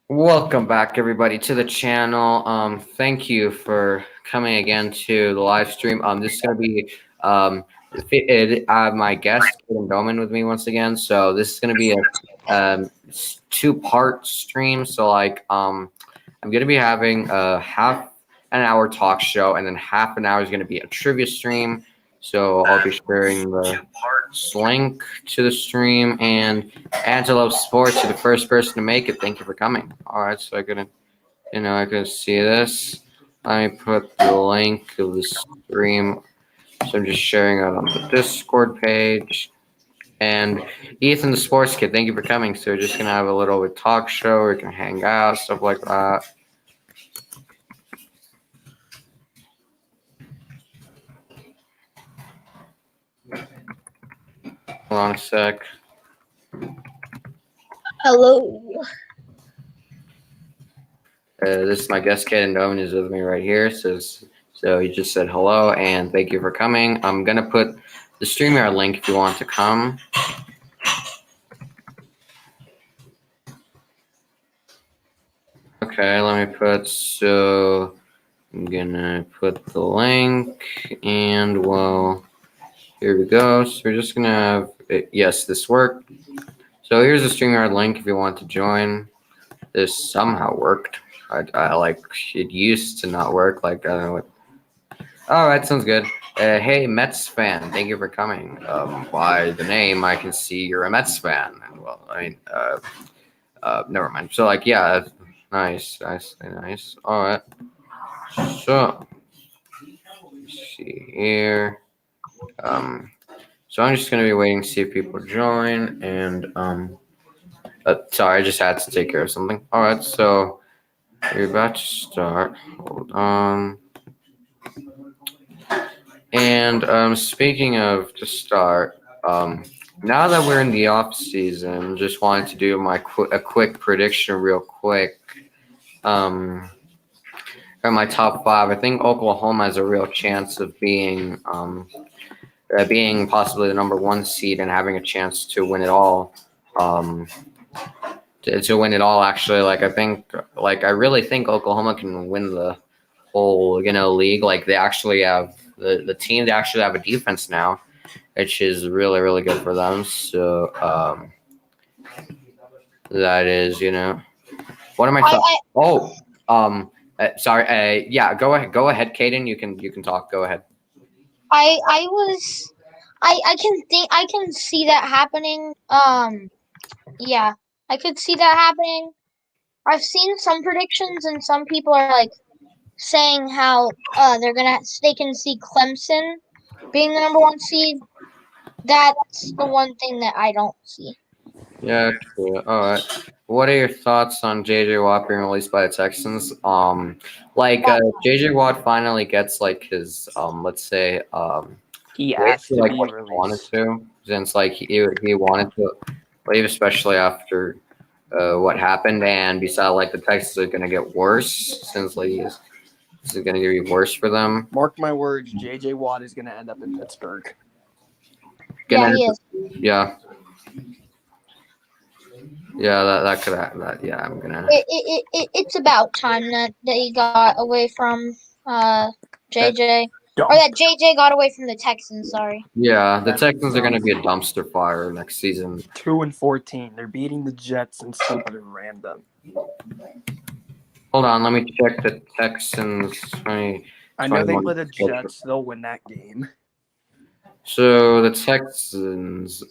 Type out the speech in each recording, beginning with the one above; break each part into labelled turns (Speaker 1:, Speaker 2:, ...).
Speaker 1: Welcome back, everybody, to the channel. Thank you for coming again to the live stream. This is going to be I have my guest Kevin Bowman with me once again. So this is going to be a two-part stream. So I'm going to be having a half an hour talk show, and then half an hour is going to be a trivia stream. So I'll be sharing the link to the stream, and Angelo Sports, you're the first person to make it. Thank you for coming. All right, so I could see this. Let me put the link of the stream. So I'm just sharing it on the Discord page. And Ethan, the sports kid, thank you for coming. So we're just gonna have a little bit talk show. We can hang out, stuff like that. Hold on a sec.
Speaker 2: Hello.
Speaker 1: This is my guest, Kaden Doman, is with me right here. So he just said hello and thank you for coming. I'm gonna put the StreamYard link if you want to come. Okay, let me put. So I'm gonna put the link, and well, here we go. So we're just gonna have it. Yes, this worked. So here's the StreamYard link if you want to join. This somehow worked. I like it used to not work. Like I don't know what. All right, sounds good. Hey, Mets fan, thank you for coming. By the name, I can see you're a Mets fan. And well, I mean, never mind. So yeah, nice. All right. So let's see here. So I'm just gonna be waiting to see if people join, and sorry, I just had to take care of something. All right, so we're about to start. Hold on. And speaking of to start, now that we're in the off season, just wanted to do a quick prediction, real quick. For my top five, I think Oklahoma has a real chance of being possibly the number one seed and having a chance to win it all. To win it all, actually, I really think Oklahoma can win the whole league. Like they actually have the team. They actually have a defense now, which is really really good for them. So that is what am I thoughts? Sorry. Yeah, go ahead, Kaden. You can talk. Go ahead.
Speaker 2: I can see that happening. Yeah, I could see that happening. I've seen some predictions, and some people are like saying how they can see Clemson being the number one seed. That's the one thing that I don't see.
Speaker 1: Yeah, true. All right. What are your thoughts on JJ Watt being released by the Texans? JJ Watt finally gets his let's say
Speaker 3: he has to
Speaker 1: what
Speaker 3: be
Speaker 1: he
Speaker 3: released.
Speaker 1: wanted to, since he wanted to leave, especially after what happened, and besides the Texans are gonna get worse since this is gonna be worse for them.
Speaker 3: Mark my words, JJ Watt is gonna end up in Pittsburgh.
Speaker 2: Yeah, he is.
Speaker 1: Yeah. Yeah, that could happen. Yeah, I'm gonna.
Speaker 2: It's about time that he got away from JJ, or that JJ got away from the Texans. Sorry.
Speaker 1: Yeah, the Texans are gonna be a dumpster fire next season.
Speaker 3: 2-14. They're beating the Jets and somebody random.
Speaker 1: Hold on, let me check the Texans.
Speaker 3: I know they play the Jets. They'll win that game.
Speaker 1: So the Texans,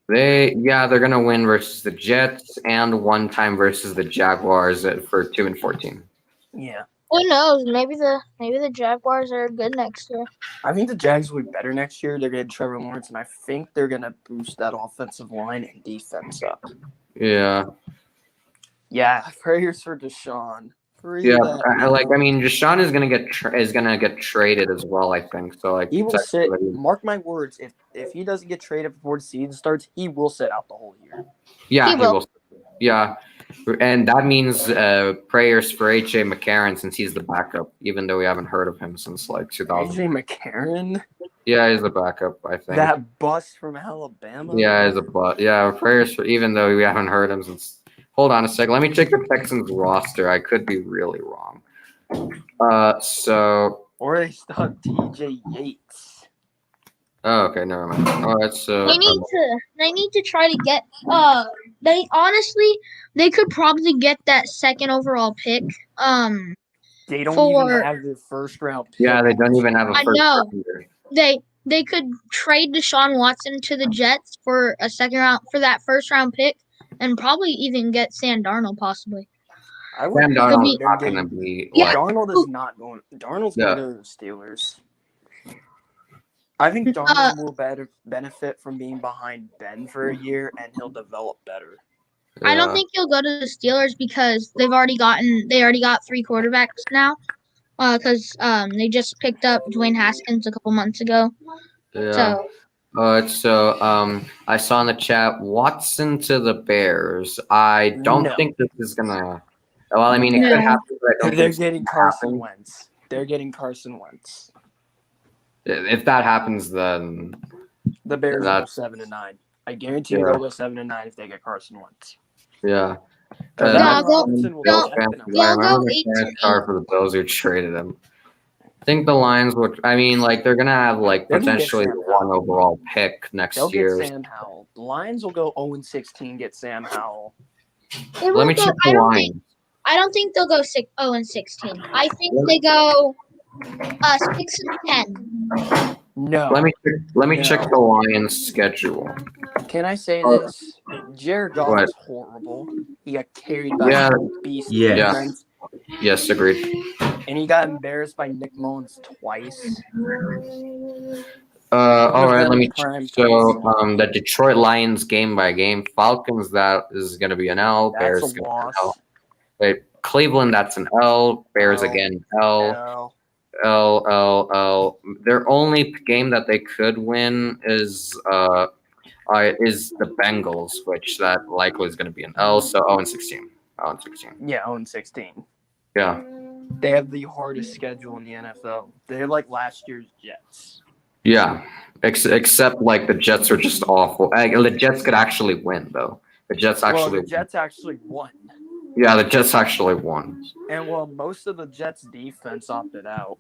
Speaker 1: they're gonna win versus the Jets and one time versus the Jaguars for 2-14.
Speaker 3: Yeah.
Speaker 2: Who knows? Maybe the Jaguars are good next year.
Speaker 3: I think the Jags will be better next year. They're gonna get Trevor Lawrence, and I think they're gonna boost that offensive line and defense up.
Speaker 1: Yeah.
Speaker 3: Yeah. Prayers for Deshaun.
Speaker 1: Deshaun is gonna get traded as well. I think so.
Speaker 3: He will sit. Mark my words. If he doesn't get traded before the season starts, he will sit out the whole year.
Speaker 1: Yeah, he will. Yeah, And that means prayers for AJ McCarron since he's the backup, even though we haven't heard of him since like 2000.
Speaker 3: AJ McCarron,
Speaker 1: Yeah, he's the backup, I think.
Speaker 3: that bust from Alabama.
Speaker 1: Yeah, he's a butt. Yeah, prayers for even though we haven't heard him since. Hold on a second. Let me check the Texans roster. I could be really wrong. So.
Speaker 3: Or they still have TJ Yates.
Speaker 1: Oh, okay, never mind. All right, so.
Speaker 2: They need to try to get they could probably get that second overall pick.
Speaker 3: They don't
Speaker 2: For-
Speaker 3: even have their first round pick.
Speaker 1: Yeah, they don't even have a
Speaker 2: I
Speaker 1: first
Speaker 2: know.
Speaker 1: rounder.
Speaker 2: They could trade Deshaun Watson to the Jets for a second round for that first round pick, and probably even get Sam Darnold possibly.
Speaker 3: I would
Speaker 1: Sam
Speaker 3: think
Speaker 1: Darnold's
Speaker 3: they're
Speaker 1: not
Speaker 3: getting-
Speaker 1: going to be
Speaker 2: Yeah.
Speaker 1: like.
Speaker 3: Darnold is not going. Darnold's
Speaker 1: Yeah.
Speaker 3: going to go to the Steelers. I think Darnold will better benefit from being behind Ben for a year, and he'll develop better.
Speaker 2: I don't
Speaker 1: Yeah.
Speaker 2: think he'll go to the Steelers because they already got 3 quarterbacks now. Because they just picked up Dwayne Haskins a couple months ago.
Speaker 1: Yeah.
Speaker 2: So
Speaker 1: I saw in the chat Watson to the Bears. I don't
Speaker 3: No.
Speaker 1: think this is gonna. Well, I mean, it
Speaker 2: No.
Speaker 1: could happen, but I don't
Speaker 3: They're
Speaker 1: think
Speaker 3: getting
Speaker 1: it's gonna
Speaker 3: Carson
Speaker 1: happen.
Speaker 3: Wentz. They're getting Carson Wentz.
Speaker 1: If that happens, then
Speaker 3: The Bears will go
Speaker 1: That's-
Speaker 3: 7-9. I guarantee you
Speaker 1: Yeah.
Speaker 3: they'll go 7-9 if they get Carson Wentz.
Speaker 1: yeah.
Speaker 3: Because
Speaker 2: No,
Speaker 3: Allen
Speaker 2: they'll-
Speaker 3: Robinson will
Speaker 1: Bills
Speaker 3: go
Speaker 1: fans,
Speaker 3: 7-9.
Speaker 2: They'll
Speaker 1: I remember
Speaker 2: go
Speaker 1: the
Speaker 2: 8-8.
Speaker 1: fans are for the Bills who traded him. I think the Lions would. I mean, like they're gonna have like
Speaker 3: They're gonna get
Speaker 1: potentially
Speaker 3: Sam
Speaker 1: one
Speaker 3: Howell.
Speaker 1: overall pick next
Speaker 3: They'll
Speaker 1: year.
Speaker 3: get Sam Howell. The Lions will go 0-16, get Sam Howell.
Speaker 2: they
Speaker 1: Let
Speaker 2: won't
Speaker 1: me
Speaker 2: go-
Speaker 1: check
Speaker 2: I
Speaker 1: the
Speaker 2: don't think
Speaker 1: Lions.
Speaker 2: I don't think they'll go 0-16. I think they go 6-10.
Speaker 3: No.
Speaker 1: Let me
Speaker 3: No.
Speaker 1: check the Lions schedule.
Speaker 3: Can I say
Speaker 1: Oh.
Speaker 3: this? Jared Goff
Speaker 1: What?
Speaker 3: is horrible. He got carried by
Speaker 1: Yeah.
Speaker 3: a beast
Speaker 4: Yes.
Speaker 3: defense,
Speaker 1: Yes, agreed.
Speaker 3: and he got embarrassed by Nick Mullins twice.
Speaker 1: All right, let me.
Speaker 3: Prime
Speaker 1: So, the Detroit Lions game by game. Falcons, that is going to be an L. Bears
Speaker 3: That's a
Speaker 1: gonna be an
Speaker 3: loss.
Speaker 1: L. Wait, Cleveland, that's an L. Bears
Speaker 3: L.
Speaker 1: again, L.
Speaker 3: No.
Speaker 1: L. Their only game that they could win is the Bengals, which that likely is going to be an L. So 0-16. 0-16.
Speaker 3: Yeah, 0-16.
Speaker 1: Yeah.
Speaker 3: They have the hardest schedule in the NFL. They're like last year's Jets.
Speaker 1: Yeah. Except like the Jets are just awful. The Jets could actually win though. The Jets actually.
Speaker 3: Well, the Jets actually won.
Speaker 1: Yeah, the Jets actually won.
Speaker 3: And well, most of the Jets defense opted out.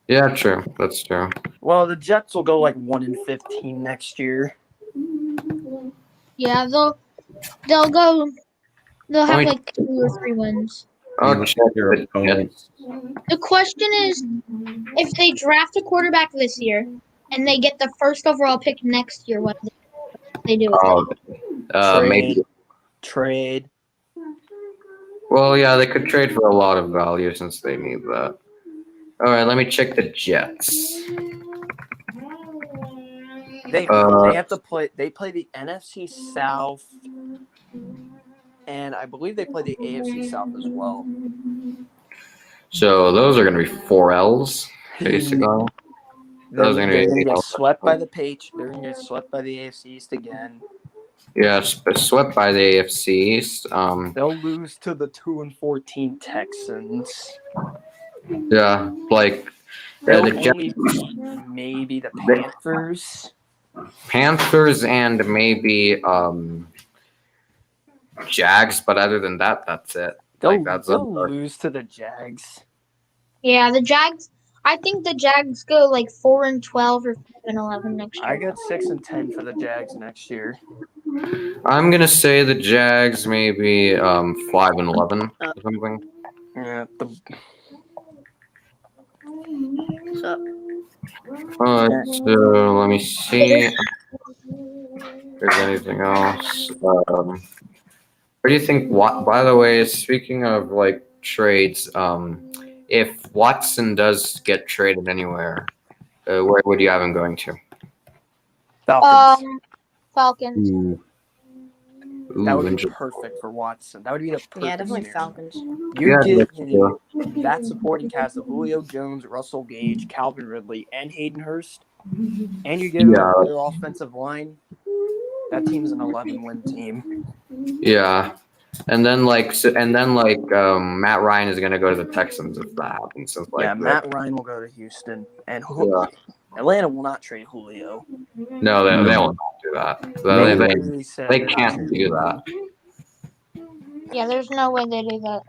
Speaker 1: Yeah, true. That's true.
Speaker 3: Well, the Jets will go like 1-15 next year.
Speaker 2: Yeah, they'll have
Speaker 1: Point.
Speaker 2: like 2 or 3 wins.
Speaker 1: Oh,
Speaker 4: You
Speaker 1: check
Speaker 4: look at your
Speaker 1: the
Speaker 4: opponents.
Speaker 2: The question is, if they draft a quarterback this year and they get the first overall pick next year, what do they do with it?
Speaker 1: Oh, maybe.
Speaker 3: Trade.
Speaker 1: Well, yeah, they could trade for a lot of value since they need that. All right, let me check the Jets.
Speaker 3: They
Speaker 1: Uh,
Speaker 3: have to play. They play the NFC South, and I believe they play the AFC South as well.
Speaker 1: So those are going to be 4 L's, basically. Those are gonna
Speaker 3: They're
Speaker 1: be-
Speaker 3: gonna get swept by the Patriots. They're gonna get swept by the AFC East again.
Speaker 1: Yeah, swept by the AFC East.
Speaker 3: They'll lose to the 2-14 Texans.
Speaker 1: Yeah, like
Speaker 3: They'll
Speaker 1: the Jets,
Speaker 3: only beat maybe the Panthers.
Speaker 1: Panthers and maybe Jags, but other than that, that's it.
Speaker 3: They'll,
Speaker 1: Like, that's
Speaker 3: they'll
Speaker 1: a-
Speaker 3: lose to the Jags.
Speaker 2: Yeah, the Jags. I think the Jags go like 4-12 or 5-11 next
Speaker 3: I
Speaker 2: year.
Speaker 3: got 6-10 for the Jags next year.
Speaker 1: I'm gonna say the Jags maybe 5-11 or something.
Speaker 3: Yeah,
Speaker 1: Alright, so let me see if there's anything else. What do you think? By the way, speaking of like trades, if Watson does get traded anywhere, where would you have him going to?
Speaker 3: Falcons.
Speaker 2: Falcons.
Speaker 1: Ooh,
Speaker 3: That would be
Speaker 1: interesting.
Speaker 3: perfect for Watson. That would be the perfect
Speaker 5: Yeah, definitely
Speaker 3: scenario.
Speaker 5: Falcons.
Speaker 3: You
Speaker 1: Yeah,
Speaker 3: give
Speaker 1: that's
Speaker 3: him
Speaker 1: true.
Speaker 3: that supporting cast of Julio Jones, Russell Gage, Calvin Ridley, and Hayden Hurst, and you give
Speaker 1: Yeah.
Speaker 3: their offensive line. That team's an 11-win team.
Speaker 1: Yeah. And then Matt Ryan is gonna go to the Texans if that happens. So
Speaker 3: Yeah, Matt Ryan will go to Houston, and Atlanta will not trade Julio.
Speaker 1: No, they will not do that. They can't do that.
Speaker 2: Yeah, there's no way they do that.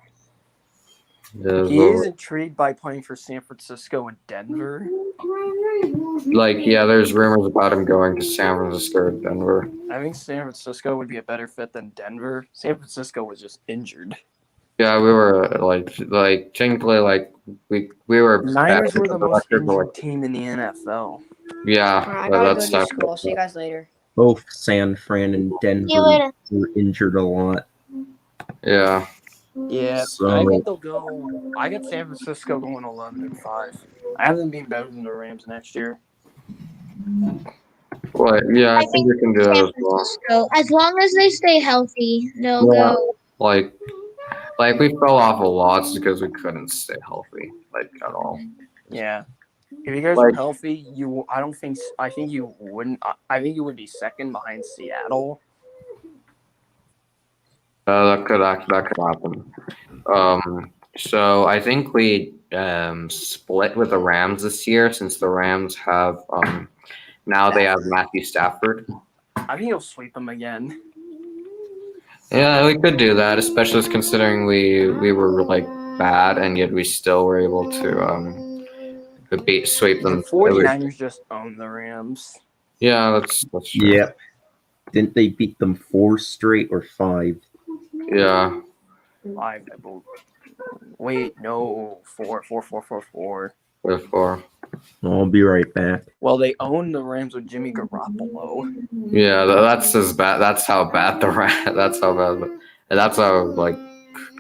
Speaker 3: He is intrigued by playing for San Francisco and Denver.
Speaker 1: There's rumors about him going to San Francisco or Denver.
Speaker 3: I think San Francisco would be a better fit than Denver. San Francisco was just injured.
Speaker 1: Yeah, we were technically we were.
Speaker 3: Niners were the most injured team in the NFL.
Speaker 1: Yeah,
Speaker 4: I gotta go to school. See you guys later.
Speaker 5: Both San Fran and Denver were injured a lot.
Speaker 1: Yeah.
Speaker 3: Yeah,
Speaker 5: So,
Speaker 3: I think they'll go. I got San Francisco going 11-5. I have them being better than the Rams next year.
Speaker 1: Well, yeah, I think we can do that as well.
Speaker 2: As long as they stay healthy, they'll go.
Speaker 1: We fell off a lot because we couldn't stay healthy, at all.
Speaker 3: Yeah. If you guys were healthy, I think you would be second behind Seattle.
Speaker 1: That could happen. So I think we split with the Rams this year since the Rams have now they have Matthew Stafford.
Speaker 3: I think he'll sweep them again.
Speaker 1: Yeah, we could do that, especially considering we were bad and yet we still were able to sweep them.
Speaker 3: The 49ers just own the Rams.
Speaker 1: Yeah, that's true.
Speaker 5: Yep. Didn't they beat them 4 straight or 5?
Speaker 1: Yeah.
Speaker 3: 5, I believe. Wait, no, 4.
Speaker 1: 4.
Speaker 5: I'll be right back.
Speaker 3: Well, they own the Rams with Jimmy Garoppolo.
Speaker 1: Yeah, that's as bad. That's how bad That's how bad. That's how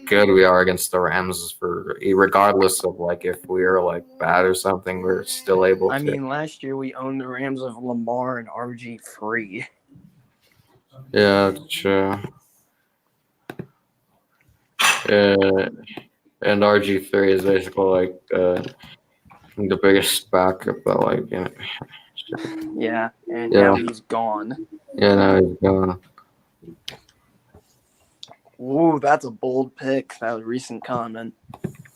Speaker 1: good we are against the Rams. Regardless of if we are bad or something, we're still able to.
Speaker 3: I mean, last year we owned the Rams with Lamar and RG3.
Speaker 1: Yeah, that's true. And RG3 is basically the biggest backup, but
Speaker 3: Yeah, and now he's gone.
Speaker 1: Yeah, now he's gone.
Speaker 3: Ooh, that's a bold pick. That was a recent comment.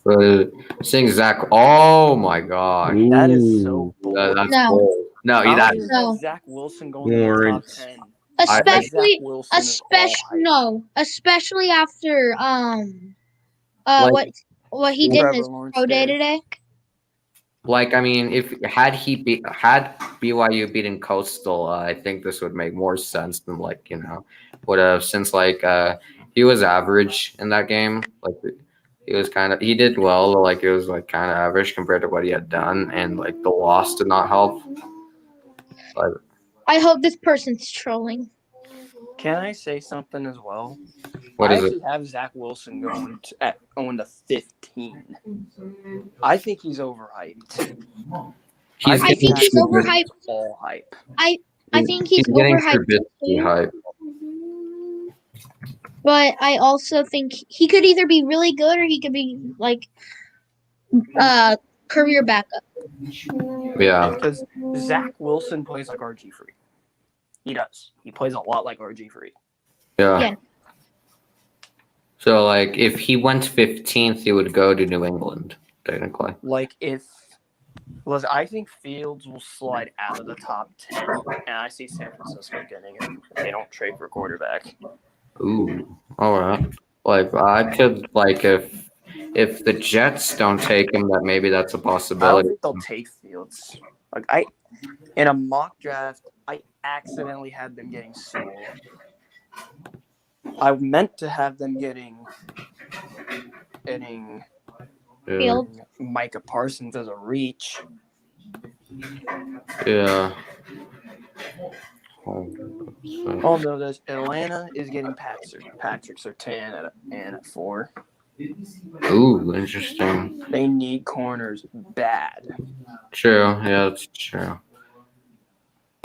Speaker 1: But seeing Zach, oh my god,
Speaker 3: that is so bold.
Speaker 1: That's
Speaker 2: No.
Speaker 1: bold.
Speaker 2: No.
Speaker 3: Zach Wilson going to the top 10.
Speaker 2: Especially after what he did in his pro day today.
Speaker 1: I mean, had BYU beaten Coastal, I think this would make more sense than would have, since he was average in that game. He did well, it was kind of average compared to what he had done, and the loss did not help.
Speaker 2: I hope this person's trolling.
Speaker 3: Can I say something as well?
Speaker 1: What is it?
Speaker 3: I have Zach Wilson going to 15. I think he's overhyped.
Speaker 2: I think he's overhyped.
Speaker 3: All hype.
Speaker 2: I think he's
Speaker 1: getting
Speaker 2: overhyped.
Speaker 1: Hype.
Speaker 2: But I also think he could either be really good or he could be career backup.
Speaker 1: Yeah.
Speaker 3: Because Zach Wilson plays like RG3. He does. He plays a lot like RG3.
Speaker 1: Yeah. So, if he went 15th, he would go to New England, technically.
Speaker 3: I think Fields will slide out of the top 10, and I see San Francisco getting him if they don't trade for quarterback.
Speaker 1: Ooh, all right. I could, if the Jets don't take him, maybe that's a
Speaker 3: I
Speaker 1: possibility.
Speaker 3: don't think they'll take Fields. In a mock draft, I accidentally had them getting Sewell. I meant to have them getting
Speaker 2: Fields.
Speaker 3: Micah Parsons as a reach.
Speaker 1: Yeah.
Speaker 3: Oh no, there's Atlanta is getting Patrick Surtain at 4.
Speaker 1: Ooh, interesting.
Speaker 3: They need corners bad.
Speaker 1: True. Yeah, that's true.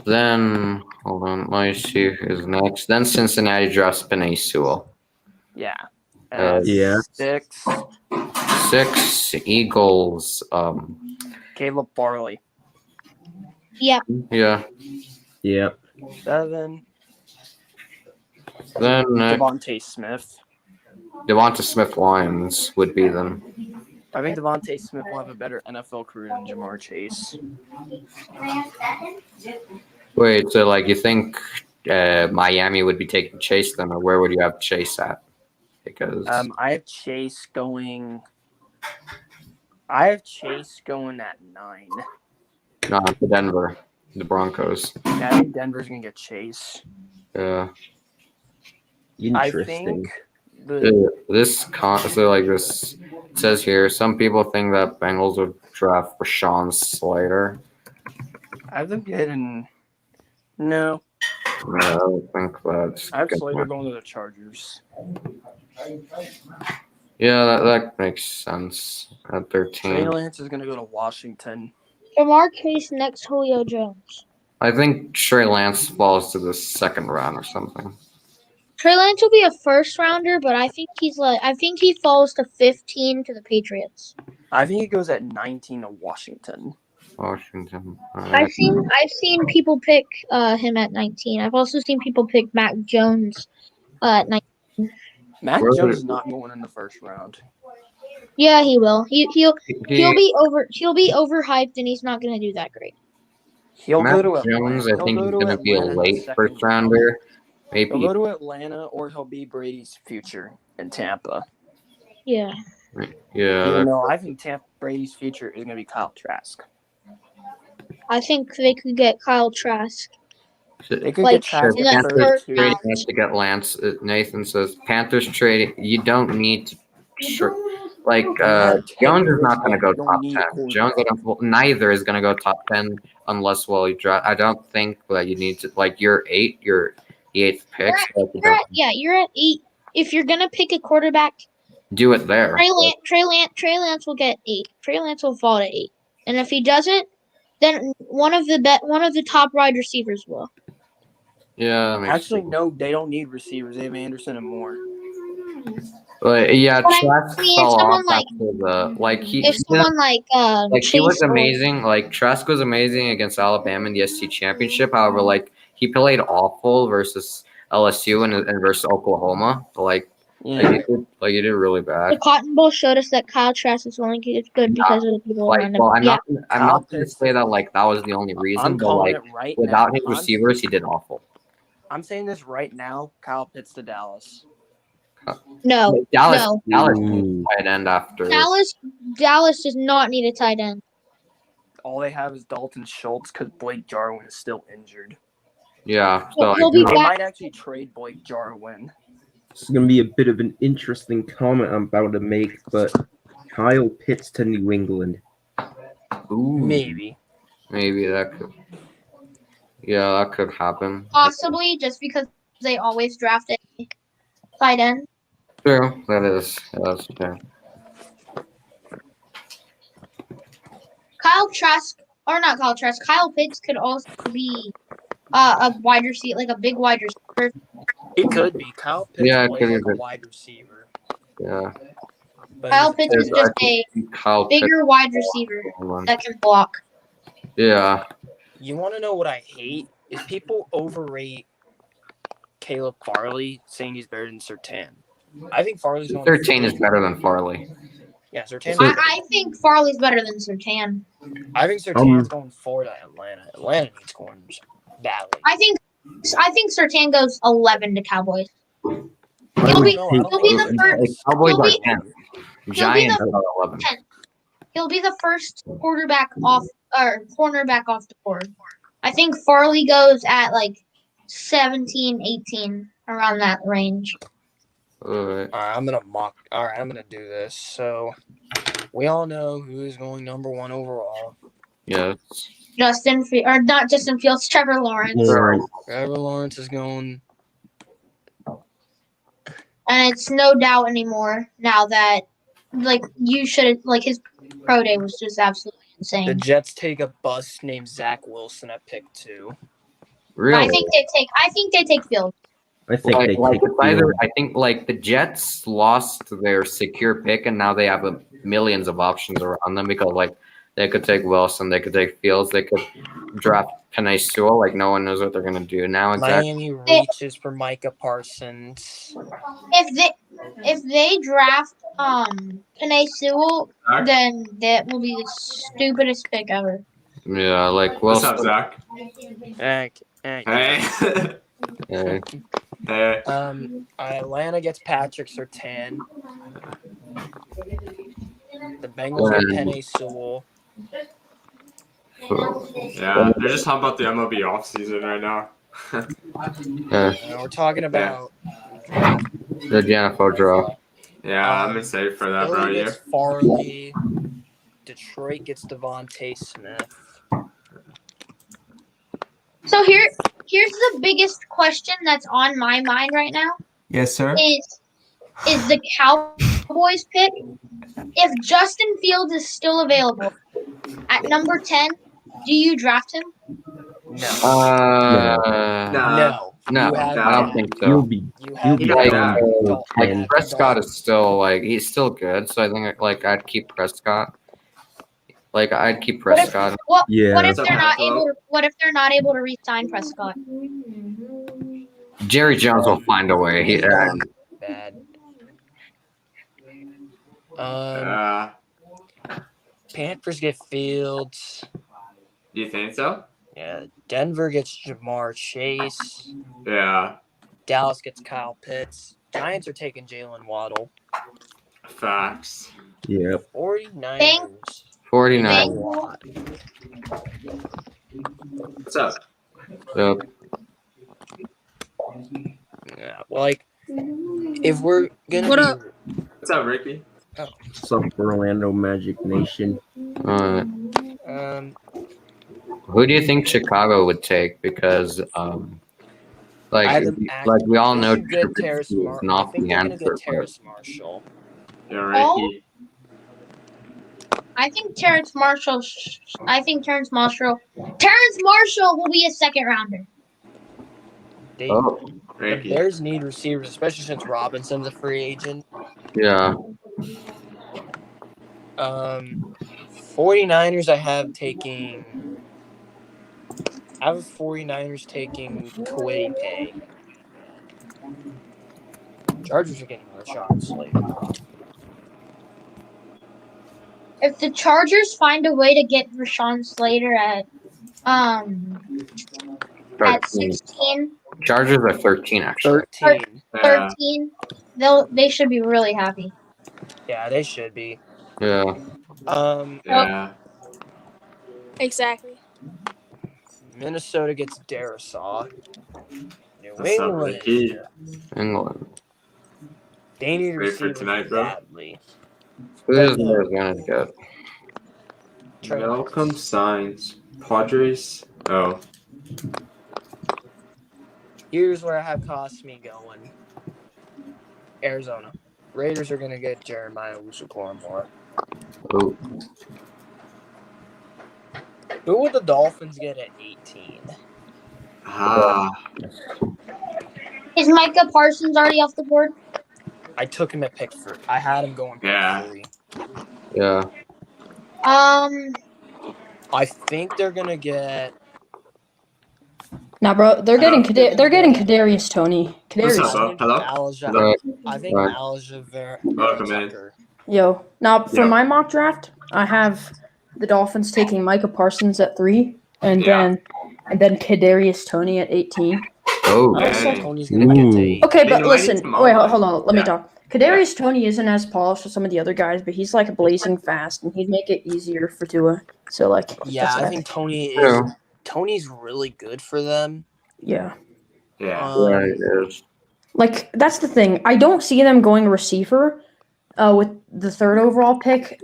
Speaker 1: Then, hold on. Let me see who's next. Then Cincinnati drafts Penei Sewell.
Speaker 3: Yeah.
Speaker 5: Yeah.
Speaker 3: 6.
Speaker 1: 6 Eagles.
Speaker 3: Caleb Farley.
Speaker 2: Yep.
Speaker 1: Yeah.
Speaker 5: Yep.
Speaker 3: 7.
Speaker 1: Then
Speaker 3: Devontae Smith.
Speaker 1: Devonta Smith Lions would be them.
Speaker 3: I think Devontae Smith will have a better NFL career than Jamar Chase.
Speaker 1: Wait, so like you think Miami would be taking Chase then, or where would you have Chase at? Because
Speaker 3: I have Chase going. I have Chase going at 9.
Speaker 1: no, to Denver, the Broncos.
Speaker 3: Yeah, I think Denver's gonna get Chase.
Speaker 1: Yeah.
Speaker 3: I
Speaker 5: Interesting.
Speaker 3: think the
Speaker 1: This says here, some people think that Bengals would draft Rashawn Slater.
Speaker 3: I have them getting. No,
Speaker 1: No, I don't think that's
Speaker 3: I have
Speaker 1: good.
Speaker 3: Slater going to the Chargers.
Speaker 1: Yeah, that makes sense. At
Speaker 3: Trey
Speaker 1: 13.
Speaker 3: Lance is gonna go to Washington.
Speaker 2: Jamar Chase next Julio Jones.
Speaker 1: I think Trey Lance falls to the second round or something.
Speaker 2: Trey Lance will be a first rounder, but I think he falls to 15 to the Patriots.
Speaker 3: I think he goes at 19 to Washington.
Speaker 1: Washington.
Speaker 2: I've seen people pick him at 19. I've also seen people pick Mac Jones at 19.
Speaker 3: Mac
Speaker 1: Where
Speaker 3: Jones
Speaker 1: would-
Speaker 3: is not going in the first round.
Speaker 2: Yeah, he will. He'll
Speaker 1: He-
Speaker 2: be overhyped, and he's not going to do that great.
Speaker 3: He'll
Speaker 1: Mac
Speaker 3: go to
Speaker 1: Jones,
Speaker 3: Atlanta.
Speaker 1: I think
Speaker 3: He'll
Speaker 1: he's
Speaker 3: go to
Speaker 1: going to be a
Speaker 3: Atlanta in the
Speaker 1: late
Speaker 3: second
Speaker 1: first
Speaker 3: round.
Speaker 1: rounder.
Speaker 3: He'll
Speaker 1: Maybe.
Speaker 3: go to Atlanta, or he'll be Brady's future in Tampa.
Speaker 2: Yeah.
Speaker 1: Yeah.
Speaker 3: Even though I think Brady's future is going to be Kyle Trask.
Speaker 2: I think they could get Kyle Trask.
Speaker 3: They could
Speaker 2: Like,
Speaker 3: get Trask
Speaker 2: in
Speaker 3: at
Speaker 2: the
Speaker 1: Panthers
Speaker 2: first
Speaker 3: 32.
Speaker 2: round.
Speaker 1: trading to get Lance. Nathan says Panthers trading. You don't need to. Jones is not going to go
Speaker 3: You don't
Speaker 1: top
Speaker 3: need a
Speaker 1: 10. Jones, neither is going to go top 10 unless you draft. I don't think that you need to. You're 8. You're the 8th pick. So
Speaker 2: You're at 8. If you're gonna pick a quarterback,
Speaker 1: do it there.
Speaker 2: Trey Lance will get 8. Trey Lance will fall to 8, and if he doesn't, then one of the top wide receivers will.
Speaker 1: Yeah. That makes
Speaker 3: Actually,
Speaker 1: sense.
Speaker 3: no, they don't need receivers. They have Anderson and Moore.
Speaker 1: Yeah,
Speaker 2: But I
Speaker 1: Trask
Speaker 2: mean,
Speaker 1: fell
Speaker 2: someone
Speaker 1: off
Speaker 2: like-
Speaker 1: after the he.
Speaker 2: If someone
Speaker 1: He
Speaker 2: Chase
Speaker 1: was
Speaker 2: or-
Speaker 1: amazing. Trask was amazing against Alabama in the SC championship. However, he played awful versus LSU and versus Oklahoma.
Speaker 3: Yeah.
Speaker 1: He did really
Speaker 2: the
Speaker 1: bad.
Speaker 2: Cotton Bowl showed us that Kyle Trask is only good because of the people around him.
Speaker 1: I'm
Speaker 2: Yeah,
Speaker 1: not going to say that that was the only reason,
Speaker 3: I'm
Speaker 1: but
Speaker 3: calling it right
Speaker 1: without
Speaker 3: now.
Speaker 1: his receivers, he did awful.
Speaker 3: I'm saying this right now. Kyle Pitts to Dallas.
Speaker 2: no,
Speaker 1: Dallas
Speaker 5: Ooh.
Speaker 1: tight end after.
Speaker 2: Dallas does not need a tight end.
Speaker 3: All they have is Dalton Schultz because Blake Jarwin is still injured.
Speaker 1: Yeah, so
Speaker 2: He'll be
Speaker 3: They
Speaker 2: back.
Speaker 3: might actually trade Blake Jarwin.
Speaker 5: This is going to be a bit of an interesting comment I'm about to make, but Kyle Pitts to New England.
Speaker 1: ooh,
Speaker 3: Maybe.
Speaker 1: maybe that could. Yeah, that could happen.
Speaker 2: Possibly just because they always draft a tight end.
Speaker 1: True, that's fair.
Speaker 2: Kyle Pitts could also be a wide receiver, like a big wide receiver.
Speaker 3: It could be. Kyle Pitts
Speaker 1: Yeah, it
Speaker 3: plays
Speaker 1: could be
Speaker 3: like a
Speaker 1: good.
Speaker 3: wide receiver.
Speaker 1: Yeah.
Speaker 3: But
Speaker 2: Kyle
Speaker 3: he's-
Speaker 2: Pitts is just a
Speaker 1: Kyle
Speaker 2: bigger wide receiver that can block.
Speaker 1: Yeah.
Speaker 3: You want to know what I hate? Is people overrate Caleb Farley, saying he's better than Surtain. I think Farley's going
Speaker 1: 13 is better than Farley.
Speaker 3: Yeah, Surtain.
Speaker 2: I think Farley's better than Surtain.
Speaker 3: I think Surtain's going 4 to Atlanta. Atlanta needs corners badly.
Speaker 2: I think Surtain goes 11 to Cowboys.
Speaker 5: I
Speaker 2: He'll
Speaker 5: would
Speaker 2: be
Speaker 5: take
Speaker 2: the first.
Speaker 1: Cowboys
Speaker 2: He'll
Speaker 1: are
Speaker 2: be-
Speaker 1: 10. Giants are 11.
Speaker 2: He'll be the first cornerback off the board. I think Farley goes at 17, 18, around that range.
Speaker 1: Alright.
Speaker 3: All right, I'm gonna do this. So we all know who is going number 1 overall.
Speaker 1: Yes.
Speaker 2: Not Justin Fields, Trevor Lawrence.
Speaker 5: Lawrence.
Speaker 3: Trevor Lawrence is going.
Speaker 2: And it's no doubt anymore now that his pro day was just absolutely
Speaker 3: The
Speaker 2: insane.
Speaker 3: Jets take a bust named Zach Wilson at pick 2.
Speaker 1: Really?
Speaker 2: I think they take Fields.
Speaker 5: I think they take
Speaker 1: it's either,
Speaker 5: Fields.
Speaker 1: I think the Jets lost their secure pick and now they have millions of options around them because They could take Wilson. They could take Fields. They could draft Penei Sewell. Like no one knows what they're gonna do now. Exactly.
Speaker 3: Miami reaches for Micah Parsons.
Speaker 2: If they draft Penei Sewell, then that will be the stupidest pick ever.
Speaker 1: Yeah, like
Speaker 6: What's
Speaker 1: Wilson.
Speaker 6: up, Zach?
Speaker 3: Hey.
Speaker 1: Yeah.
Speaker 6: Hey.
Speaker 3: Atlanta gets Patrick Surtain. The Bengals get Penei Sewell.
Speaker 6: Yeah, they're just talking about the MLB offseason right now.
Speaker 3: We're talking about
Speaker 1: The NFL draft.
Speaker 6: Yeah, I'm excited for that, bro.
Speaker 3: Philly gets Farley. Detroit gets Devontae Smith.
Speaker 2: So here's the biggest question that's on my mind right now.
Speaker 6: Yes, sir.
Speaker 2: Is the Cowboys pick? If Justin Fields is still available at number 10, do you draft him?
Speaker 3: No.
Speaker 1: No, I don't think so.
Speaker 5: You'll be
Speaker 1: Like Prescott is still he's still good, so I think I'd keep Prescott. I'd keep Prescott.
Speaker 2: What
Speaker 5: Yeah.
Speaker 2: if they're not able to? What if they're not able to re-sign Prescott?
Speaker 1: Jerry Jones will find a way.
Speaker 3: Bad. Panthers get Fields.
Speaker 6: Do you think so?
Speaker 3: Yeah. Denver gets Jamar Chase.
Speaker 6: Yeah.
Speaker 3: Dallas gets Kyle Pitts. Giants are taking Jalen Waddle.
Speaker 6: Facts.
Speaker 5: Yeah.
Speaker 3: 49ers.
Speaker 1: 49.
Speaker 6: What's up?
Speaker 1: Yep.
Speaker 3: Yeah. If we're gonna
Speaker 6: What's up, Ricky?
Speaker 5: What's up, Orlando Magic Nation?
Speaker 1: Who do you think Chicago would take? Because we all know Trubisky is not the answer.
Speaker 3: Terrace Marshall.
Speaker 6: Yeah, Ricky.
Speaker 2: I think Terrence Marshall will be a second rounder.
Speaker 3: The
Speaker 6: Ricky.
Speaker 3: Bears need receivers, especially since Robinson's a free agent.
Speaker 1: Yeah.
Speaker 3: 49ers I have 49ers taking Kuwait Pay. Chargers are getting Rashawn Slater.
Speaker 2: If the Chargers find a way to get Rashawn Slater at 16,
Speaker 1: Chargers are 13 actually.
Speaker 3: 13.
Speaker 2: they should be really happy.
Speaker 3: Yeah, they should be.
Speaker 1: Yeah.
Speaker 6: Yeah.
Speaker 7: Exactly.
Speaker 3: Minnesota gets Darisaw. New
Speaker 6: What's up,
Speaker 3: England.
Speaker 6: Ricky?
Speaker 1: England.
Speaker 3: They need
Speaker 6: Ready for
Speaker 3: receivers
Speaker 6: tonight, bro?
Speaker 3: badly.
Speaker 1: Who is gonna get?
Speaker 6: Welcome signs. Padres. Oh.
Speaker 3: Here's where I have Cosme going. Arizona. Raiders are going to get Jeremiah Owusu-Koramoah.
Speaker 1: Oh.
Speaker 3: Who would the Dolphins get at 18?
Speaker 2: Is Micah Parsons already off the board?
Speaker 3: I took him at pick 3. I had him going pick 3.
Speaker 1: Yeah.
Speaker 3: I think they're going to get...
Speaker 4: Nah, bro, they're getting Kadarius Toney.
Speaker 6: What's up, bro? Hello?
Speaker 3: I think Elijah
Speaker 6: Welcome in.
Speaker 4: Yo, now for my mock draft, I have the Dolphins taking Micah Parsons at 3, and then Kadarius Toney at 18.
Speaker 1: Oh,
Speaker 3: I said Tony's going to get to 8.
Speaker 4: Okay, but listen, wait, hold on, let me talk. Kadarius Toney isn't as polished as some of the other guys, but he's blazing fast, and he'd make it easier for Tua. So I
Speaker 3: think Tony's really good for them.
Speaker 4: Yeah.
Speaker 6: Yeah.
Speaker 4: That's the thing. I don't see them going receiver with the 3rd overall pick.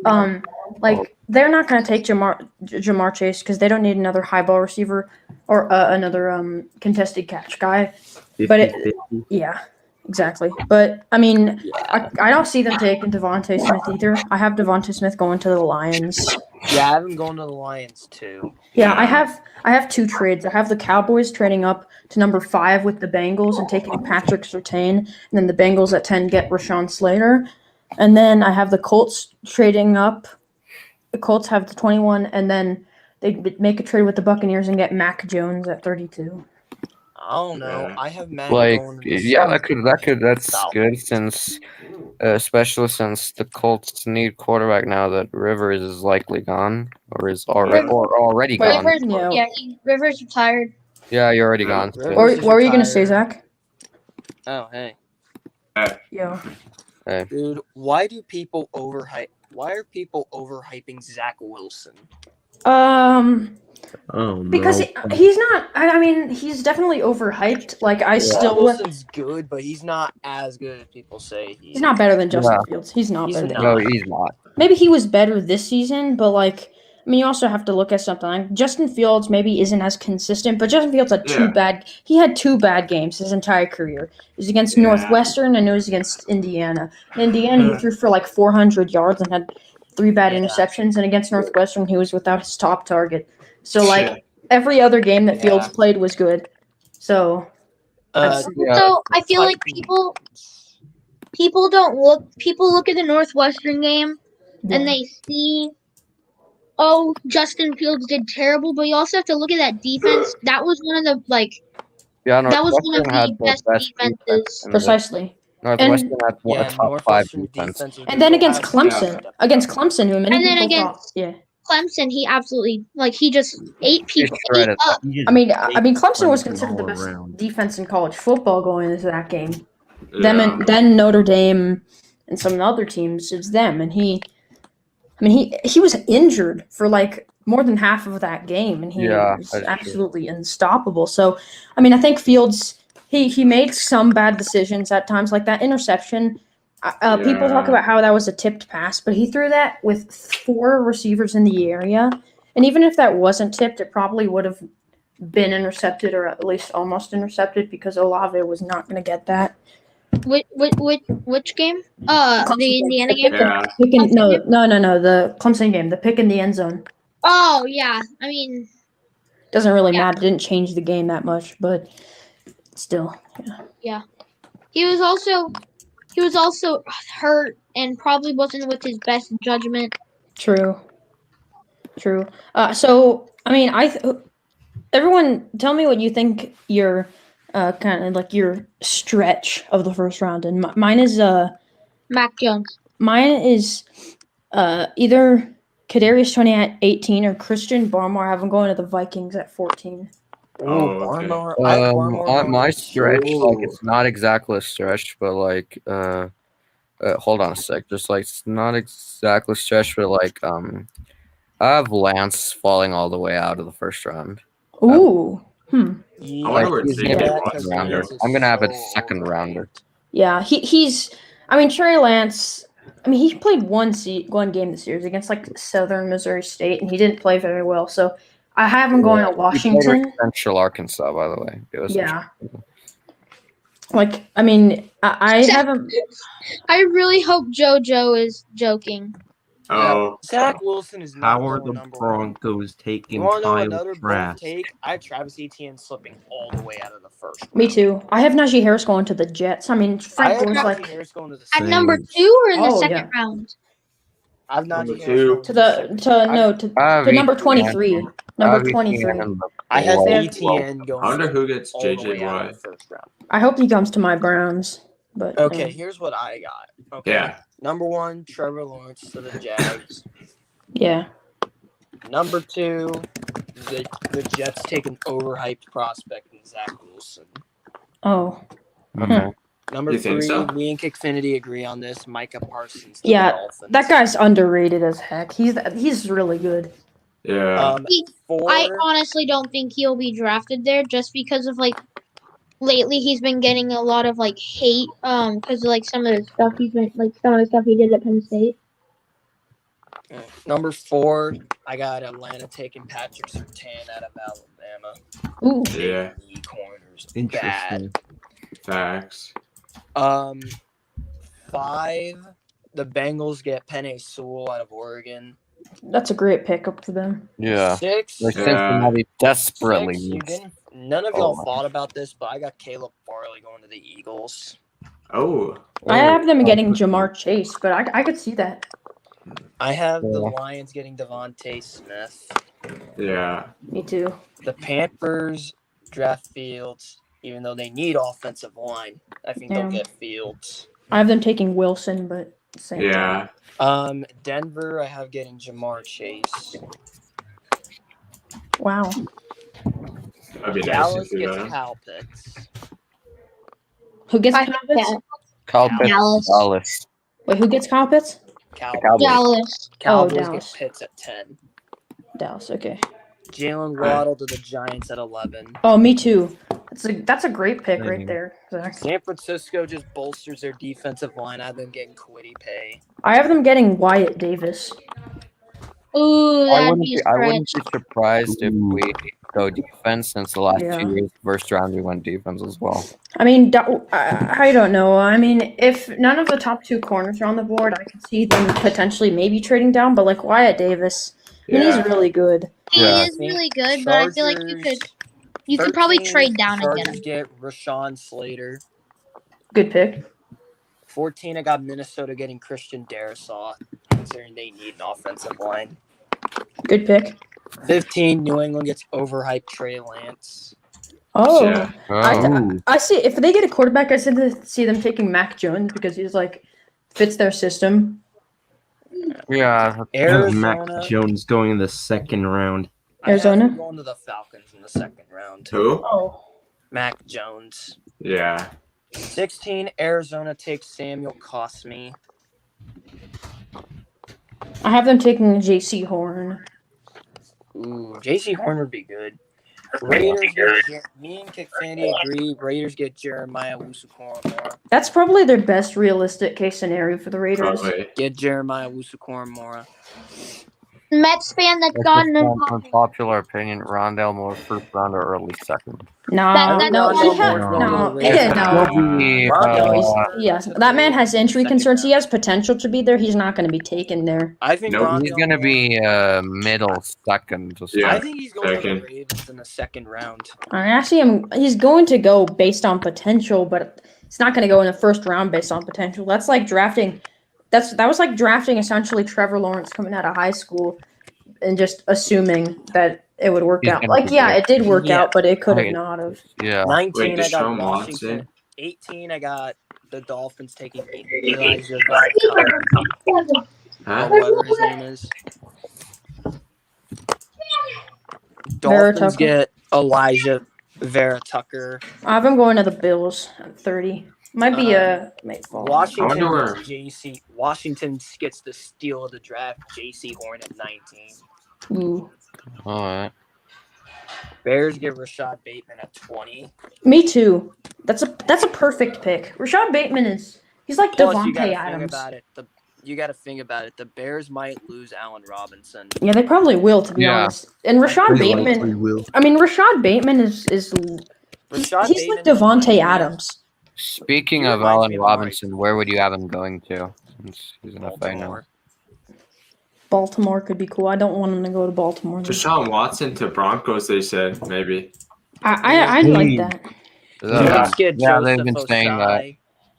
Speaker 4: They're not going to take Jamar Chase because they don't need another high ball receiver or another contested catch guy.
Speaker 5: 50-50.
Speaker 4: Yeah, exactly. But I mean, I don't see them taking Devontae Smith either. I have Devontae Smith going to the Lions.
Speaker 3: Yeah, I have him going to the Lions too.
Speaker 4: Yeah, I have 2 trades. I have the Cowboys trading up to number 5 with the Bengals and taking Patrick Surtain, and then the Bengals at 10 get Rashawn Slater. And then I have the Colts trading up the Colts have the 21, and then they make a trade with the Buccaneers and get Mac Jones at 32.
Speaker 3: I don't know.
Speaker 6: Yeah.
Speaker 3: I have Mac
Speaker 1: Like,
Speaker 3: going in the
Speaker 1: yeah,
Speaker 3: second.
Speaker 1: that's
Speaker 3: South.
Speaker 1: good since, especially since the Colts need quarterback now that Rivers is likely gone or is already
Speaker 4: Wait,
Speaker 1: gone.
Speaker 2: Rivers,
Speaker 4: No.
Speaker 2: yeah, Rivers retired.
Speaker 1: Yeah, you're already gone.
Speaker 3: Rivers
Speaker 4: What
Speaker 3: is
Speaker 4: were you gonna say,
Speaker 3: retired.
Speaker 4: Zach?
Speaker 3: Oh, hey.
Speaker 4: Yo.
Speaker 3: Dude, why do people overhype? Why are people overhyping Zach Wilson?
Speaker 5: Oh
Speaker 4: Because
Speaker 5: no.
Speaker 4: he's not. I mean, he's definitely overhyped. Like I
Speaker 3: Zach
Speaker 4: still.
Speaker 3: Wilson's good, but he's not as good as people say he is.
Speaker 4: He's not better than Justin Fields. He's not
Speaker 3: He's
Speaker 4: better than.
Speaker 3: not.
Speaker 1: No, he's not.
Speaker 4: Maybe he was better this season, but like, I mean, you also have to look at something. Like Justin Fields maybe isn't as consistent, but Justin Fields had He had two bad games his entire career. It was against Northwestern and it was against Indiana. In Indiana, he threw for like 400 yards and had 3 bad interceptions, and against Northwestern, he was without his top target. So like every other game that Fields played was good. So.
Speaker 2: So I feel like people don't look. People look at the Northwestern game and they see, oh, Justin Fields did terrible, but you also have to look at that defense. That was one of the that was one of the best defenses.
Speaker 4: Precisely.
Speaker 1: Northwestern had a top 5 defense.
Speaker 4: And then against Clemson, who many
Speaker 2: And then
Speaker 4: people thought,
Speaker 2: Clemson, he absolutely he just ate people ate up.
Speaker 4: I mean, Clemson was considered the best defense in college football going into that game. Them and then Notre Dame and some other teams. It's them, and he was injured for like more than half of that game, and he was absolutely unstoppable. So, I mean, I think Fields he made some bad decisions at times, like that interception. People talk about how that was a tipped pass, but he threw that with 4 receivers in the area. And even if that wasn't tipped, it probably would have been intercepted or at least almost intercepted because Olave was not going to get that.
Speaker 2: Which game? The Indiana game?
Speaker 4: No, the Clemson game, the pick in the end zone.
Speaker 2: Oh, yeah. I mean,
Speaker 4: doesn't really matter. It didn't change the game that much, but still.
Speaker 2: Yeah. He was also hurt and probably wasn't with his best judgment.
Speaker 4: True. So, I mean, everyone, tell me what you think your kind of like your stretch of the first round. And mine is
Speaker 2: Mac Jones.
Speaker 4: Mine is either Kadarius Toney at 18 or Christian Barmore. I have him going to the Vikings at 14.
Speaker 3: Barmore.
Speaker 1: My stretch, like, it's not exactly a stretch, but like, hold on a sec. Just like, it's not exactly a stretch, but like, I have Lance falling all the way out of the first round.
Speaker 4: Ooh.
Speaker 1: Like, he's gonna be a first rounder. I'm gonna have a second rounder.
Speaker 4: Yeah, he's. I mean, Trey Lance. I mean, he played one game this year against like Southern Missouri State, and he didn't play very well. So I have him going to Washington.
Speaker 1: He played Central Arkansas, by the way.
Speaker 4: Like, I mean, I have him.
Speaker 2: I really hope JoJo is joking.
Speaker 6: Oh,
Speaker 3: Zach Wilson is not.
Speaker 5: How are the Broncos taking Kyle Trask?
Speaker 3: I have Travis Etienne slipping all the way out of the first round.
Speaker 4: Me too. I have Najee Harris going to the Jets. I mean, Frank was like
Speaker 2: at number 2 or in the second round.
Speaker 3: I have Najee
Speaker 6: Harris
Speaker 3: to
Speaker 4: number 23. Number 23.
Speaker 3: I have Etienne going.
Speaker 6: I wonder who gets JJ Watt.
Speaker 4: I hope he comes to my Browns. But
Speaker 3: okay, here's what I got. Okay.
Speaker 6: Yeah.
Speaker 3: Number 1, Trevor Lawrence to the Jags.
Speaker 4: Yeah.
Speaker 3: Number 2, the Jets take an overhyped prospect in Zach Wilson.
Speaker 4: Oh.
Speaker 1: Okay.
Speaker 3: Number 3, me and Kickfinity agree on this. Micah Parsons.
Speaker 4: Yeah, that guy's underrated as heck. He's really good.
Speaker 6: Yeah.
Speaker 3: 4,
Speaker 2: I honestly don't think he'll be drafted there just because of like lately he's been getting a lot of like hate because of like some of the stuff he did at Penn State.
Speaker 3: Number 4, I got Atlanta taking Patrick Surtain out of Alabama.
Speaker 4: Ooh.
Speaker 6: Yeah.
Speaker 3: Corners.
Speaker 5: Interesting.
Speaker 3: Bad.
Speaker 6: Facts.
Speaker 3: 5, the Bengals get Penei Sewell out of Oregon.
Speaker 4: That's a great pickup for them.
Speaker 1: Yeah.
Speaker 3: 6,
Speaker 1: Like Cincinnati desperately
Speaker 3: 6,
Speaker 1: needs.
Speaker 3: none of y'all thought about this, but I got Caleb Farley going to the Eagles.
Speaker 6: Oh.
Speaker 4: I have them getting Jamar Chase, but I could see that.
Speaker 3: I have the
Speaker 1: Yeah.
Speaker 3: Lions getting Devontae Smith.
Speaker 6: Yeah.
Speaker 4: Me too.
Speaker 3: The Panthers draft Fields, even though they need offensive line. I think they'll
Speaker 4: Yeah.
Speaker 3: get Fields.
Speaker 4: I have them taking Wilson, but same time.
Speaker 6: Yeah.
Speaker 3: Denver, I have getting Jamar Chase.
Speaker 4: Wow.
Speaker 6: That'd be nice
Speaker 3: Dallas
Speaker 6: if you
Speaker 3: gets
Speaker 6: got him.
Speaker 3: Kyle Pitts.
Speaker 4: Who gets
Speaker 2: I
Speaker 4: Kyle
Speaker 2: think
Speaker 4: Pitts?
Speaker 2: that
Speaker 1: Kyle Pitts,
Speaker 2: Dallas.
Speaker 1: Dallas.
Speaker 4: Wait, who gets Kyle Pitts?
Speaker 3: Cowboys.
Speaker 2: Dallas.
Speaker 3: Cowboys
Speaker 4: Dallas.
Speaker 3: get Pitts at 10.
Speaker 4: Dallas. Okay.
Speaker 3: Jalen Waddle to the Giants at 11.
Speaker 4: Oh, me too. That's a great pick right there, Zach.
Speaker 3: San Francisco just bolsters their defensive line. I've been getting Kwity Paye.
Speaker 4: I have them getting Wyatt Davis.
Speaker 2: Ooh,
Speaker 1: I
Speaker 2: that'd
Speaker 1: wouldn't
Speaker 2: be
Speaker 1: be, I wouldn't
Speaker 2: stretch.
Speaker 1: be surprised if
Speaker 5: Ooh.
Speaker 1: we go defense since the last
Speaker 4: Yeah.
Speaker 1: 2 years, first round, we went defense as well.
Speaker 4: I mean, I don't know. I mean, if none of the top 2 corners are on the board, I could see them potentially maybe trading down. But like Wyatt Davis, he's
Speaker 6: Yeah.
Speaker 4: really good.
Speaker 2: He
Speaker 1: Yeah.
Speaker 2: is really good, but I feel like you could
Speaker 3: 13,
Speaker 2: probably trade down and get
Speaker 3: Chargers
Speaker 2: him.
Speaker 3: get Rashawn Slater.
Speaker 4: Good pick.
Speaker 3: 14, I got Minnesota getting Christian Darrisaw, considering they need an offensive line.
Speaker 4: Good pick.
Speaker 3: 15, New England gets overhyped Trey Lance.
Speaker 4: Oh,
Speaker 6: Yeah.
Speaker 1: Oh.
Speaker 4: I see. If they get a quarterback, I see them taking Mac Jones because he's like fits their system.
Speaker 1: Yeah.
Speaker 5: Mac
Speaker 3: Arizona.
Speaker 5: Jones going in the second round.
Speaker 3: I have
Speaker 4: Arizona?
Speaker 3: him going to the Falcons in the second round.
Speaker 6: Who?
Speaker 4: Oh,
Speaker 3: Mac Jones.
Speaker 6: Yeah.
Speaker 3: 16, Arizona takes Samuel Cosmi.
Speaker 4: I have them taking J.C. Horn.
Speaker 3: Ooh, J.C. Horn would be good. Raiders get, me and Kickfanny agree. Raiders get Jeremiah Wusu-Koramoah.
Speaker 4: That's probably their best realistic case scenario for the Raiders.
Speaker 6: Probably.
Speaker 3: Get Jeremiah Wusu-Koramoah.
Speaker 2: Mets fan that's
Speaker 1: That's
Speaker 2: gone
Speaker 1: just
Speaker 2: and
Speaker 1: unpopular opinion. Rondell Moore, first round or early second.
Speaker 4: Nah,
Speaker 2: That-
Speaker 4: no,
Speaker 2: that's
Speaker 4: he
Speaker 2: not
Speaker 4: had
Speaker 3: Rondell
Speaker 4: no,
Speaker 3: Moore.
Speaker 4: yeah, no.
Speaker 1: He'll be,
Speaker 4: Yes, that man has injury concerns. He has potential to be there. He's not going to be taken there.
Speaker 3: I think
Speaker 6: Nope.
Speaker 1: he's
Speaker 3: Rondell
Speaker 1: gonna
Speaker 3: Moore-
Speaker 1: be middle second. Just
Speaker 6: Yeah.
Speaker 3: I think he's going to
Speaker 6: second.
Speaker 3: the Ravens in the second round.
Speaker 4: I actually he's going to go based on potential, but it's not going to go in the first round based on potential. That's like drafting. That was like drafting essentially Trevor Lawrence coming out of high school and just assuming that it would work
Speaker 1: He's
Speaker 4: out.
Speaker 1: gonna
Speaker 4: Like,
Speaker 1: be
Speaker 4: yeah,
Speaker 1: good.
Speaker 4: it did work
Speaker 3: Yeah.
Speaker 4: out, but it could have
Speaker 1: Right.
Speaker 4: not have.
Speaker 1: yeah.
Speaker 3: 19,
Speaker 6: Wait,
Speaker 3: I got
Speaker 6: Deshaun
Speaker 3: Washington.
Speaker 6: Watson?
Speaker 3: 18, I got the Dolphins taking Elijah Vera Tucker,
Speaker 6: Huh?
Speaker 3: or whatever his name is.
Speaker 4: Vera
Speaker 3: Dolphins
Speaker 4: Tucker.
Speaker 3: get Elijah Vera Tucker.
Speaker 4: I have him going to the Bills at 30. Might be might fall.
Speaker 3: Washington
Speaker 6: I wonder
Speaker 3: gets JC. Washington gets the steal of the draft. JC Horn at 19.
Speaker 4: Ooh.
Speaker 1: All right.
Speaker 3: Bears get Rashad Bateman at 20.
Speaker 4: Me too. That's a perfect pick. Rashad Bateman he's like
Speaker 3: Plus, you
Speaker 4: Devontae
Speaker 3: gotta
Speaker 4: Adams.
Speaker 3: think about it. You got to think about it. The Bears might lose Allen Robinson.
Speaker 4: Yeah, they probably will, to be
Speaker 1: Yeah.
Speaker 4: honest. And Rashad
Speaker 5: Pretty likely
Speaker 4: Bateman.
Speaker 5: will.
Speaker 4: I mean, Rashad Bateman is
Speaker 3: Rashad
Speaker 4: he's like
Speaker 3: Bateman
Speaker 4: Devontae
Speaker 3: reminds me-
Speaker 4: Adams.
Speaker 1: Speaking
Speaker 3: He
Speaker 1: of
Speaker 3: reminds
Speaker 1: Allen
Speaker 3: me of Amari
Speaker 1: Robinson, where would you have him going to? Since he's an FA now.
Speaker 3: Baltimore.
Speaker 4: Baltimore could be cool. I don't want him to go to Baltimore. though.
Speaker 6: Deshaun Watson to Broncos, they said, maybe.
Speaker 4: I'd like that.
Speaker 1: Is that-
Speaker 3: Let's get
Speaker 1: yeah,
Speaker 3: Joseph
Speaker 1: they've been saying that.
Speaker 3: Osai.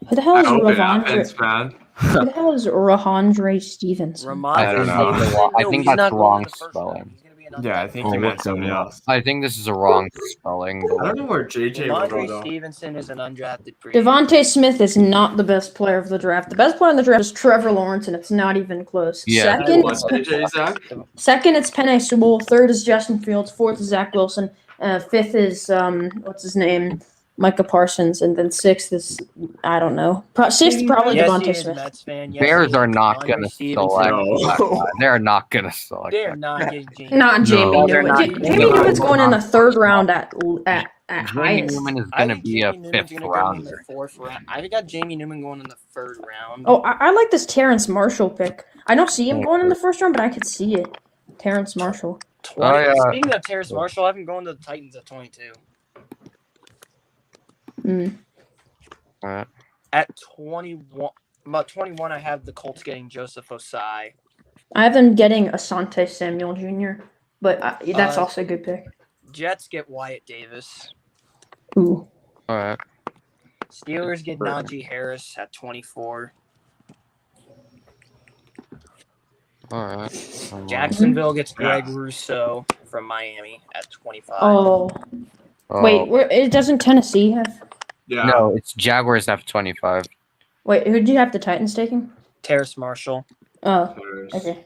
Speaker 4: Who the hell
Speaker 6: I
Speaker 4: is
Speaker 6: hope it
Speaker 4: Ravondre?
Speaker 6: happens, man.
Speaker 4: Who the hell is Rahandre Stevenson?
Speaker 6: I don't know.
Speaker 1: I think
Speaker 3: he's
Speaker 1: that's
Speaker 3: not going
Speaker 1: wrong
Speaker 3: in the first
Speaker 1: spelling.
Speaker 3: round. He's gonna be an
Speaker 6: Yeah, I
Speaker 3: undrafted
Speaker 6: think
Speaker 1: Oh,
Speaker 6: he meant
Speaker 1: what
Speaker 6: somebody
Speaker 5: the-
Speaker 6: else.
Speaker 1: I think this is a wrong spelling.
Speaker 6: I don't know where JJ will go,
Speaker 3: Ramondre
Speaker 6: though.
Speaker 3: Stevenson is an undrafted free.
Speaker 4: Devontae Smith is not the best player of the draft. The best player in the draft is Trevor Lawrence, and it's not even close.
Speaker 1: Yeah.
Speaker 4: Second,
Speaker 6: What's JJ, Zach?
Speaker 4: it's Penei Sewell. Third is Justin Fields. Fourth is Zach Wilson. Fifth is what's his name, Micah Parsons, and then sixth is I don't know. Sixth probably
Speaker 3: Yes, he
Speaker 4: Devontae
Speaker 3: is
Speaker 4: Smith.
Speaker 3: Mets fan. Yes,
Speaker 1: Bears
Speaker 3: he
Speaker 1: are
Speaker 3: is
Speaker 1: not
Speaker 3: Ramondre
Speaker 1: going to
Speaker 3: Stevenson.
Speaker 1: select
Speaker 6: No.
Speaker 1: that guy. They're not going to select
Speaker 3: They're
Speaker 1: that
Speaker 3: not
Speaker 1: guy.
Speaker 3: getting Jamie.
Speaker 4: Not Jamie
Speaker 5: No,
Speaker 1: they're
Speaker 4: Newman.
Speaker 1: not.
Speaker 4: Jamie Newman's going in the third round at
Speaker 1: Jamie
Speaker 4: highest.
Speaker 1: Newman is
Speaker 3: I
Speaker 1: going to
Speaker 3: think
Speaker 1: be a
Speaker 3: Jamie Newman's
Speaker 1: fifth
Speaker 3: gonna go in the
Speaker 1: rounder.
Speaker 3: fourth round. I got Jamie Newman going in the third round.
Speaker 4: Oh, I like this Terrence Marshall pick. I don't see him going in the first round, but I could see it. Terrence Marshall.
Speaker 3: 20.
Speaker 1: Oh, yeah.
Speaker 3: Speaking of Terrace Marshall, I have him going to the Titans at 22.
Speaker 1: All right.
Speaker 3: At 21, about 21, I have the Colts getting Joseph Osai.
Speaker 4: I have them getting Asante Samuel Jr., but that's
Speaker 3: Uh,
Speaker 4: also a good pick.
Speaker 3: Jets get Wyatt Davis.
Speaker 4: Ooh.
Speaker 1: All right.
Speaker 3: Steelers get Najee Harris at 24.
Speaker 1: All right.
Speaker 3: Jacksonville gets
Speaker 6: Yeah.
Speaker 3: Greg Rousseau from Miami at 25.
Speaker 4: Oh, wait, it doesn't Tennessee have?
Speaker 6: Yeah.
Speaker 1: No, it's Jaguars have 25.
Speaker 4: Wait, who do you have the Titans taking?
Speaker 3: Terrace Marshall.
Speaker 4: Oh,
Speaker 6: There's-
Speaker 4: okay.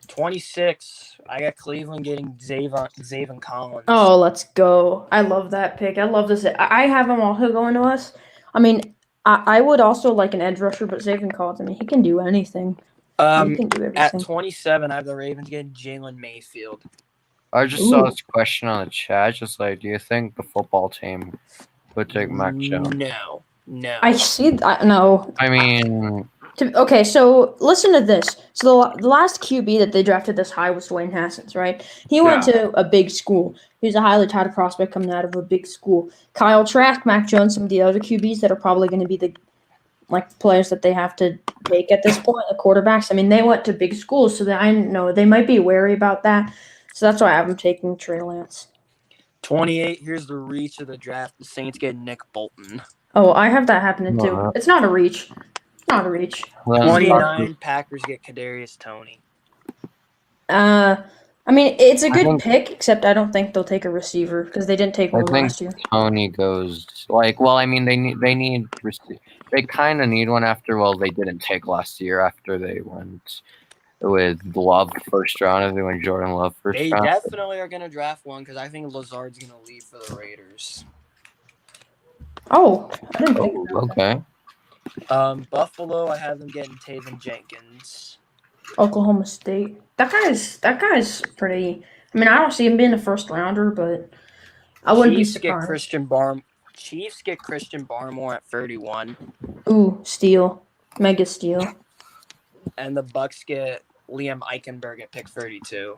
Speaker 3: 26. I got Cleveland getting Zayvon Collins.
Speaker 4: Oh, let's go. I love that pick. I love this. I have him also going to us. I mean, I would also like an edge rusher, but Zayvon Collins, I mean, he can do anything. He can do
Speaker 3: At
Speaker 4: everything.
Speaker 3: 27, I have the Ravens getting Jalen Mayfield.
Speaker 1: I just saw
Speaker 4: Ooh.
Speaker 1: this question on the chat. Just like, do you think the football team would take Mac Jones?
Speaker 3: No.
Speaker 4: I see. No.
Speaker 1: I mean,
Speaker 4: Okay, so listen to this. So the last QB that they drafted this high was Dwayne Haskins, right? He went to a big school. He was a highly touted prospect coming out of a big school. Kyle Trask, Mac Jones, some of the other QBs that are probably going to be the players that they have to take at this point, the quarterbacks. I mean, they went to big schools, so that I know they might be wary about that. So that's why I have them taking Trey Lance.
Speaker 3: 28, here's the reach of the draft. The Saints get Nick Bolton.
Speaker 4: Oh, I have that happening too. It's not a reach. It's not a reach.
Speaker 3: 29, Packers get Kadarius Toney.
Speaker 4: I mean, it's a good
Speaker 1: think-
Speaker 4: pick, except I don't think they'll take a receiver because they didn't take
Speaker 1: I
Speaker 4: one
Speaker 1: think
Speaker 4: last year.
Speaker 1: Tony goes well. I mean, they kind of need one after. Well, they didn't take last year after they went with Love first round. If they went Jordan Love first
Speaker 3: They
Speaker 1: round.
Speaker 3: definitely are going to draft one because I think Lazard's going to leave for the Raiders.
Speaker 4: Oh, I didn't think
Speaker 1: Oh, okay.
Speaker 3: Buffalo, I have them getting Taven Jenkins.
Speaker 4: Oklahoma State. That guy's pretty. I mean, I don't see him being a first rounder, but I wouldn't be
Speaker 3: Chiefs get Christian Barmore at 31,
Speaker 4: Ooh, steal, mega steal.
Speaker 3: and the Bucks get Liam Eichenberg at pick 32.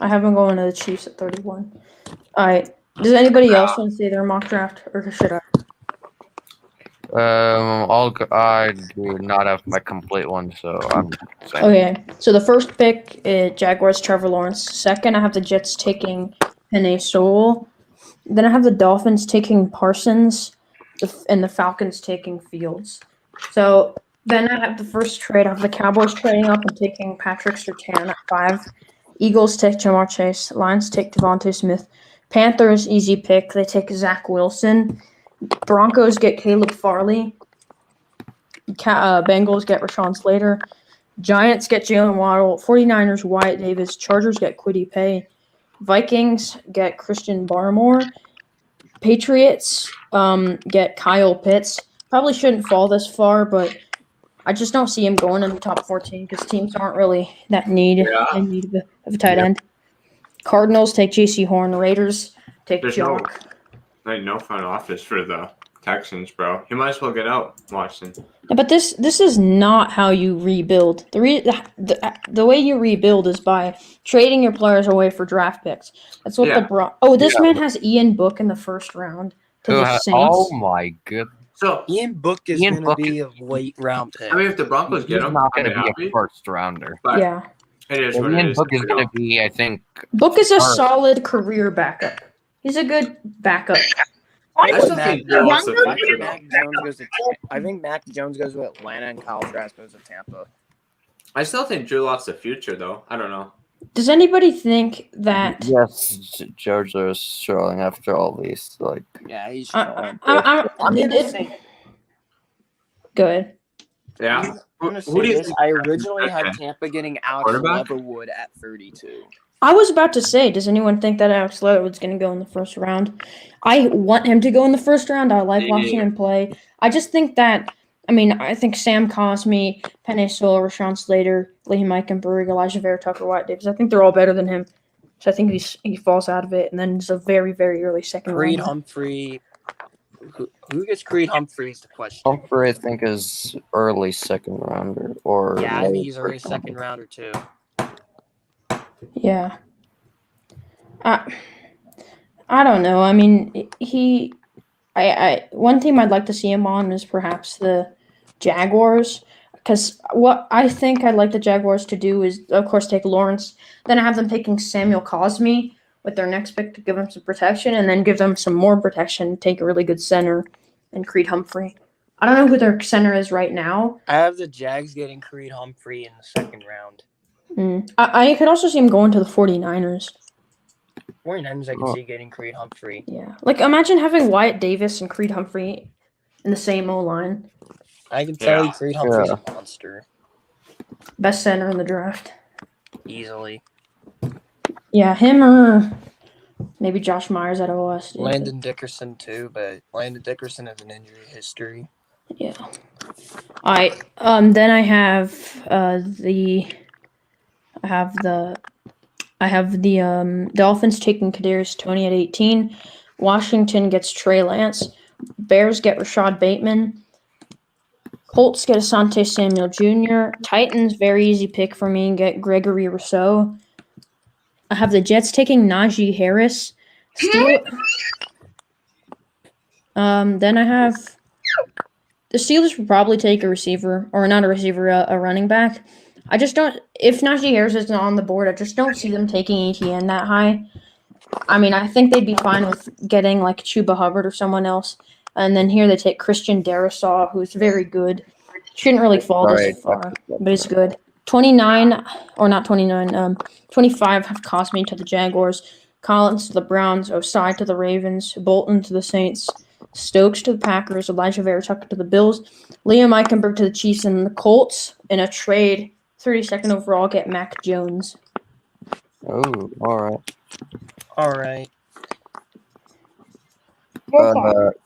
Speaker 4: I have him going to the Chiefs at 31. All right. Does anybody else want to say their mock draft, or should I?
Speaker 1: I do not have my complete one, so I'm saying.
Speaker 4: Okay, so the first pick is Jaguars, Trevor Lawrence. Second, I have the Jets taking Penei Sewell. Then I have the Dolphins taking Parsons, and the Falcons taking Fields. So then I have the first trade. I have the Cowboys trading up and taking Patrick Surtain at 5. Eagles take Jamar Chase. Lions take Devontae Smith. Panthers, easy pick. They take Zach Wilson. Broncos get Caleb Farley. Bengals get Rashawn Slater. Giants get Jalen Waddle. 49ers, Wyatt Davis. Chargers get Kwity Paye. Vikings get Christian Barmore. Patriots get Kyle Pitts. Probably shouldn't fall this far, but I just don't see him going in the top 14 because teams aren't really that in need of a tight end. Cardinals take J.C. Horn. Raiders take
Speaker 6: There's
Speaker 4: Jock.
Speaker 6: no front office for the Texans, bro. He might as well get out, Watson.
Speaker 4: Yeah, but this is not how you rebuild. The way you rebuild is by trading your players away for draft picks. That's what this man has Ian Book in the first round to the Saints.
Speaker 1: Oh my goodness.
Speaker 6: So
Speaker 3: Ian Book is going to be a late round pick.
Speaker 6: I mean, if the Broncos get
Speaker 1: He's
Speaker 6: him,
Speaker 1: not
Speaker 6: I'm
Speaker 1: going to be
Speaker 6: happy.
Speaker 1: a first rounder.
Speaker 6: But
Speaker 4: Yeah.
Speaker 6: it is what it
Speaker 1: Ian
Speaker 6: is.
Speaker 1: Book is
Speaker 6: You
Speaker 1: going
Speaker 6: know.
Speaker 1: to be, I think.
Speaker 4: Book is a
Speaker 1: Alright.
Speaker 4: solid career backup. He's a good backup.
Speaker 6: I still
Speaker 3: Mac
Speaker 6: think Drew Lock's the
Speaker 3: I
Speaker 6: future,
Speaker 3: think Mac Jones goes to Atlanta and Kyle Trask goes to Tampa.
Speaker 6: I still think Drew Lock's the future, though. I don't know.
Speaker 4: Does anybody think that?
Speaker 1: Yes, George is struggling after all these. Like,
Speaker 3: Yeah, he's
Speaker 4: I'm
Speaker 3: I'm going to say
Speaker 4: Go ahead.
Speaker 6: Yeah.
Speaker 3: I'm gonna
Speaker 6: Who do
Speaker 3: say
Speaker 6: you
Speaker 3: this.
Speaker 6: think-
Speaker 3: I originally had Tampa getting Alex
Speaker 6: Quarterback?
Speaker 3: Leatherwood at 32.
Speaker 4: I was about to say, does anyone think that Alex Leatherwood's going to go in the first round? I want him to go in the first round. I like watching him play. I just think that, I think Sam Cosmi, Penei Sewell, Rashawn Slater, Liam Eichenberg, Elijah Vera, Tucker, Wyatt Davis, I think they're all better than him. So I think he falls out of it, and then it's a very, very early second
Speaker 3: Creed
Speaker 4: round.
Speaker 3: Humphrey. Who gets Creed Humphrey is the question.
Speaker 1: Humphrey, I think, is early second rounder. Or
Speaker 3: Yeah, I
Speaker 1: late
Speaker 3: think he's already
Speaker 1: first
Speaker 3: second
Speaker 1: rounder.
Speaker 3: rounder too.
Speaker 4: Yeah. I don't know. One team I'd like to see him on is perhaps the Jaguars, because what I think I'd like the Jaguars to do is, of course, take Lawrence. Then I have them taking Samuel Cosmi with their next pick to give them some protection, and then give them some more protection, take a really good center, and Creed Humphrey. I don't know who their center is right now.
Speaker 3: I have the Jags getting Creed Humphrey in the second round.
Speaker 4: I could also see him going to the 49ers.
Speaker 3: 49ers, I can
Speaker 1: Oh.
Speaker 3: see getting Creed Humphrey.
Speaker 4: Yeah. Like, imagine having Wyatt Davis and Creed Humphrey in the same O-line.
Speaker 3: I can tell you
Speaker 6: Yeah.
Speaker 3: Creed Humphrey's
Speaker 1: Yeah.
Speaker 3: a monster.
Speaker 4: Best center in the draft.
Speaker 3: Easily.
Speaker 4: Yeah, him or maybe Josh Myers at OS. Yeah.
Speaker 3: Landon Dickerson too, but Landon Dickerson has an injury history.
Speaker 4: Yeah. All right. Then I have the Dolphins taking Kadarius Toney at 18. Washington gets Trey Lance. Bears get Rashad Bateman. Colts get Asante Samuel Jr. Titans, very easy pick for me, get Gregory Rousseau. I have the Jets taking Najee Harris. Then I have the Steelers will probably take a receiver, or not a receiver, a running back. I just don't. If Najee Harris isn't on the board, I just don't see them taking ETN that high. I mean, I think they'd be fine with getting like Chuba Hubbard or someone else. And then here they take Christian Darrisaw, who's very good. Shouldn't really fall this far, but he's good. 29, or not 29, 25 have cost me to the Jaguars. Collins to the Browns, Osai to the Ravens, Bolton to the Saints, Stokes to the Packers, Elijah Vera Tucker to the Bills, Liam Eichenberg to the Chiefs, and the Colts in a trade, 32nd overall, get Mac Jones.
Speaker 1: Oh, all right.
Speaker 3: All right.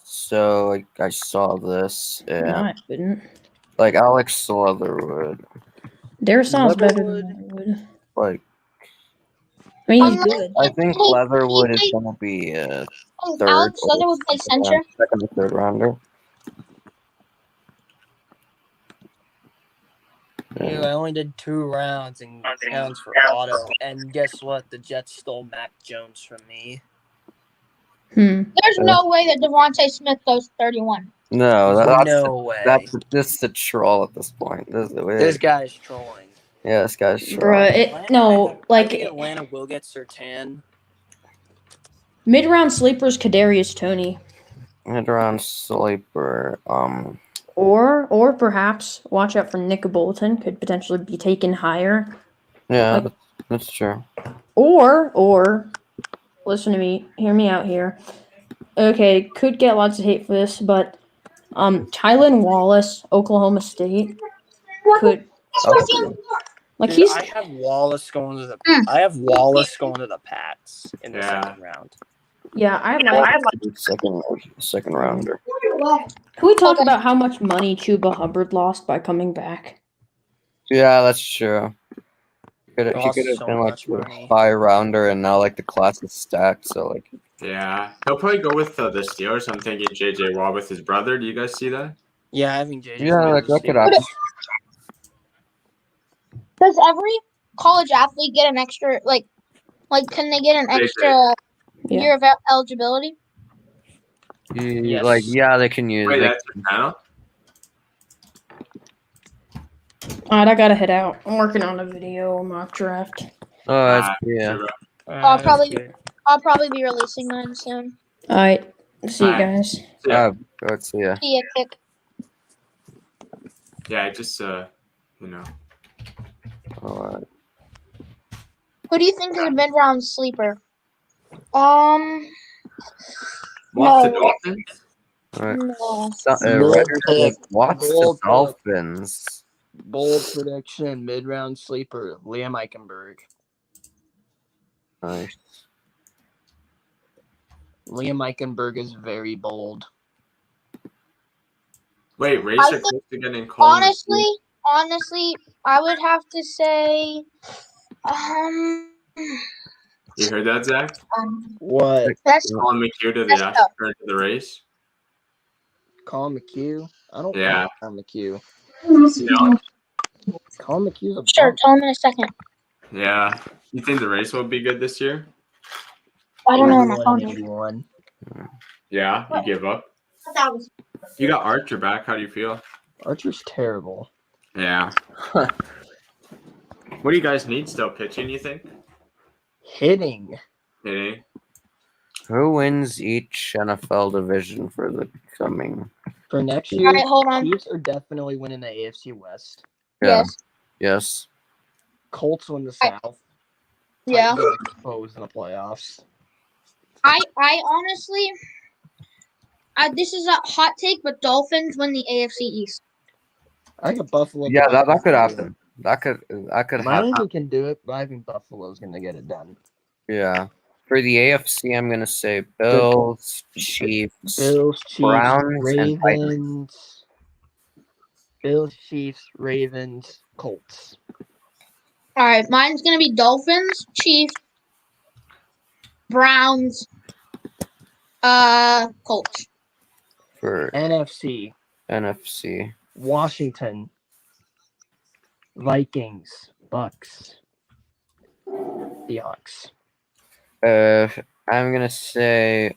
Speaker 1: So I saw this, and
Speaker 4: No, I didn't.
Speaker 1: like Alex Leatherwood,
Speaker 4: Darrisaw's better than Leatherwood.
Speaker 1: like
Speaker 4: I mean, he's good.
Speaker 1: I think Leatherwood is gonna be a third,
Speaker 2: Alex Leatherwood play center.
Speaker 1: second or third rounder.
Speaker 3: Ew, I only did 2 rounds and counts for auto. And guess what? The Jets stole Mac Jones from me.
Speaker 2: There's no way that Devontae Smith goes 31.
Speaker 1: No, that's
Speaker 3: No way.
Speaker 1: this is a troll at this point.
Speaker 3: This guy's trolling.
Speaker 1: Yeah, this guy's trolling.
Speaker 4: Bruh,
Speaker 3: I think Atlanta will get Surtain.
Speaker 4: Mid-round sleepers, Kadarius Toney.
Speaker 1: Mid-round sleeper.
Speaker 4: Or perhaps watch out for Nick Bolton, could potentially be taken higher.
Speaker 1: Yeah, that's true.
Speaker 4: Or listen to me, hear me out here. Okay, could get lots of hate for this, but Tylan Wallace, Oklahoma State, could like
Speaker 1: Oh.
Speaker 3: Dude,
Speaker 4: he's.
Speaker 3: I have Wallace going to the. I have Wallace going to the Pats in the second round.
Speaker 4: Yeah, I like.
Speaker 1: Second rounder.
Speaker 4: Can we talk about how much money Chuba Hubbard lost by coming back?
Speaker 1: Yeah, that's true. He could
Speaker 3: Lost
Speaker 1: have
Speaker 3: so
Speaker 1: been like
Speaker 3: much money.
Speaker 1: a high rounder, and now like the class is stacked. So like,
Speaker 6: Yeah, he'll probably go with the Steelers. I'm thinking J.J. Watt with his brother. Do you guys see that?
Speaker 3: Yeah, I think JJ.
Speaker 1: yeah, like that could happen.
Speaker 2: Does every college athlete get an extra like can they get an extra year of eligibility?
Speaker 3: Yes.
Speaker 1: Like, yeah, they can use.
Speaker 6: Wait,
Speaker 1: They,
Speaker 6: that's your panel?
Speaker 4: Alright, I gotta head out. I'm working on a video mock draft.
Speaker 1: oh, that's, yeah.
Speaker 2: I'll probably be releasing mine soon.
Speaker 4: Alright, see you
Speaker 6: Alright.
Speaker 4: guys.
Speaker 6: Yeah,
Speaker 1: Let's see. Yeah.
Speaker 2: See ya, Kick.
Speaker 6: yeah, just you know.
Speaker 1: All right.
Speaker 2: Who do you think is a mid-round sleeper?
Speaker 6: Watch the Dolphins.
Speaker 1: All right.
Speaker 2: No.
Speaker 1: Watch the Dolphins.
Speaker 3: Bold prediction: mid-round sleeper Liam Eichenberg.
Speaker 1: Nice.
Speaker 3: Liam Eichenberg is very bold.
Speaker 6: Wait, Racer
Speaker 2: I think-
Speaker 6: close to getting called.
Speaker 2: Honestly, I would have to say,
Speaker 6: You heard that, Zach?
Speaker 3: What?
Speaker 2: that's
Speaker 6: Colin McHugh to the
Speaker 2: That's tough.
Speaker 6: to the race.
Speaker 3: Colin McHugh? I don't
Speaker 6: Yeah.
Speaker 3: like Colin McHugh.
Speaker 6: No.
Speaker 3: Colin McHugh's a
Speaker 2: sure.
Speaker 3: bum.
Speaker 2: Tell him in a second.
Speaker 6: Yeah. You think the race will be good this year?
Speaker 2: I don't know where my
Speaker 3: 81
Speaker 2: phone
Speaker 3: and
Speaker 2: is.
Speaker 3: 81.
Speaker 6: Yeah. You give up?
Speaker 2: That was
Speaker 6: You got Archer back. How do you feel?
Speaker 3: Archer's terrible.
Speaker 6: Yeah. What do you guys need still? Pitching, you think?
Speaker 3: Hitting.
Speaker 6: Hitting?
Speaker 1: Who wins each NFL division for the coming?
Speaker 3: For next
Speaker 2: all
Speaker 3: year,
Speaker 2: right. Hold on.
Speaker 3: Chiefs are definitely winning the AFC West.
Speaker 1: Yeah.
Speaker 2: Yes.
Speaker 1: Yes.
Speaker 3: Colts win the South.
Speaker 2: Yeah.
Speaker 3: Titans get exposed in the playoffs.
Speaker 2: I honestly, this is a hot take, but Dolphins win the AFC East.
Speaker 3: I think Buffalo.
Speaker 1: Yeah, that could
Speaker 3: can do
Speaker 1: happen. That could
Speaker 3: it.
Speaker 1: happen.
Speaker 3: Miami can do it, but I think Buffalo's going to get it done.
Speaker 1: Yeah. For the AFC, I'm gonna say Bills, Chiefs,
Speaker 3: Bills, Chiefs,
Speaker 1: Browns, and Titans.
Speaker 3: Ravens. Bills, Chiefs, Ravens, Colts.
Speaker 2: All right, mine's gonna be Dolphins, Chiefs, Browns, Colts.
Speaker 1: For
Speaker 3: NFC,
Speaker 1: NFC.
Speaker 3: Washington, Vikings, Bucks, Seahawks.
Speaker 1: I'm gonna say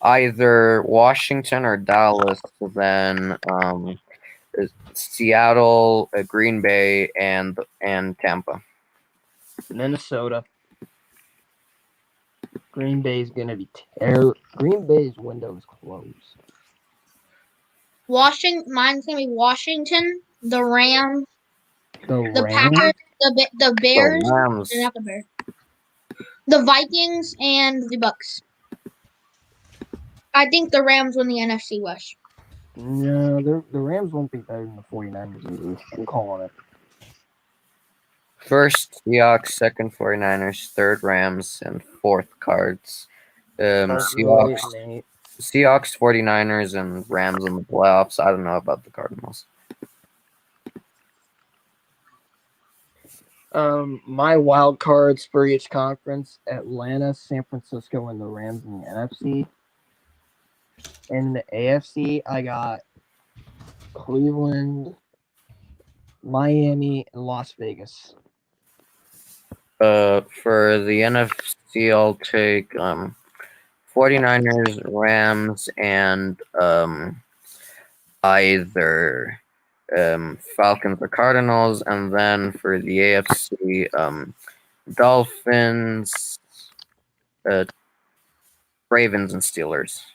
Speaker 1: either Washington or Dallas, then Seattle, Green Bay, and Tampa.
Speaker 3: Minnesota. Green Bay's gonna be terrible. Green Bay's window is closed.
Speaker 2: Mine's gonna be Washington, the Rams,
Speaker 3: The
Speaker 2: the
Speaker 3: Rams.
Speaker 2: Packers, the Bears,
Speaker 1: The Rams.
Speaker 2: not the Bears, the Vikings, and the Bucks. I think the Rams win the NFC West.
Speaker 3: No, the Rams won't be better than the 49ers either. I'm calling it.
Speaker 1: First Seahawks, second 49ers, third Rams, and fourth Cards. Seahawks, 49ers, and Rams in the playoffs. I don't know about the Cardinals.
Speaker 3: My wild cards for each conference: Atlanta, San Francisco, and the Rams in the NFC. In the AFC, I got Cleveland, Miami, and Las Vegas.
Speaker 1: For the NFC, I'll take 49ers, Rams, and either Falcons or Cardinals, and then for the AFC, Dolphins, Ravens, and Steelers.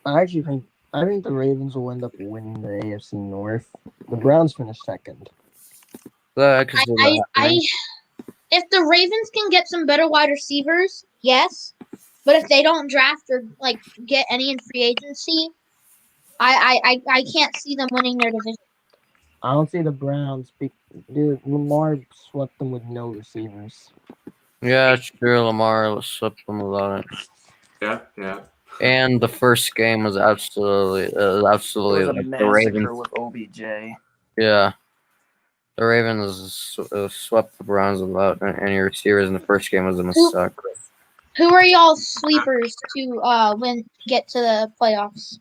Speaker 3: I think the Ravens will end up winning the AFC North. The Browns finished second.
Speaker 2: If the Ravens can get some better wide receivers, yes. But if they don't draft or get any in free agency, I can't see them winning their division.
Speaker 3: I don't see the Browns. Dude, Lamar swept them with no receivers.
Speaker 1: Yeah, it's true. Lamar swept them without it.
Speaker 6: Yeah.
Speaker 1: And the first game was absolutely
Speaker 3: It was a
Speaker 1: the
Speaker 3: massacre
Speaker 1: Ravens.
Speaker 3: with OBJ.
Speaker 1: Yeah, the Ravens swept the Browns without any receivers, and the first game was a massacre.
Speaker 2: Who are y'all sleepers to get to the playoffs?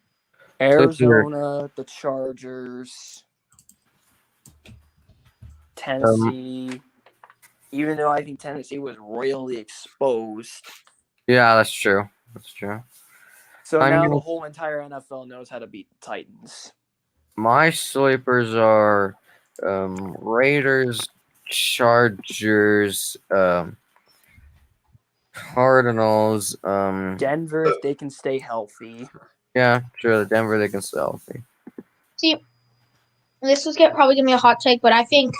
Speaker 3: Arizona, the Chargers, Tennessee. Even though I think Tennessee was royally exposed.
Speaker 1: Yeah, that's true.
Speaker 3: So
Speaker 1: I
Speaker 3: now
Speaker 1: mean,
Speaker 3: the whole entire NFL knows how to beat the Titans.
Speaker 1: my sleepers are Raiders, Chargers, Cardinals.
Speaker 3: Denver, if they can stay healthy.
Speaker 1: Yeah, sure. Denver, they can stay healthy.
Speaker 2: See, this is probably gonna be a hot take, but I think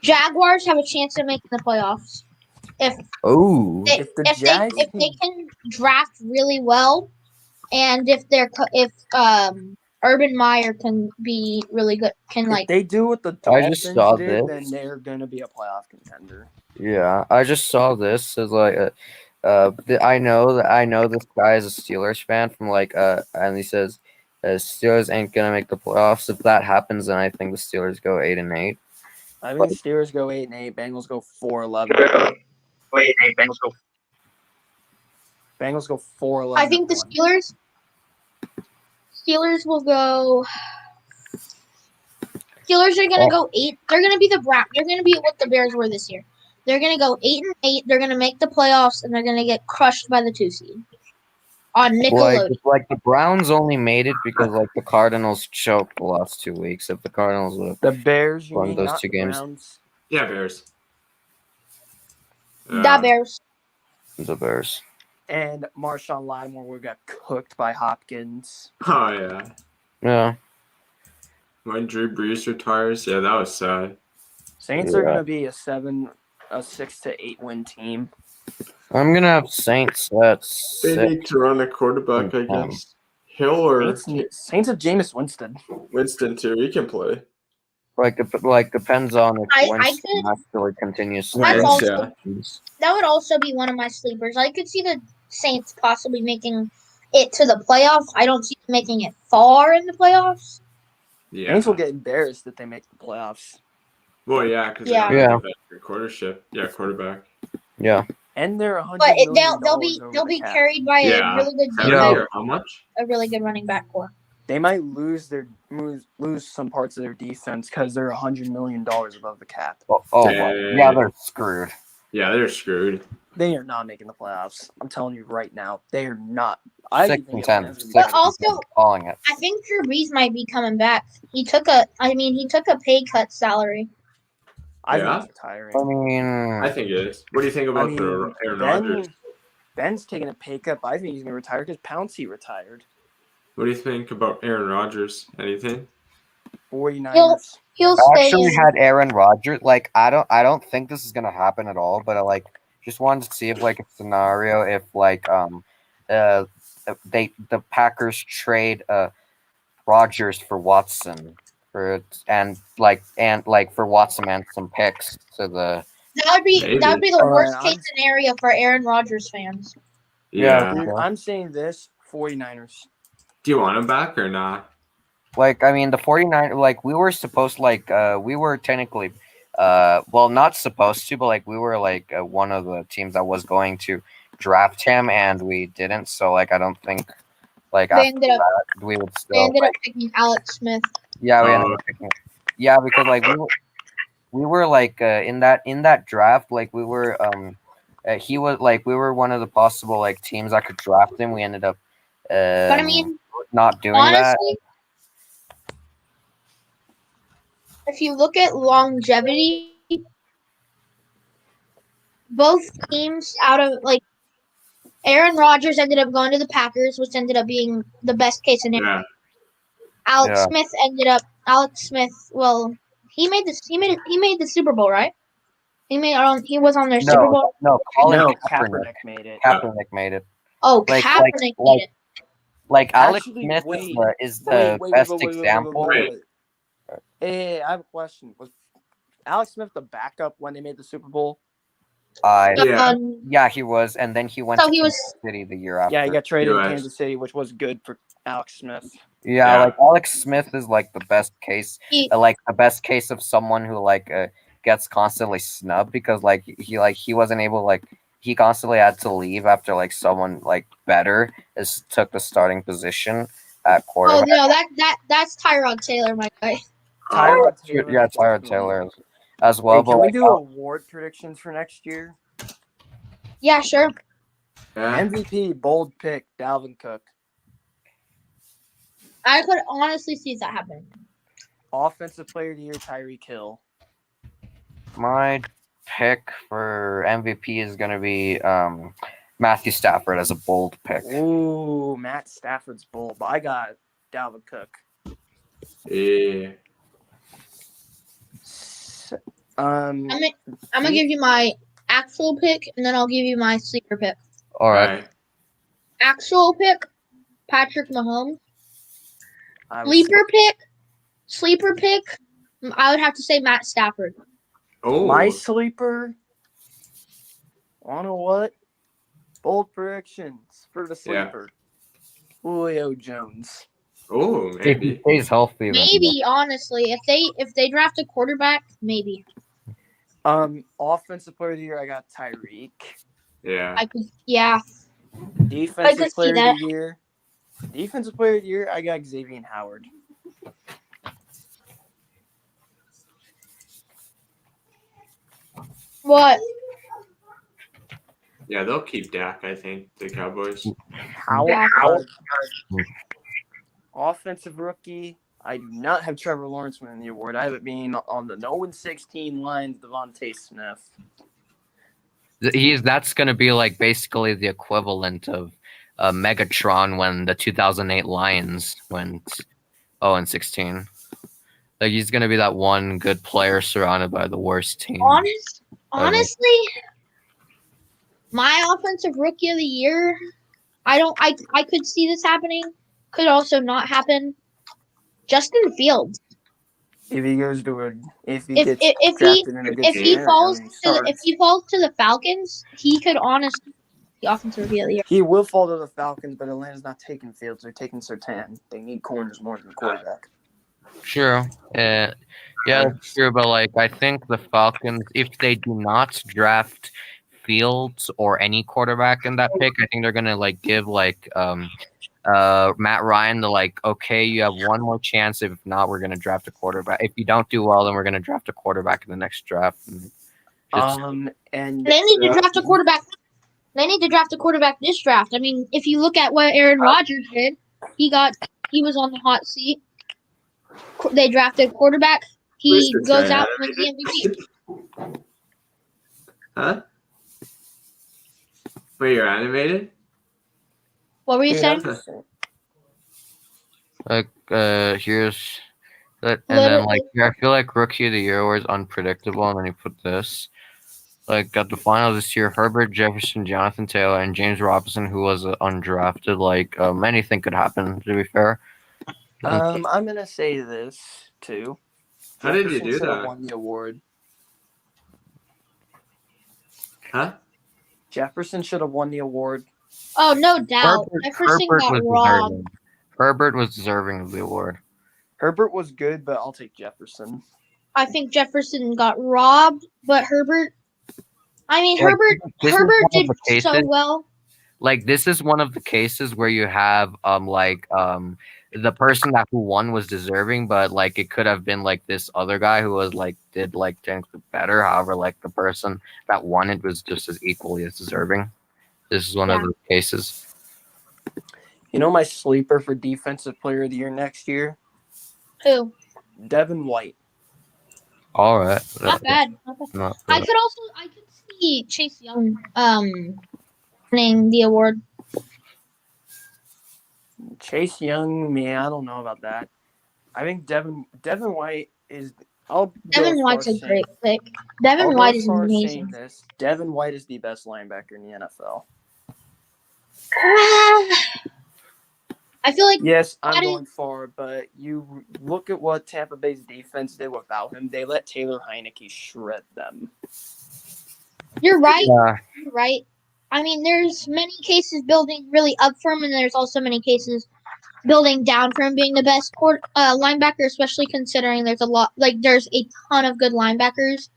Speaker 2: Jaguars have a chance of making the playoffs if they can draft really well, and if Urban Meyer can be really good,
Speaker 3: if they do what the Dolphins did,
Speaker 1: this.
Speaker 3: then they're gonna be a playoff contender.
Speaker 1: Yeah, I just saw this as I know this guy is a Steelers fan from and he says Steelers ain't gonna make the playoffs. If that happens, then I think the Steelers go 8-8.
Speaker 3: I think the Steelers go 8-8. Bengals go 4-11. Bengals go 4-11.
Speaker 2: I think the Steelers will go. Steelers are gonna go 8. They're gonna be the Browns. They're gonna be what the Bears were this year. They're gonna go 8-8. They're gonna make the playoffs, and they're gonna get crushed by the 2 seed on Nickelodeon.
Speaker 1: The Browns only made it because the Cardinals choked the last 2 weeks. If the Cardinals would have
Speaker 3: the Bears,
Speaker 1: won those 2 games,
Speaker 3: Browns.
Speaker 6: Yeah, Bears.
Speaker 2: The Bears.
Speaker 1: The Bears.
Speaker 3: And Marshawn Lattimore got cooked by Hopkins.
Speaker 6: Oh yeah.
Speaker 1: Yeah.
Speaker 6: When Drew Brees retires, yeah, that was sad.
Speaker 3: Saints are gonna be a 6 to 8 win team.
Speaker 1: I'm gonna have Saints at
Speaker 6: They
Speaker 1: 6.
Speaker 6: need to run a quarterback, I guess. Hill or
Speaker 3: Saints have Jameis Winston.
Speaker 6: Winston too. He can play.
Speaker 1: Like depends on if
Speaker 2: I
Speaker 1: Winston
Speaker 2: could-
Speaker 1: actually continues. to
Speaker 2: That's
Speaker 6: Wentz,
Speaker 2: also
Speaker 6: yeah.
Speaker 2: that would also be one of my sleepers. I could see the Saints possibly making it to the playoffs. I don't see them making it far in the playoffs.
Speaker 6: Yeah.
Speaker 3: Saints will get embarrassed if they make the playoffs.
Speaker 6: Well, yeah, because
Speaker 2: Yeah.
Speaker 6: they don't have a quarterback.
Speaker 1: Yeah.
Speaker 3: And they're $100
Speaker 2: But
Speaker 3: million
Speaker 2: they'll
Speaker 3: over
Speaker 2: be
Speaker 3: the cap.
Speaker 2: carried by
Speaker 6: Yeah.
Speaker 2: a really good
Speaker 6: Seventy
Speaker 1: Yeah.
Speaker 6: or how much?
Speaker 2: a really good running back core.
Speaker 3: They might lose some parts of their defense because they're $100 million above the cap.
Speaker 1: Yeah, they're screwed.
Speaker 6: Yeah, they're screwed.
Speaker 3: They are not making the playoffs. I'm telling you right now, they are not.
Speaker 1: 6 and 10.
Speaker 3: Atlanta's gonna be
Speaker 2: But
Speaker 1: 6
Speaker 2: also-
Speaker 1: and 10, calling it.
Speaker 2: I think Drew Brees might be coming back. He took a pay cut salary.
Speaker 3: I
Speaker 6: Yeah.
Speaker 3: think he's retiring.
Speaker 1: I mean,
Speaker 6: I think it is. What do you think about the Aaron Rodgers?
Speaker 3: Ben's taking a pay cut, but I think he's gonna retire because Pouncey retired.
Speaker 6: What do you think about Aaron Rodgers? Anything?
Speaker 3: 49ers.
Speaker 2: He'll
Speaker 1: I
Speaker 2: stay.
Speaker 1: actually had Aaron Rodgers. Like, I don't think this is gonna happen at all. But I just wanted to see if a scenario if the Packers trade Rodgers for Watson for Watson and some picks to the.
Speaker 2: That would be the
Speaker 3: All
Speaker 2: worst
Speaker 3: right,
Speaker 2: case scenario for Aaron Rodgers fans.
Speaker 1: Yeah.
Speaker 3: Dude, I'm saying this: 49ers.
Speaker 6: Do you want him back or not?
Speaker 1: I mean, the 49, we were supposed, we were technically, not supposed to, but, we were, one of the teams that was going to draft him, and we didn't, so, I don't think,
Speaker 2: They ended up
Speaker 1: we would
Speaker 2: they
Speaker 1: still,
Speaker 2: ended up picking Alex Smith.
Speaker 1: yeah, we ended up picking, yeah, because, we were, in that draft, we were, he was, we were one of the possible, teams that could draft him. We ended up,
Speaker 2: But I mean,
Speaker 1: not doing that.
Speaker 2: honestly, if you look at longevity, both teams out of Aaron Rodgers ended up going to the Packers, which ended up being the best case scenario.
Speaker 6: Yeah.
Speaker 2: Alex Smith. Well, he made the Super Bowl, right? He was on their Super Bowl.
Speaker 1: No, Colin
Speaker 3: Kaepernick made it.
Speaker 1: Kaepernick made it.
Speaker 2: Oh, Kaepernick made it.
Speaker 1: Alex
Speaker 3: Actually,
Speaker 1: Smith
Speaker 3: wait,
Speaker 1: is the best example.
Speaker 3: Hey, I have a question. Was Alex Smith the backup when they made the Super Bowl?
Speaker 6: Yeah.
Speaker 1: Yeah, he was, and then he went
Speaker 2: So
Speaker 1: to
Speaker 2: he was-
Speaker 1: Kansas City the year after.
Speaker 3: Yeah, he got traded to
Speaker 6: US.
Speaker 3: Kansas City, which was good for Alex Smith.
Speaker 1: Yeah,
Speaker 6: Yeah.
Speaker 1: Alex Smith is the best case,
Speaker 2: He-
Speaker 1: the best case of someone who gets constantly snubbed because he wasn't able he constantly had to leave after someone better took the starting position at
Speaker 2: Oh
Speaker 1: quarterback.
Speaker 2: no, that's Tyrod Taylor, my guy.
Speaker 3: Tyrod Taylor.
Speaker 1: Yeah, Tyrod Taylor as well.
Speaker 3: Hey, can
Speaker 1: but
Speaker 3: we do award predictions for next year?
Speaker 2: Yeah, sure.
Speaker 6: Yeah.
Speaker 3: MVP, bold pick, Dalvin Cook.
Speaker 2: I could honestly see that happening.
Speaker 3: Offensive player of the year, Tyreek Hill.
Speaker 1: My pick for MVP is going to be Matthew Stafford as a bold pick.
Speaker 3: Ooh, Matt Stafford's bold, but I got Dalvin Cook.
Speaker 6: Yeah.
Speaker 2: I'm gonna give you my actual pick, and then I'll give you my sleeper pick.
Speaker 1: All right.
Speaker 2: Actual pick, Patrick Mahomes.
Speaker 3: I was-
Speaker 2: Sleeper pick, I would have to say Matt Stafford.
Speaker 6: Oh.
Speaker 3: My sleeper. Wanna what? Bold predictions for the
Speaker 6: Yeah.
Speaker 3: sleeper. Julio Jones.
Speaker 6: Oh,
Speaker 1: If he
Speaker 6: maybe.
Speaker 1: stays healthy, then
Speaker 2: Maybe, honestly, if they draft a quarterback, maybe.
Speaker 3: Offensive player of the year, I got Tyreek.
Speaker 6: Yeah.
Speaker 2: I could, yeah.
Speaker 3: Defensive
Speaker 2: see
Speaker 3: player
Speaker 2: that.
Speaker 3: of the year. Defensive player of the year, I got Xavier Howard.
Speaker 2: What?
Speaker 6: Yeah, they'll keep Dak, I think, the Cowboys.
Speaker 3: Howard. Offensive rookie, I do not have Trevor Lawrence winning the award. I have it being on the 0-16 lines, Devontae Smith.
Speaker 1: that's going to be basically the equivalent of Megatron when the 2008 Lions went 0-16. Like he's gonna be that one good player surrounded by the worst team.
Speaker 2: Honestly, my offensive rookie of the year, I could see this happening. Could also not happen. Justin Fields.
Speaker 3: If he goes to if he
Speaker 2: If
Speaker 3: gets
Speaker 2: if he
Speaker 3: drafted in a good
Speaker 2: if he
Speaker 3: scenario
Speaker 2: falls
Speaker 3: and he
Speaker 2: to if
Speaker 3: starts,
Speaker 2: he falls to the Falcons, he could honestly be the offensive rookie of the year.
Speaker 3: he will fall to the Falcons, but Atlanta's not taking Fields. They're taking Surtain. They need corners more than quarterback.
Speaker 1: True. Yeah, that's true. But like, I think the Falcons, if they do not draft Fields or any quarterback in that pick, I think they're gonna like give like Matt Ryan the like, okay, you have one more chance. If not, we're gonna draft a quarterback. If you don't do well, then we're gonna draft a quarterback in the next draft. And
Speaker 3: And
Speaker 2: They need to draft a quarterback. They need to draft a quarterback this draft. I mean, if you look at what Aaron Rodgers did, he was on the hot seat. They drafted quarterback. He
Speaker 6: Where's this
Speaker 2: goes
Speaker 6: guy
Speaker 2: out
Speaker 6: at?
Speaker 2: and wins the MVP.
Speaker 6: Huh? Wait, you're animated?
Speaker 2: What were you saying?
Speaker 1: like, here's that, and then like, I feel like Rookie of the Year was unpredictable, and then you put this. Like at the finals this year, Herbert, Jefferson, Jonathan Taylor, and James Robinson, who was undrafted. Like anything could happen. To be fair,
Speaker 3: I'm gonna say this too.
Speaker 6: How did you
Speaker 3: Jefferson
Speaker 6: do
Speaker 3: should have
Speaker 6: that?
Speaker 3: won the award.
Speaker 6: Huh?
Speaker 3: Jefferson should have won the award.
Speaker 2: Oh, no doubt. Jefferson got robbed.
Speaker 1: deserving. Herbert was deserving of the award.
Speaker 3: Herbert was good, but I'll take Jefferson.
Speaker 2: I think Jefferson got robbed, but Herbert. I mean,
Speaker 1: Like, this is
Speaker 2: Herbert
Speaker 1: one
Speaker 2: did
Speaker 1: of the
Speaker 2: so
Speaker 1: cases-
Speaker 2: well.
Speaker 1: Like this is one of the cases where you have the person who won was deserving, but like it could have been like this other guy who was like did like technically better. However, like the person that won it was just as equally as deserving. This is one of those cases.
Speaker 3: You know my sleeper for Defensive Player of the Year next year?
Speaker 2: Who?
Speaker 3: Devin White.
Speaker 1: All right.
Speaker 2: Not bad.
Speaker 1: Not
Speaker 2: I
Speaker 1: bad.
Speaker 2: could see Chase Young winning the award.
Speaker 3: Chase Young, man, I don't know about that. I think Devin White is.
Speaker 2: Devin White's a great pick. Devin White is amazing.
Speaker 3: Devin White is the best linebacker in the NFL.
Speaker 2: I feel like
Speaker 3: Yes, I'm going far, but you look at what Tampa Bay's defense did without him. They let Taylor Heineke shred them.
Speaker 2: you're right.
Speaker 1: Yeah.
Speaker 2: You're right. I mean, there's many cases building really up for him, and there's also many cases building down for him being the best linebacker, especially considering there's a ton of good linebackers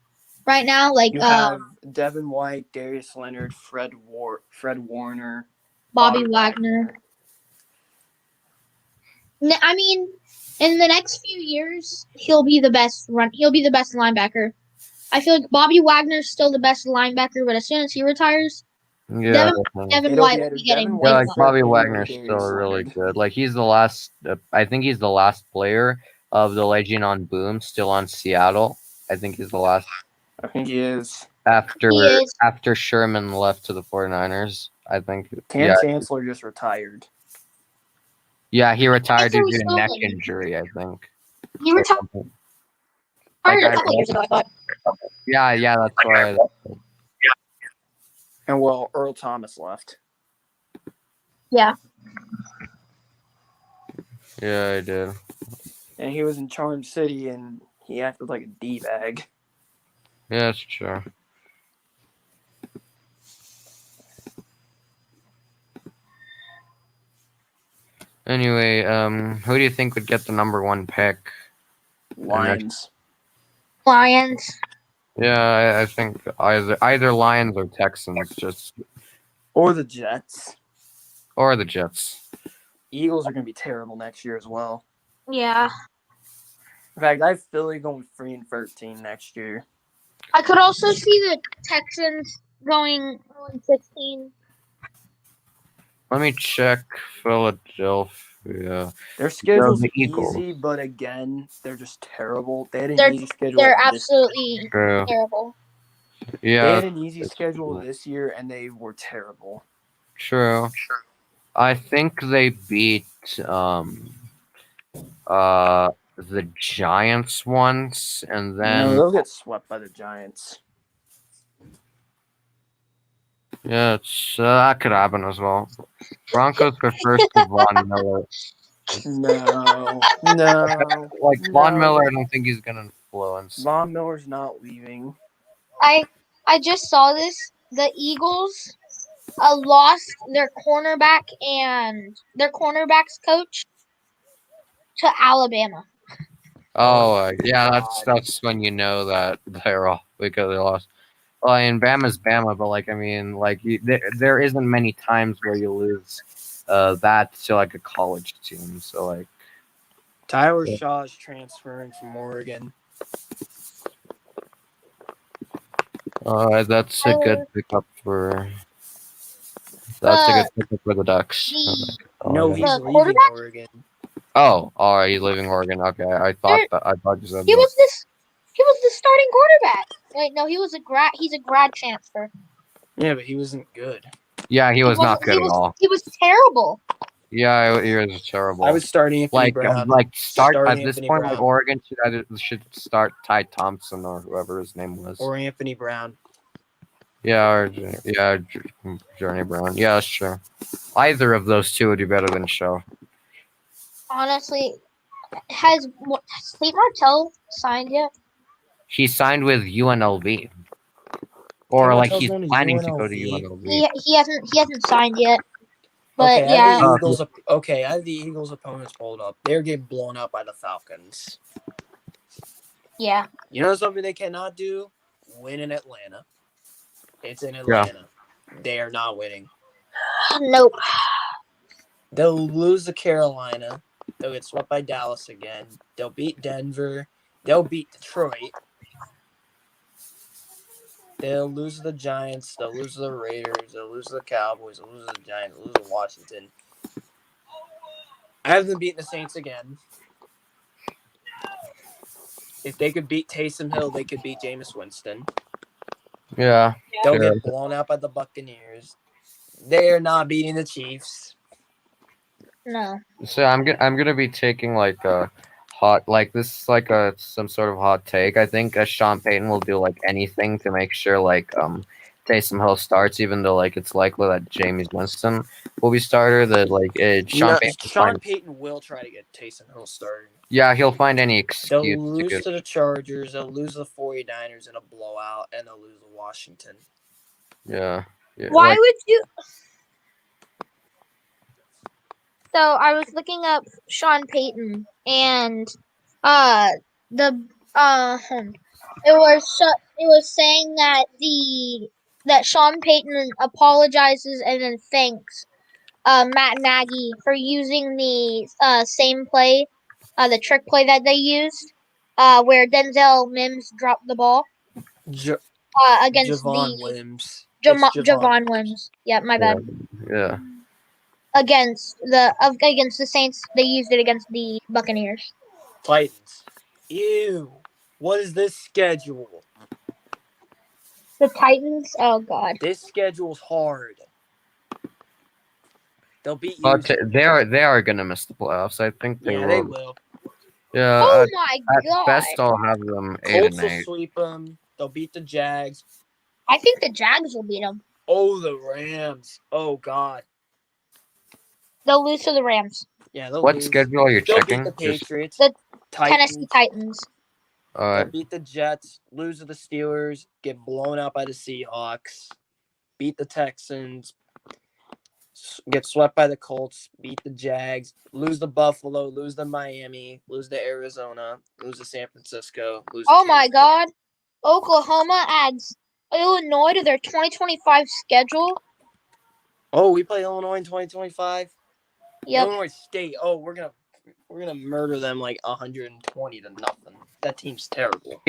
Speaker 2: right now. Like
Speaker 3: You have Devin White, Darius Leonard, Fred Warner,
Speaker 2: Bobby Wagner. I mean, in the next few years, he'll be the best linebacker. I feel like Bobby Wagner's still the best linebacker, but as soon as he retires,
Speaker 1: Yeah.
Speaker 2: Devin White will be getting
Speaker 1: Yeah, like
Speaker 2: big
Speaker 1: Bobby
Speaker 3: Fred Warner,
Speaker 1: Wagner's
Speaker 3: Darius
Speaker 1: still really
Speaker 3: Leonard.
Speaker 1: good. Like he's the last. I think he's the last player of the Legion on Boom still on Seattle. I think he's the last
Speaker 3: I think he is.
Speaker 1: after Sherman left to the 49ers. I think.
Speaker 3: Cam Chancellor just retired.
Speaker 1: Yeah, he retired due
Speaker 2: Chancellor
Speaker 1: to a
Speaker 2: was
Speaker 1: neck
Speaker 2: still in.
Speaker 1: injury. I think.
Speaker 2: he retired a couple years ago, I thought.
Speaker 1: Yeah, that's right.
Speaker 3: And well, Earl Thomas left.
Speaker 2: Yeah.
Speaker 1: Yeah, I did.
Speaker 3: And he was in Charm City and he acted like a D-bag.
Speaker 1: Yeah, that's true. Anyway, who do you think would get the number 1 pick?
Speaker 3: Lions.
Speaker 2: Lions.
Speaker 1: Yeah, I think either Lions or Texans,
Speaker 3: Or the Jets.
Speaker 1: or the Jets.
Speaker 3: Eagles are going to be terrible next year as well.
Speaker 2: Yeah.
Speaker 3: In fact, I have Philly going 3-13 next year.
Speaker 2: I could also see the Texans going 16.
Speaker 3: Uh,
Speaker 1: Let me check Philadelphia.
Speaker 3: Their schedule's
Speaker 1: the Eagles.
Speaker 3: easy, but again, they're just terrible. They had an
Speaker 2: They're-
Speaker 3: easy schedule.
Speaker 2: They're absolutely
Speaker 1: True.
Speaker 2: terrible.
Speaker 3: They
Speaker 1: Yeah,
Speaker 3: had an easy schedule this year, and they were terrible.
Speaker 1: true. I think they beat the Giants once, and
Speaker 3: No,
Speaker 1: then
Speaker 3: they'll get swept by the Giants.
Speaker 1: yeah, that could happen as well. Broncos prefers to Von Miller.
Speaker 3: No.
Speaker 1: Like Von
Speaker 3: No.
Speaker 1: Miller, I don't think he's gonna influence.
Speaker 3: Von Miller's not leaving.
Speaker 2: I just saw this. The Eagles lost their cornerback and their cornerbacks coach to Alabama.
Speaker 1: Oh, yeah, that's when you know that they're all because they lost. Well, and Bama's Bama, but like I mean, like there isn't many times where you lose that to like a college team. So like
Speaker 3: Tyler
Speaker 1: Yeah.
Speaker 3: Shaw is transferring from Oregon.
Speaker 1: that's a good pickup for. That's a good pickup for the Ducks.
Speaker 3: No,
Speaker 1: yeah.
Speaker 3: he's
Speaker 2: The
Speaker 3: leaving
Speaker 2: quarterback?
Speaker 3: Oregon.
Speaker 1: Oh, all right, he's leaving Oregon. Okay, I thought you said
Speaker 2: He
Speaker 1: that.
Speaker 2: was the starting quarterback. Wait, no, he was a grad. He's a grad transfer.
Speaker 3: Yeah, but he wasn't good.
Speaker 1: Yeah, he was not
Speaker 2: wasn't-
Speaker 1: good at all.
Speaker 2: He was terrible.
Speaker 1: Yeah, he was terrible.
Speaker 3: I was starting Anthony Brown.
Speaker 1: Start
Speaker 3: Starting
Speaker 1: at this
Speaker 3: Anthony
Speaker 1: point.
Speaker 3: Brown.
Speaker 1: Like Oregon should start Ty Thompson or whoever his name was.
Speaker 3: Or Anthony Brown.
Speaker 1: Journey Brown. Yeah, sure. Either of those two would be better than Shaw.
Speaker 2: Honestly, has State Martell signed yet?
Speaker 1: He signed with UNLV, or
Speaker 3: Ty
Speaker 1: like
Speaker 3: Martell's
Speaker 1: he's
Speaker 3: going to
Speaker 1: planning to go to
Speaker 3: UNLV?
Speaker 1: UNLV.
Speaker 2: He hasn't signed yet. But
Speaker 3: Okay,
Speaker 2: yeah,
Speaker 3: I have the Eagles opponents pulled up. They're getting blown out by the Falcons.
Speaker 2: yeah.
Speaker 3: You know something they cannot do? Win in Atlanta. It's in Atlanta. They are not winning.
Speaker 2: Nope.
Speaker 3: They'll lose to Carolina. They'll get swept by Dallas again. They'll beat Denver. They'll beat Detroit. They'll lose to the Giants. They'll lose to the Raiders. They'll lose to the Cowboys. They'll lose to the Giants. They'll lose to Washington. I have them beating the Saints again. If they could beat Taysom Hill, they could beat Jameis Winston.
Speaker 1: Yeah.
Speaker 3: They'll
Speaker 1: Yeah.
Speaker 3: get blown out by the Buccaneers. They're not beating the Chiefs.
Speaker 2: No.
Speaker 1: So I'm gonna be taking like a hot this is like some sort of hot take. I think Sean Payton will do like anything to make sure like Taysom Hill starts, even though like it's likely that Jameis Winston will be starter. That like
Speaker 3: Sean Payton will try to get Taysom Hill started.
Speaker 1: Yeah, he'll find any
Speaker 3: They'll
Speaker 1: excuse
Speaker 3: lose
Speaker 1: to
Speaker 3: to the Chargers. They'll lose to the 49ers in a blowout, and they'll lose to Washington.
Speaker 1: Yeah.
Speaker 2: Why
Speaker 1: like,
Speaker 2: would you? So I was looking up Sean Payton, and it was saying that Sean Payton apologizes and then thanks Matt Nagy for using the same play, the trick play that they used, where Denzel Mims dropped the ball against
Speaker 3: Javon Wims.
Speaker 2: Javon Wims. Yeah, my bad.
Speaker 1: Yeah.
Speaker 2: Against the Saints, they used it against the Buccaneers.
Speaker 3: Titans. Ew. What is this schedule?
Speaker 2: The Titans. Oh God.
Speaker 3: This schedule's hard. They'll beat you.
Speaker 1: But they are gonna miss the playoffs. I think they will.
Speaker 3: They will.
Speaker 1: Yeah.
Speaker 2: Oh my
Speaker 1: at
Speaker 2: God.
Speaker 1: best, I'll have them 8
Speaker 3: Colts
Speaker 1: and
Speaker 3: will
Speaker 1: 8.
Speaker 3: sweep them. They'll beat the Jags.
Speaker 2: I think the Jags will beat them.
Speaker 3: Oh, the Rams. Oh God.
Speaker 2: They'll lose to the Rams.
Speaker 3: Yeah, they'll
Speaker 1: What
Speaker 3: lose.
Speaker 1: schedule are you
Speaker 3: They'll
Speaker 1: checking?
Speaker 3: beat the Patriots.
Speaker 2: The
Speaker 3: Titans.
Speaker 2: Tennessee Titans.
Speaker 3: They'll beat the Jets. Lose to the Steelers. Get blown out by the Seahawks. Beat the Texans. Get swept by the Colts. Beat the Jags. Lose to Buffalo. Lose to Miami. Lose to Arizona. Lose to San Francisco. Lose to
Speaker 2: Oh my
Speaker 3: Kansas.
Speaker 2: God. Oklahoma adds Illinois to their 2025 schedule.
Speaker 3: Oh, we play Illinois in 2025.
Speaker 2: Yep.
Speaker 3: Illinois State. Oh, we're gonna murder them like 120 to nothing. That team's terrible.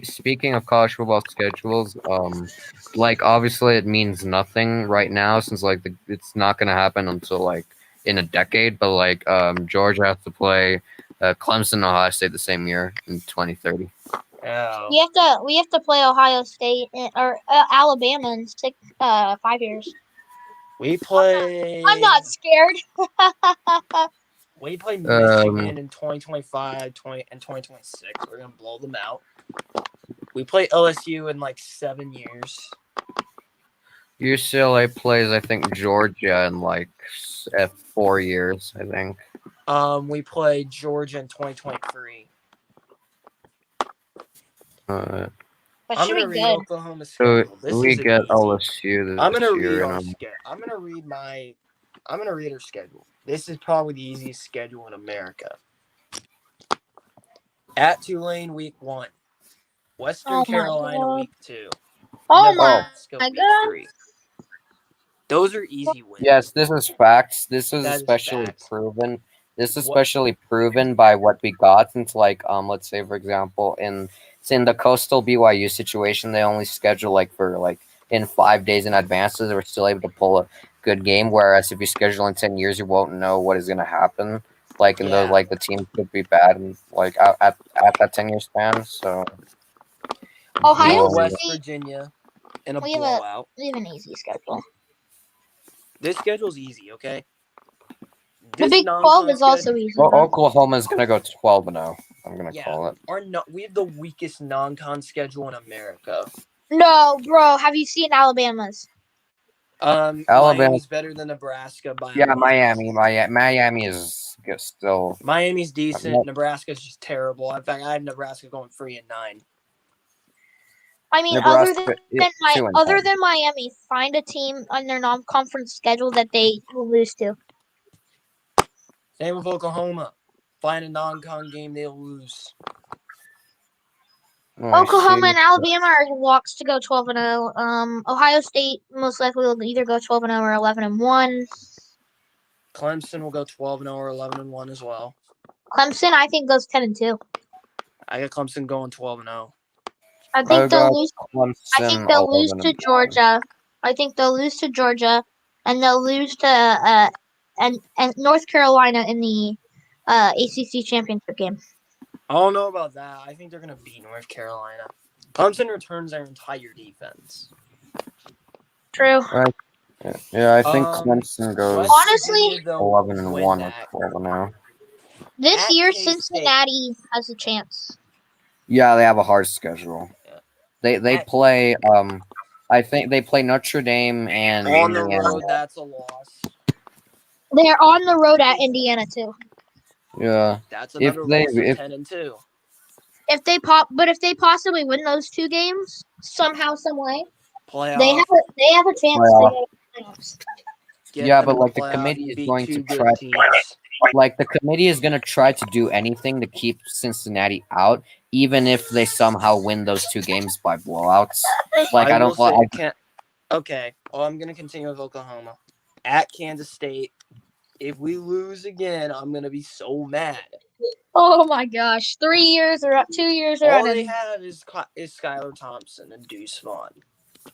Speaker 1: Speaking of college football schedules, like obviously it means nothing right now since like it's not gonna happen until like in a decade. But like Georgia has to play Clemson and Ohio State the same year in 2030.
Speaker 3: Oh.
Speaker 2: We have to play Ohio State or Alabama in 5 years.
Speaker 3: We play.
Speaker 2: I'm not scared.
Speaker 3: We play Michigan in 2025, and 2026. We're gonna blow them out. We play LSU in like 7 years.
Speaker 1: UCLA plays, I think, Georgia in like 4 years, I think.
Speaker 3: We play Georgia in 2023.
Speaker 2: That
Speaker 3: I'm
Speaker 2: should
Speaker 3: gonna
Speaker 2: be
Speaker 3: read
Speaker 2: good.
Speaker 3: Oklahoma's
Speaker 1: So
Speaker 3: schedule. This
Speaker 1: we
Speaker 3: isn't
Speaker 1: get
Speaker 3: easy.
Speaker 1: LSU this
Speaker 3: I'm gonna read
Speaker 1: year.
Speaker 3: our schedule. I'm gonna read our schedule. This is probably the easiest schedule in America. At Tulane, week 1. Western
Speaker 2: Oh my
Speaker 3: Carolina,
Speaker 2: God.
Speaker 3: week 2.
Speaker 2: Oh
Speaker 3: Nebraska,
Speaker 2: my
Speaker 3: week
Speaker 2: God.
Speaker 3: 3. Those are easy wins.
Speaker 1: Yes, this is facts. This is
Speaker 3: That is
Speaker 1: especially
Speaker 3: facts.
Speaker 1: proven. This is especially proven by what we got. Since, like, let's say, for example, in the Coastal BYU situation, they only schedule in 5 days in advance, so they were still able to pull a good game. Whereas if you schedule in 10 years, you won't know what is going to happen. The team could be bad and at that 10-year span. So
Speaker 2: Ohio
Speaker 3: Beat West
Speaker 2: State.
Speaker 3: Virginia in a
Speaker 2: We have
Speaker 3: blowout.
Speaker 2: an easy schedule.
Speaker 3: This schedule's easy, okay?
Speaker 2: The
Speaker 3: This
Speaker 2: Big 12 is also easy.
Speaker 1: well,
Speaker 2: though.
Speaker 1: Oklahoma's going to go 12-0. I'm going to
Speaker 3: Yeah.
Speaker 1: call it.
Speaker 3: We have the weakest non-con schedule in America.
Speaker 2: No, bro. Have you seen Alabama's?
Speaker 1: Alabama.
Speaker 3: Miami's better than Nebraska by
Speaker 1: Yeah,
Speaker 3: a lot.
Speaker 1: Miami is still.
Speaker 3: Miami's decent. Nebraska's just terrible. In fact, I have Nebraska going 3-9.
Speaker 2: I mean,
Speaker 1: Nebraska,
Speaker 2: other than Miami, find a team on their non-conference schedule that they will lose to.
Speaker 3: Same with Oklahoma. Find a non-con game they'll lose.
Speaker 2: Oklahoma and Alabama are locks to go 12-0. Ohio State most likely will either go 12-0 or 11-1.
Speaker 3: Clemson will go 12-0 or 11-1 as well.
Speaker 2: Clemson, I think, goes 10-2.
Speaker 3: I got Clemson going 12-0.
Speaker 2: I think they'll lose.
Speaker 1: Clemson,
Speaker 2: I think they'll lose to Georgia. I think they'll lose to Georgia, and they'll lose to and North Carolina in the ACC championship game.
Speaker 3: I don't know about that. I think they're going to beat North Carolina. Clemson returns their entire defense.
Speaker 2: True.
Speaker 1: Right. Yeah, I think Clemson goes
Speaker 2: Honestly,
Speaker 1: 11-1 or 12-0.
Speaker 2: This
Speaker 3: At
Speaker 2: year,
Speaker 3: K-State.
Speaker 2: Cincinnati has a chance.
Speaker 1: Yeah, they have a hard schedule.
Speaker 3: Yeah.
Speaker 1: They play I think they play Notre Dame and
Speaker 3: On the
Speaker 1: Indiana.
Speaker 3: road, that's a loss.
Speaker 2: They're on the road at Indiana too.
Speaker 1: Yeah.
Speaker 3: That's another loss of 10-2.
Speaker 2: If they possibly win those 2 games somehow, some way,
Speaker 3: Playoff.
Speaker 2: they have a chance to go to the playoffs.
Speaker 1: Yeah, but the committee is going to try. The committee is going to try to do anything to keep Cincinnati out, even if they somehow win those 2 games by blowouts.
Speaker 3: Okay. Well, I'm going to continue with Oklahoma. At Kansas State, if we lose again, I'm going to be so mad.
Speaker 2: Oh my gosh! 3 years or 2 years or
Speaker 3: all they have is Skylar Thompson and Deuce Vaughn.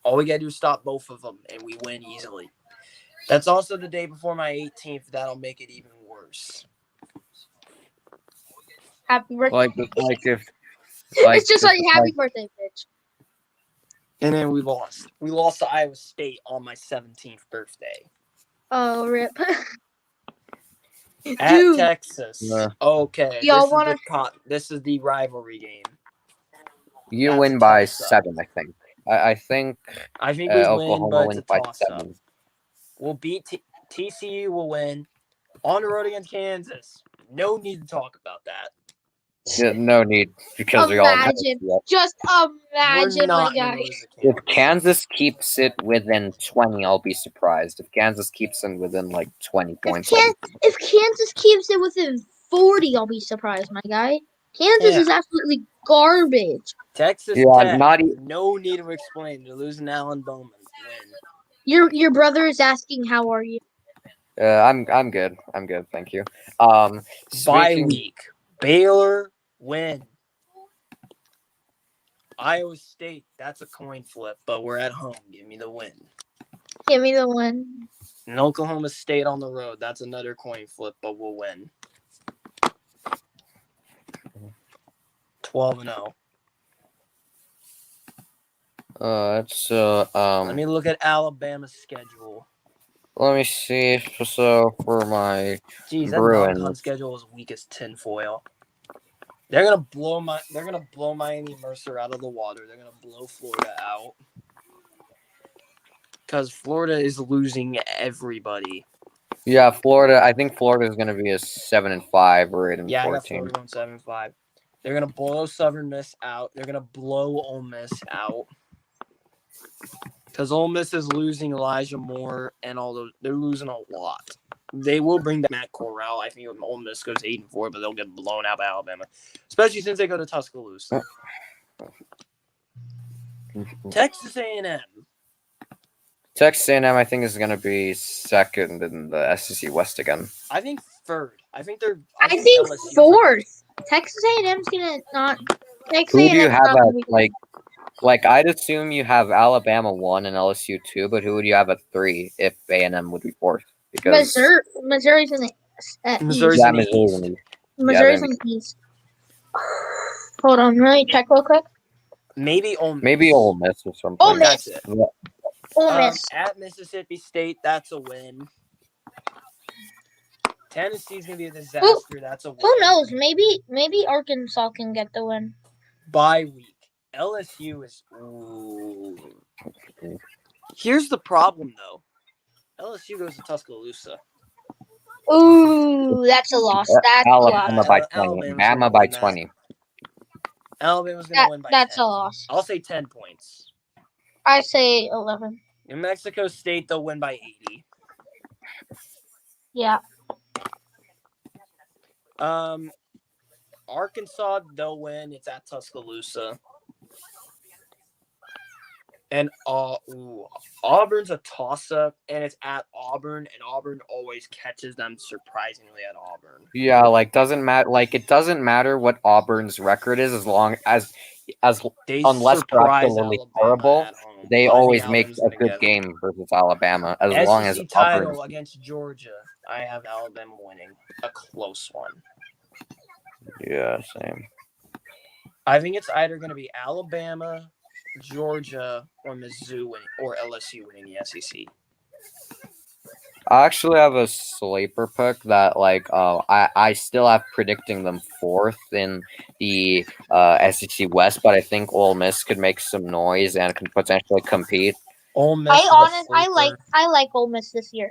Speaker 3: All we got to do is stop both of them, and we win easily. That's also the day before my 18th. That'll make it even worse.
Speaker 2: Happy birthday!
Speaker 1: It's
Speaker 2: just like happy birthday, bitch.
Speaker 3: And then we lost. We lost to Iowa State on my 17th birthday.
Speaker 2: Oh, rip.
Speaker 3: At Texas. Okay.
Speaker 2: Y'all
Speaker 3: this is the rivalry game.
Speaker 1: You win by 7, I think. I think
Speaker 3: we
Speaker 1: Oklahoma
Speaker 3: win, but
Speaker 1: wins by
Speaker 3: it's a toss-up.
Speaker 1: 7.
Speaker 3: We'll beat TCU. Will win on the road against Kansas. No need to talk about that.
Speaker 1: Yeah, no need because we all know.
Speaker 2: Just imagine, my guy.
Speaker 1: If Kansas keeps it within 20, I'll be surprised. If Kansas keeps it within 20 points,
Speaker 2: if Kansas keeps it within 40, I'll be surprised, my guy. Kansas is absolutely garbage.
Speaker 3: Texas Tech, no need to explain. They're losing Alan Bowman. Win.
Speaker 2: Your brother is asking, how are you?
Speaker 1: I'm good. I'm good, thank you.
Speaker 3: Bye week. Baylor win. Iowa State, that's a coin flip, but we're at home. Give me the win.
Speaker 2: Give me the win.
Speaker 3: And Oklahoma State on the road, that's another coin flip, but we'll win. 12-0.
Speaker 1: Let
Speaker 3: me look at Alabama's schedule.
Speaker 1: let me see. So for my
Speaker 3: Jeez, that
Speaker 1: Bruins,
Speaker 3: non-con schedule is weak as tinfoil. They're gonna blow Miami Mercer out of the water. They're gonna blow Florida out because Florida is losing everybody.
Speaker 1: yeah, Florida. I think Florida is going to be a 7-5 or 8-14.
Speaker 3: Yeah, I got Florida going 7-5. They're gonna blow Southern Miss out. They're gonna blow Ole Miss out because Ole Miss is losing Elijah Moore and all those. They're losing a lot. They will bring back Matt Corral. I think Ole Miss goes 8-4, but they'll get blown out by Alabama, especially since they go to Tuscaloosa. Texas A&M.
Speaker 1: Texas A&M, I think, is going to be second in the SEC West again.
Speaker 3: I think third. I think
Speaker 2: I think
Speaker 3: LSU
Speaker 2: fourth. Texas A&M's gonna not. Texas
Speaker 1: Who do you
Speaker 2: A&M's
Speaker 1: have
Speaker 2: not gonna
Speaker 1: at
Speaker 2: be good.
Speaker 1: like? I'd assume you have Alabama 1 and LSU 2, but who would you have at 3 if A&M would be 4th? Because
Speaker 2: Missouri's in the
Speaker 3: Missouri's
Speaker 2: East.
Speaker 3: in the East.
Speaker 2: Missouri's in the East. Hold on, let me check real quick.
Speaker 3: Maybe Ole Miss.
Speaker 1: Maybe Ole Miss or something.
Speaker 2: Ole Miss.
Speaker 3: That's it.
Speaker 2: Ole Miss.
Speaker 3: At Mississippi State, that's a win. Tennessee's gonna be a disaster. That's a win.
Speaker 2: Who knows? Maybe Arkansas can get the win.
Speaker 3: Bye week. LSU is. Ooh. Here's the problem, though. LSU goes to Tuscaloosa.
Speaker 2: Ooh, that's a loss. That's a
Speaker 1: Alabama
Speaker 2: loss.
Speaker 1: by 20.
Speaker 3: Alabama's
Speaker 1: Alabama
Speaker 3: gonna
Speaker 1: by
Speaker 3: win that.
Speaker 1: 20.
Speaker 3: Alabama's gonna win by 10.
Speaker 2: That's a loss.
Speaker 3: I'll say 10 points.
Speaker 2: I say 11.
Speaker 3: New Mexico State, they'll win by 80.
Speaker 2: Yeah.
Speaker 3: Arkansas, they'll win. It's at Tuscaloosa. And Auburn's a toss-up, and it's at Auburn, and Auburn always catches them surprisingly at Auburn.
Speaker 1: Yeah, like doesn't matter. Like it doesn't matter what Auburn's record is, as long as
Speaker 3: They
Speaker 1: unless they're
Speaker 3: surprise
Speaker 1: absolutely
Speaker 3: Alabama
Speaker 1: horrible,
Speaker 3: at home.
Speaker 1: they
Speaker 3: But I think
Speaker 1: always make
Speaker 3: Alabama's
Speaker 1: a
Speaker 3: gonna
Speaker 1: good
Speaker 3: get
Speaker 1: game versus Alabama. As long as
Speaker 3: SEC title
Speaker 1: Auburn.
Speaker 3: against Georgia, I have Alabama winning. A close one.
Speaker 1: Yeah, same.
Speaker 3: I think it's either going to be Alabama, Georgia, or Mizzou winning, or LSU winning the SEC.
Speaker 1: I actually have a sleeper pick that I still have predicting them 4th in the SEC West, but I think Ole Miss could make some noise and can potentially compete.
Speaker 3: Ole Miss.
Speaker 2: I like Ole Miss this year.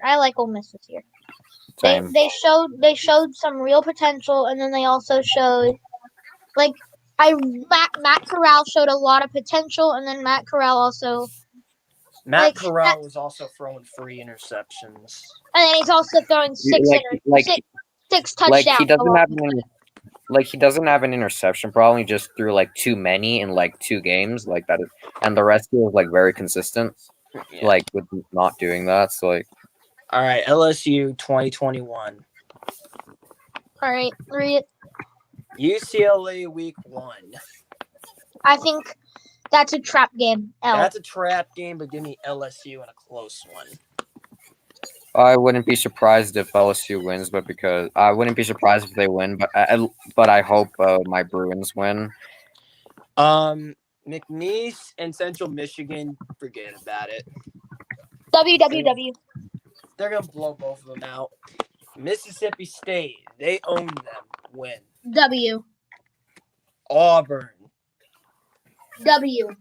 Speaker 1: Same.
Speaker 2: They showed some real potential, and then they also showed Matt Corral showed a lot of potential, and then Matt Corral also.
Speaker 3: Matt Corral was also throwing free interceptions.
Speaker 2: And then he's also throwing six touchdowns.
Speaker 1: Like he doesn't have an interception problem. He just threw too many in 2 games like that, and the rest he was very consistent.
Speaker 3: Yeah.
Speaker 1: With not doing that. So
Speaker 3: all right, LSU 2021.
Speaker 2: All right, read it.
Speaker 3: UCLA week 1.
Speaker 2: I think that's a trap game.
Speaker 3: That's a trap game, but give me LSU in a close one.
Speaker 1: I wouldn't be surprised if LSU wins, but because I wouldn't be surprised if they win, but I hope my Bruins win.
Speaker 3: McNeese and Central Michigan, forget about it.
Speaker 2: WWW.
Speaker 3: They're gonna blow both of them out. Mississippi State, they own them. Win.
Speaker 2: W.
Speaker 3: Auburn.
Speaker 2: W.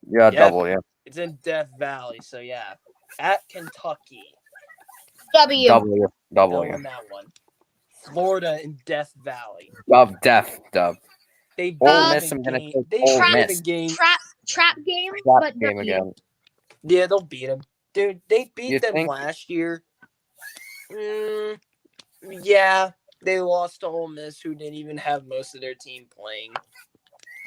Speaker 1: Yeah,
Speaker 3: Yep.
Speaker 1: double, yeah.
Speaker 3: It's in Death Valley, so yeah. At Kentucky.
Speaker 2: W.
Speaker 1: Double,
Speaker 3: They'll
Speaker 1: yeah.
Speaker 3: win that one. Florida in Death Valley.
Speaker 1: Dub.
Speaker 3: They beat
Speaker 1: Ole
Speaker 3: them
Speaker 1: Miss,
Speaker 3: in
Speaker 1: I'm gonna
Speaker 3: game.
Speaker 1: take
Speaker 3: They
Speaker 1: Ole
Speaker 3: beat them
Speaker 1: Miss.
Speaker 3: in game.
Speaker 2: Trap game,
Speaker 1: Trap
Speaker 2: but
Speaker 1: game
Speaker 2: W.
Speaker 1: again.
Speaker 3: Yeah, they'll beat them. Dude, they beat
Speaker 1: You
Speaker 3: them
Speaker 1: think?
Speaker 3: last year. Yeah, they lost to Ole Miss, who didn't even have most of their team playing.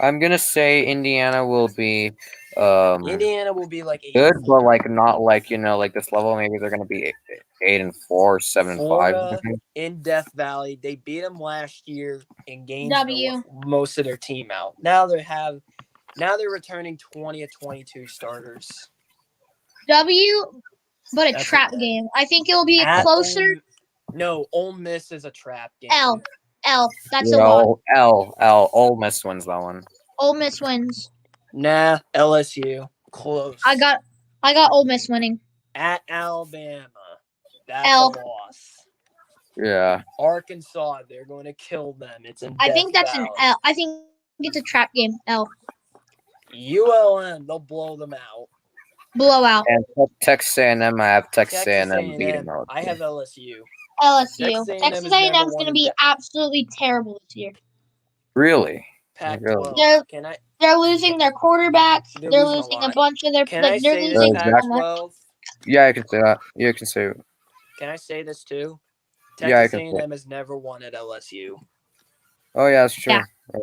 Speaker 1: I'm gonna say Indiana will be
Speaker 3: Indiana will be like 8-4.
Speaker 1: good, but not this level. Maybe they're gonna be 8-4, 7-5.
Speaker 3: Florida in Death Valley, they beat them last year in games that
Speaker 2: W.
Speaker 3: left most of their team out. Now they're returning 20 of 22 starters.
Speaker 2: W, but a
Speaker 3: That's
Speaker 2: trap
Speaker 3: okay.
Speaker 2: game. I think it'll be
Speaker 3: At
Speaker 2: closer.
Speaker 3: Ole Miss is a trap game.
Speaker 2: L. That's a lot.
Speaker 1: Ole Miss wins that one.
Speaker 2: Ole Miss wins.
Speaker 3: Nah, LSU. Close.
Speaker 2: I got Ole Miss winning.
Speaker 3: At Alabama. That's
Speaker 2: L.
Speaker 3: a loss.
Speaker 1: Yeah.
Speaker 3: Arkansas, they're going to kill them. It's in
Speaker 2: I think
Speaker 3: Death
Speaker 2: that's an
Speaker 3: Valley.
Speaker 2: L. I think it's a trap game. L.
Speaker 3: ULM, they'll blow them out.
Speaker 2: Blowout.
Speaker 1: And Texas A&M, I have Texas
Speaker 3: Texas
Speaker 1: A&M beating
Speaker 3: A&M,
Speaker 1: LSU.
Speaker 3: I have LSU.
Speaker 2: LSU.
Speaker 3: Texas A&M
Speaker 2: Texas
Speaker 3: has never
Speaker 2: A&M is
Speaker 3: won
Speaker 2: going to
Speaker 3: a
Speaker 2: be absolutely terrible this year.
Speaker 1: Really?
Speaker 3: Pac-12.
Speaker 2: They're
Speaker 3: Can I?
Speaker 2: they're losing their quarterback.
Speaker 3: They're
Speaker 2: They're
Speaker 3: losing a
Speaker 2: losing a
Speaker 3: lot.
Speaker 2: bunch of their.
Speaker 3: Can I
Speaker 2: They're
Speaker 3: say this,
Speaker 2: losing
Speaker 1: Zach?
Speaker 2: so much.
Speaker 3: Pac-12?
Speaker 1: Yeah, I can say that. You can say.
Speaker 3: Can I say this too?
Speaker 1: Yeah, I
Speaker 3: Texas
Speaker 1: can say.
Speaker 3: A&M has never won at LSU.
Speaker 1: Oh yeah, that's true.
Speaker 2: Yeah.
Speaker 1: Right.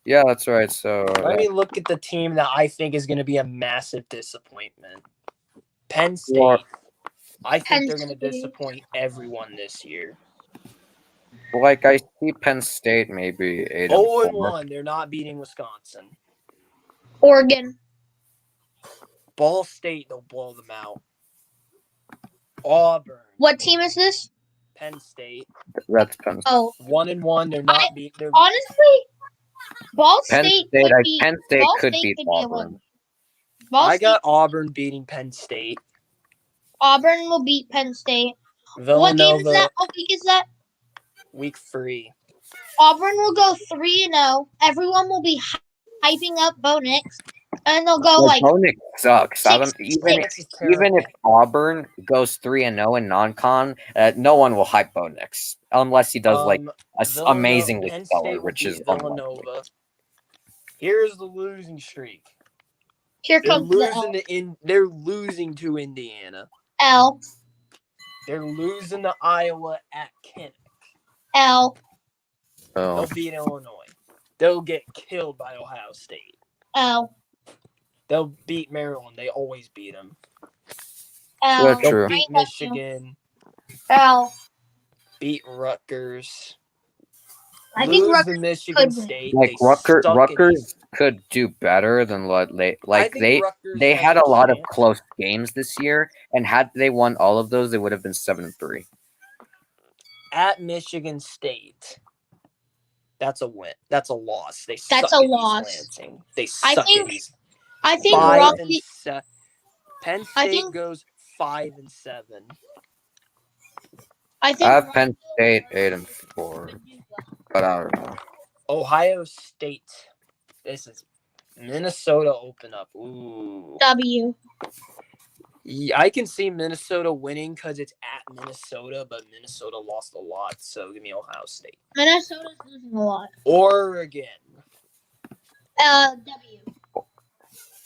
Speaker 1: Yeah, that's right. So
Speaker 3: Let me look at the team that I think is going to be a massive disappointment. Penn State.
Speaker 1: Well,
Speaker 3: I think
Speaker 2: Penn
Speaker 3: they're going to
Speaker 2: State.
Speaker 3: disappoint everyone this year.
Speaker 1: like I see Penn State maybe 8-4.
Speaker 3: 0-1. They're not beating Wisconsin.
Speaker 2: Oregon.
Speaker 3: Ball State, they'll blow them out. Auburn.
Speaker 2: What team is this?
Speaker 3: Penn State.
Speaker 1: That's Penn.
Speaker 2: Oh,
Speaker 3: 1-1. They're not beating. They're
Speaker 2: honestly, Ball
Speaker 1: Penn
Speaker 2: State
Speaker 1: State.
Speaker 2: could be.
Speaker 1: Penn State
Speaker 2: Ball
Speaker 1: could
Speaker 2: State
Speaker 1: beat
Speaker 2: could be a
Speaker 1: Auburn.
Speaker 2: win. Ball
Speaker 3: I got
Speaker 2: State-
Speaker 3: Auburn beating Penn State.
Speaker 2: Auburn will beat Penn State. What game is
Speaker 3: Villanova,
Speaker 2: that? What week is that?
Speaker 3: week 3.
Speaker 2: Auburn will go 3-0. Everyone will be hyping up Bo Nix, and they'll go like
Speaker 1: Bo Nix sucks. I don't,
Speaker 2: 6-6.
Speaker 1: even if Auburn goes 3-0 in non-con, no one will hype Bo Nix unless he does amazingly
Speaker 3: Penn
Speaker 1: stellar,
Speaker 3: State will
Speaker 1: which is
Speaker 3: beat
Speaker 1: unlikely.
Speaker 3: Villanova. Here's the losing streak.
Speaker 2: Here
Speaker 3: They're
Speaker 2: comes the
Speaker 3: losing they're losing to Indiana.
Speaker 2: L.
Speaker 3: They're losing to Iowa at Kinnick.
Speaker 2: L.
Speaker 1: Oh.
Speaker 3: They'll beat Illinois. They'll get killed by Ohio State.
Speaker 2: L.
Speaker 3: They'll beat Maryland. They always beat them.
Speaker 2: L.
Speaker 1: That's
Speaker 3: They'll
Speaker 1: true.
Speaker 3: beat Michigan.
Speaker 2: L.
Speaker 3: Beat Rutgers.
Speaker 2: I think
Speaker 3: Lose
Speaker 2: Rutgers
Speaker 3: to Michigan
Speaker 2: could win.
Speaker 3: State.
Speaker 1: Like
Speaker 3: They suck at
Speaker 1: Rutgers could do better than what
Speaker 3: I think
Speaker 1: they
Speaker 3: Rutgers
Speaker 1: they
Speaker 3: has
Speaker 1: had a lot of
Speaker 3: chance.
Speaker 1: close games this year, and had they won all of those, they would have been 7-3.
Speaker 3: At Michigan State. That's a win. That's a loss. They
Speaker 2: That's
Speaker 3: suck
Speaker 2: a
Speaker 3: at
Speaker 2: loss.
Speaker 3: East Lansing. They
Speaker 2: I
Speaker 3: suck
Speaker 2: think
Speaker 3: at East.
Speaker 2: I think
Speaker 3: 5
Speaker 2: Rocky.
Speaker 3: and 7. Penn
Speaker 2: I
Speaker 3: State
Speaker 2: think-
Speaker 3: goes 5-7.
Speaker 2: I
Speaker 1: I
Speaker 2: think
Speaker 1: have Penn State 8-4, but I don't know.
Speaker 3: Ohio State. This is Minnesota open up. Ooh.
Speaker 2: W.
Speaker 3: Yeah, I can see Minnesota winning because it's at Minnesota, but Minnesota lost a lot, so give me Ohio State.
Speaker 2: Minnesota's losing a lot.
Speaker 3: Oregon.
Speaker 2: W.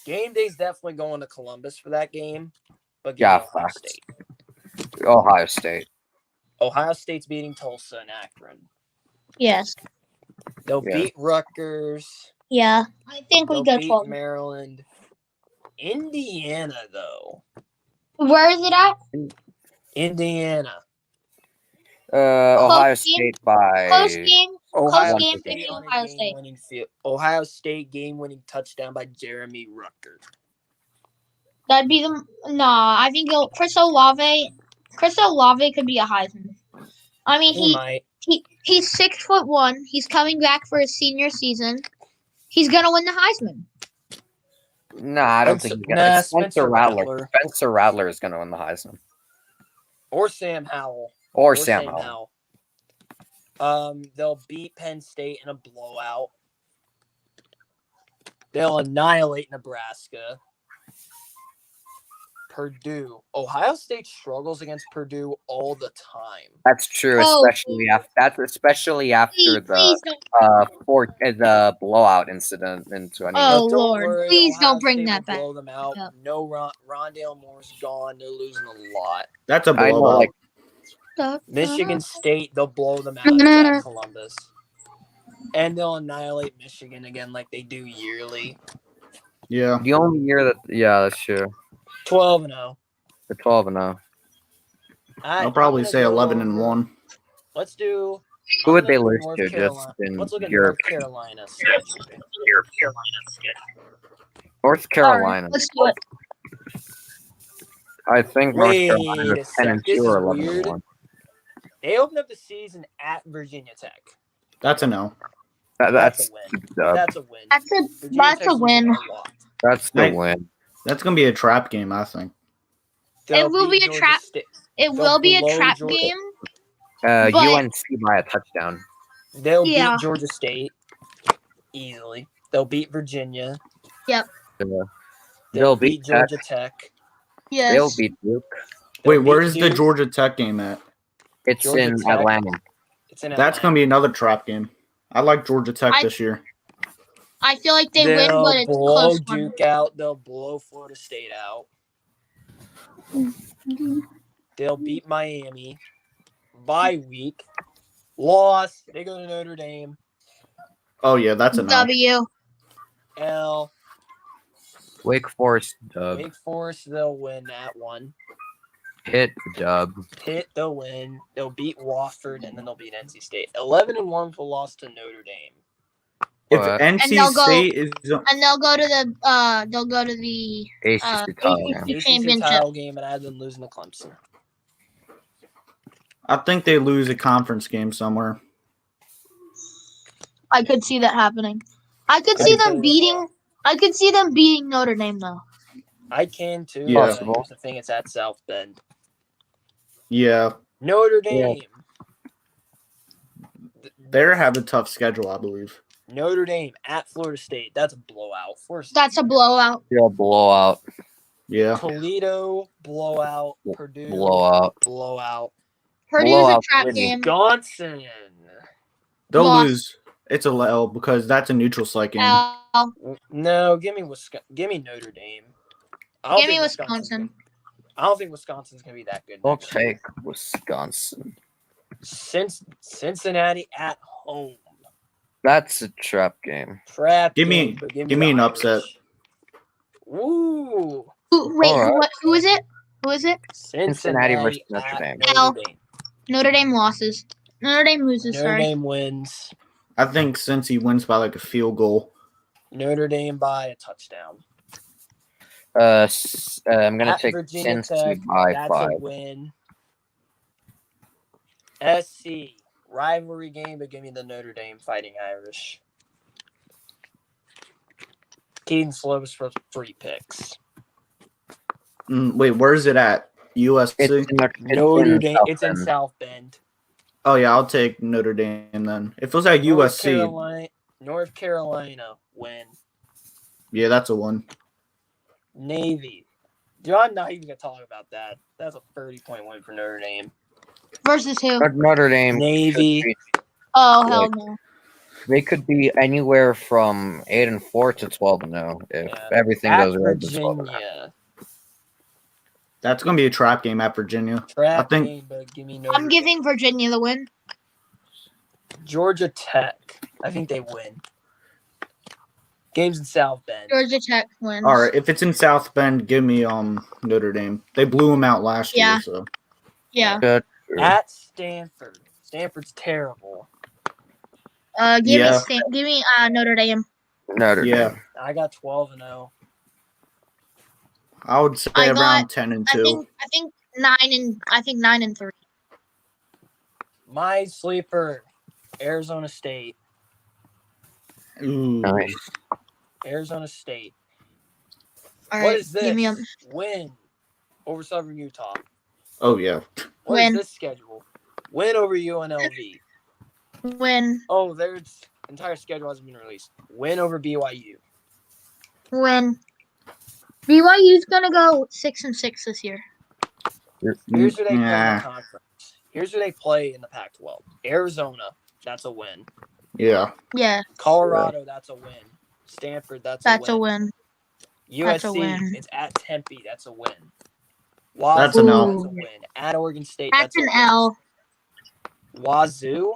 Speaker 3: Game day's definitely going to Columbus for that game, but give
Speaker 1: Yeah,
Speaker 3: me Ohio
Speaker 1: facts.
Speaker 3: State.
Speaker 1: Ohio State.
Speaker 3: Ohio State's beating Tulsa and Akron.
Speaker 2: Yes.
Speaker 3: They'll
Speaker 1: Yeah.
Speaker 3: beat Rutgers.
Speaker 2: Yeah. I think we
Speaker 3: They'll
Speaker 2: go
Speaker 3: beat
Speaker 2: 12.
Speaker 3: Maryland. Indiana, though.
Speaker 2: Where is it at?
Speaker 3: Indiana.
Speaker 1: Ohio
Speaker 2: game.
Speaker 1: State by
Speaker 2: Close game.
Speaker 3: Ohio
Speaker 2: game,
Speaker 3: State
Speaker 2: maybe
Speaker 3: on
Speaker 2: Ohio
Speaker 3: a
Speaker 2: State.
Speaker 3: game-winning field. Ohio State game-winning touchdown by Jeremy Rucker.
Speaker 2: That'd be the. Nah, I think Chris Olave. Chris Olave could be a Heisman. I mean,
Speaker 3: He might.
Speaker 2: he's 6'1". He's coming back for his senior season. He's gonna win the Heisman.
Speaker 1: Nah, I don't think he's gonna.
Speaker 3: Nah,
Speaker 1: It's Spencer Rattler.
Speaker 3: Rattler.
Speaker 1: Spencer Rattler is gonna win the Heisman,
Speaker 3: Or Sam Howell.
Speaker 1: or Sam Howell.
Speaker 3: They'll beat Penn State in a blowout. They'll annihilate Nebraska. Purdue. Ohio State struggles against Purdue all the time.
Speaker 1: That's true,
Speaker 2: Oh,
Speaker 1: especially after
Speaker 2: Please don't.
Speaker 1: the blowout incident in 20.
Speaker 2: Oh,
Speaker 3: But don't
Speaker 2: Lord.
Speaker 3: worry,
Speaker 2: Please
Speaker 3: Ohio
Speaker 2: don't bring
Speaker 3: State
Speaker 2: that
Speaker 3: will
Speaker 2: back.
Speaker 3: blow them out.
Speaker 2: Yep.
Speaker 3: No, Rondale Moore's gone. They're losing a lot.
Speaker 5: That's a
Speaker 1: I know,
Speaker 5: blowout.
Speaker 1: like
Speaker 3: Michigan State, they'll blow them out. It's at Columbus. And they'll annihilate Michigan again like they do yearly.
Speaker 5: Yeah.
Speaker 1: the only year that that's true.
Speaker 3: 12-0.
Speaker 1: The 12-0.
Speaker 5: I'll probably say 11-1.
Speaker 3: Let's do.
Speaker 1: Who would
Speaker 3: I'm
Speaker 1: they
Speaker 3: gonna do
Speaker 1: lose
Speaker 3: North
Speaker 1: to? Just
Speaker 3: Carolina.
Speaker 1: in
Speaker 3: Let's look at
Speaker 1: Europe.
Speaker 3: North Carolina.
Speaker 1: North Carolina.
Speaker 2: Let's do it.
Speaker 1: I think North
Speaker 3: Wait
Speaker 1: Carolina
Speaker 3: a
Speaker 1: is
Speaker 3: sec,
Speaker 1: 10-2
Speaker 3: this is
Speaker 1: or
Speaker 3: weird.
Speaker 1: 11-1.
Speaker 3: They opened up the season at Virginia Tech.
Speaker 5: That's a no.
Speaker 1: That's
Speaker 3: a win.
Speaker 1: dub.
Speaker 3: That's a win.
Speaker 2: That's a win.
Speaker 3: losing a lot.
Speaker 1: That's the
Speaker 5: Nice.
Speaker 1: win.
Speaker 5: That's gonna be a trap game, I think.
Speaker 3: They'll
Speaker 2: will
Speaker 3: beat
Speaker 2: be a
Speaker 3: Georgia
Speaker 2: trap.
Speaker 3: State.
Speaker 2: It
Speaker 3: They'll
Speaker 2: will be a
Speaker 3: blow
Speaker 2: trap
Speaker 3: Georgia-
Speaker 2: game. But-
Speaker 1: UNC by a touchdown.
Speaker 3: They'll
Speaker 2: Yeah.
Speaker 3: beat Georgia State easily. They'll beat Virginia.
Speaker 1: Uh,
Speaker 3: They'll
Speaker 1: They'll
Speaker 3: beat
Speaker 1: beat Tech.
Speaker 3: Georgia Tech.
Speaker 2: Yes.
Speaker 1: They'll beat Duke.
Speaker 3: They'll
Speaker 5: Wait,
Speaker 3: beat
Speaker 5: where's the
Speaker 3: Duke.
Speaker 5: Georgia Tech game at?
Speaker 1: It's
Speaker 3: Georgia
Speaker 1: in
Speaker 3: Tech.
Speaker 1: Atlanta.
Speaker 3: It's in
Speaker 5: That's gonna be another trap game. I like Georgia Tech
Speaker 2: I-
Speaker 5: this year.
Speaker 2: I feel like they win,
Speaker 3: They'll
Speaker 2: but it's a
Speaker 3: blow
Speaker 2: close one.
Speaker 3: Duke out. They'll blow Florida State out. They'll beat Miami. Bye week. Loss. They go to Notre Dame.
Speaker 5: Oh yeah, that's a no.
Speaker 2: W.
Speaker 3: L.
Speaker 1: Wake Forest dub.
Speaker 3: Wake Forest, they'll win that one.
Speaker 1: Pitt dub.
Speaker 3: Pitt, they'll win. They'll beat Wofford, and then they'll beat NC State. 11-1 for loss to Notre Dame.
Speaker 5: If
Speaker 1: What?
Speaker 5: NC
Speaker 2: they'll go-
Speaker 5: State is
Speaker 2: And they'll go to the
Speaker 1: ACC title game.
Speaker 2: ACC
Speaker 3: ACC
Speaker 2: championship.
Speaker 3: title game, and I have them losing to Clemson.
Speaker 5: I think they lose a conference game somewhere.
Speaker 2: I could see that happening. I could
Speaker 3: I
Speaker 2: see
Speaker 3: can
Speaker 2: them
Speaker 3: see that.
Speaker 2: beating. I could see them beating Notre Dame though.
Speaker 3: I can too.
Speaker 5: Yeah.
Speaker 3: But here's the thing: it's at South Bend.
Speaker 5: Yeah,
Speaker 3: Notre Dame.
Speaker 5: they have a tough schedule, I believe.
Speaker 3: Notre Dame at Florida State. That's a blowout.
Speaker 2: That's a blowout.
Speaker 1: Yeah, blowout.
Speaker 5: Yeah,
Speaker 3: Toledo blowout. Purdue
Speaker 1: Blowout.
Speaker 3: blowout.
Speaker 2: Purdue's a
Speaker 1: Blowout
Speaker 2: trap
Speaker 1: win.
Speaker 2: game.
Speaker 3: Wisconsin.
Speaker 5: they'll
Speaker 2: Loss.
Speaker 5: lose. It's a L because that's a neutral site game.
Speaker 2: L.
Speaker 3: No, give me Give me Notre Dame. I don't
Speaker 2: Give me
Speaker 3: think
Speaker 2: Wisconsin.
Speaker 3: I don't think Wisconsin's gonna be that good.
Speaker 1: I'll
Speaker 3: next year.
Speaker 1: take Wisconsin.
Speaker 3: Cincinnati at home.
Speaker 1: That's a trap game.
Speaker 3: Trap.
Speaker 5: Give me-
Speaker 3: game, but
Speaker 5: give
Speaker 3: the
Speaker 5: me an
Speaker 3: Irish.
Speaker 5: upset.
Speaker 3: Ooh.
Speaker 2: Wait,
Speaker 1: Alright.
Speaker 2: who is it? Who is it?
Speaker 3: Cincinnati
Speaker 1: versus Notre
Speaker 3: at
Speaker 1: Dame.
Speaker 3: Notre
Speaker 2: L.
Speaker 3: Dame.
Speaker 2: Notre Dame losses. Notre Dame loses.
Speaker 3: Notre
Speaker 2: Sorry.
Speaker 3: Dame wins.
Speaker 5: I think since he wins by like a field goal.
Speaker 3: Notre Dame by a touchdown.
Speaker 1: I'm gonna
Speaker 3: At
Speaker 1: take
Speaker 3: Virginia
Speaker 1: Cincy
Speaker 3: Tech,
Speaker 1: by
Speaker 3: that's
Speaker 1: 5.
Speaker 3: a win. SC rivalry game, but give me the Notre Dame Fighting Irish. Keaton Slovis for 3 picks.
Speaker 5: Wait, where is it at? USC?
Speaker 3: Notre Dame.
Speaker 1: South
Speaker 3: It's in
Speaker 1: Bend.
Speaker 3: South Bend.
Speaker 5: Oh yeah, I'll take Notre Dame then. If it was at USC,
Speaker 3: North Carolina win.
Speaker 5: yeah, that's a one.
Speaker 3: Navy. Dude, I'm not even gonna talk about that. That's a 30-point win for Notre Dame.
Speaker 2: Versus who?
Speaker 1: Notre Dame.
Speaker 3: Navy.
Speaker 1: could be-
Speaker 2: Oh hell no.
Speaker 1: They could be anywhere from 8-4 to 12-0 if
Speaker 3: Yeah.
Speaker 1: everything
Speaker 3: At
Speaker 1: goes right. to 12-0.
Speaker 3: Virginia.
Speaker 5: That's gonna be a trap game at Virginia.
Speaker 3: Trap
Speaker 5: I think-
Speaker 3: game, but give me Notre
Speaker 2: I'm giving Virginia the win.
Speaker 3: Dame. Georgia Tech. I think they win. Games in South Bend.
Speaker 2: Georgia Tech wins.
Speaker 5: All right, if it's in South Bend, give me Notre Dame. They blew him out last
Speaker 2: Yeah.
Speaker 5: year, so
Speaker 2: Yeah.
Speaker 1: Good.
Speaker 3: At Stanford. Stanford's terrible.
Speaker 5: Yeah.
Speaker 2: Give me Notre Dame.
Speaker 1: Notre
Speaker 5: yeah,
Speaker 1: Dame.
Speaker 3: I got 12-0.
Speaker 5: I would say
Speaker 2: I got-
Speaker 5: around 10-2.
Speaker 2: I think 9-3.
Speaker 3: My sleeper, Arizona State.
Speaker 5: Ooh.
Speaker 1: Nice.
Speaker 3: Arizona State.
Speaker 2: All
Speaker 3: What
Speaker 2: right.
Speaker 3: is this?
Speaker 2: Give me a
Speaker 3: Win over Southern Utah.
Speaker 5: Oh yeah,
Speaker 3: What is
Speaker 2: Win.
Speaker 3: this schedule? Win over UNLV.
Speaker 2: win.
Speaker 3: Oh, their entire schedule hasn't been released. Win over BYU.
Speaker 2: Win. BYU's gonna go 6-6 this year.
Speaker 3: Here's who they play in
Speaker 5: Yeah.
Speaker 3: the conference. Here's who they play in the Pac-12. Arizona, that's a win.
Speaker 5: yeah.
Speaker 2: Yeah,
Speaker 3: Colorado, that's a win. Stanford, that's
Speaker 2: that's
Speaker 3: a
Speaker 2: a
Speaker 3: win.
Speaker 2: win.
Speaker 3: USC,
Speaker 2: That's a win.
Speaker 3: it's at Tempe, that's a win.
Speaker 5: That's
Speaker 3: Wazoo,
Speaker 5: an L.
Speaker 3: that's a win. At Oregon State,
Speaker 2: That's
Speaker 3: that's a
Speaker 2: an
Speaker 3: win.
Speaker 2: L.
Speaker 3: Wazoo,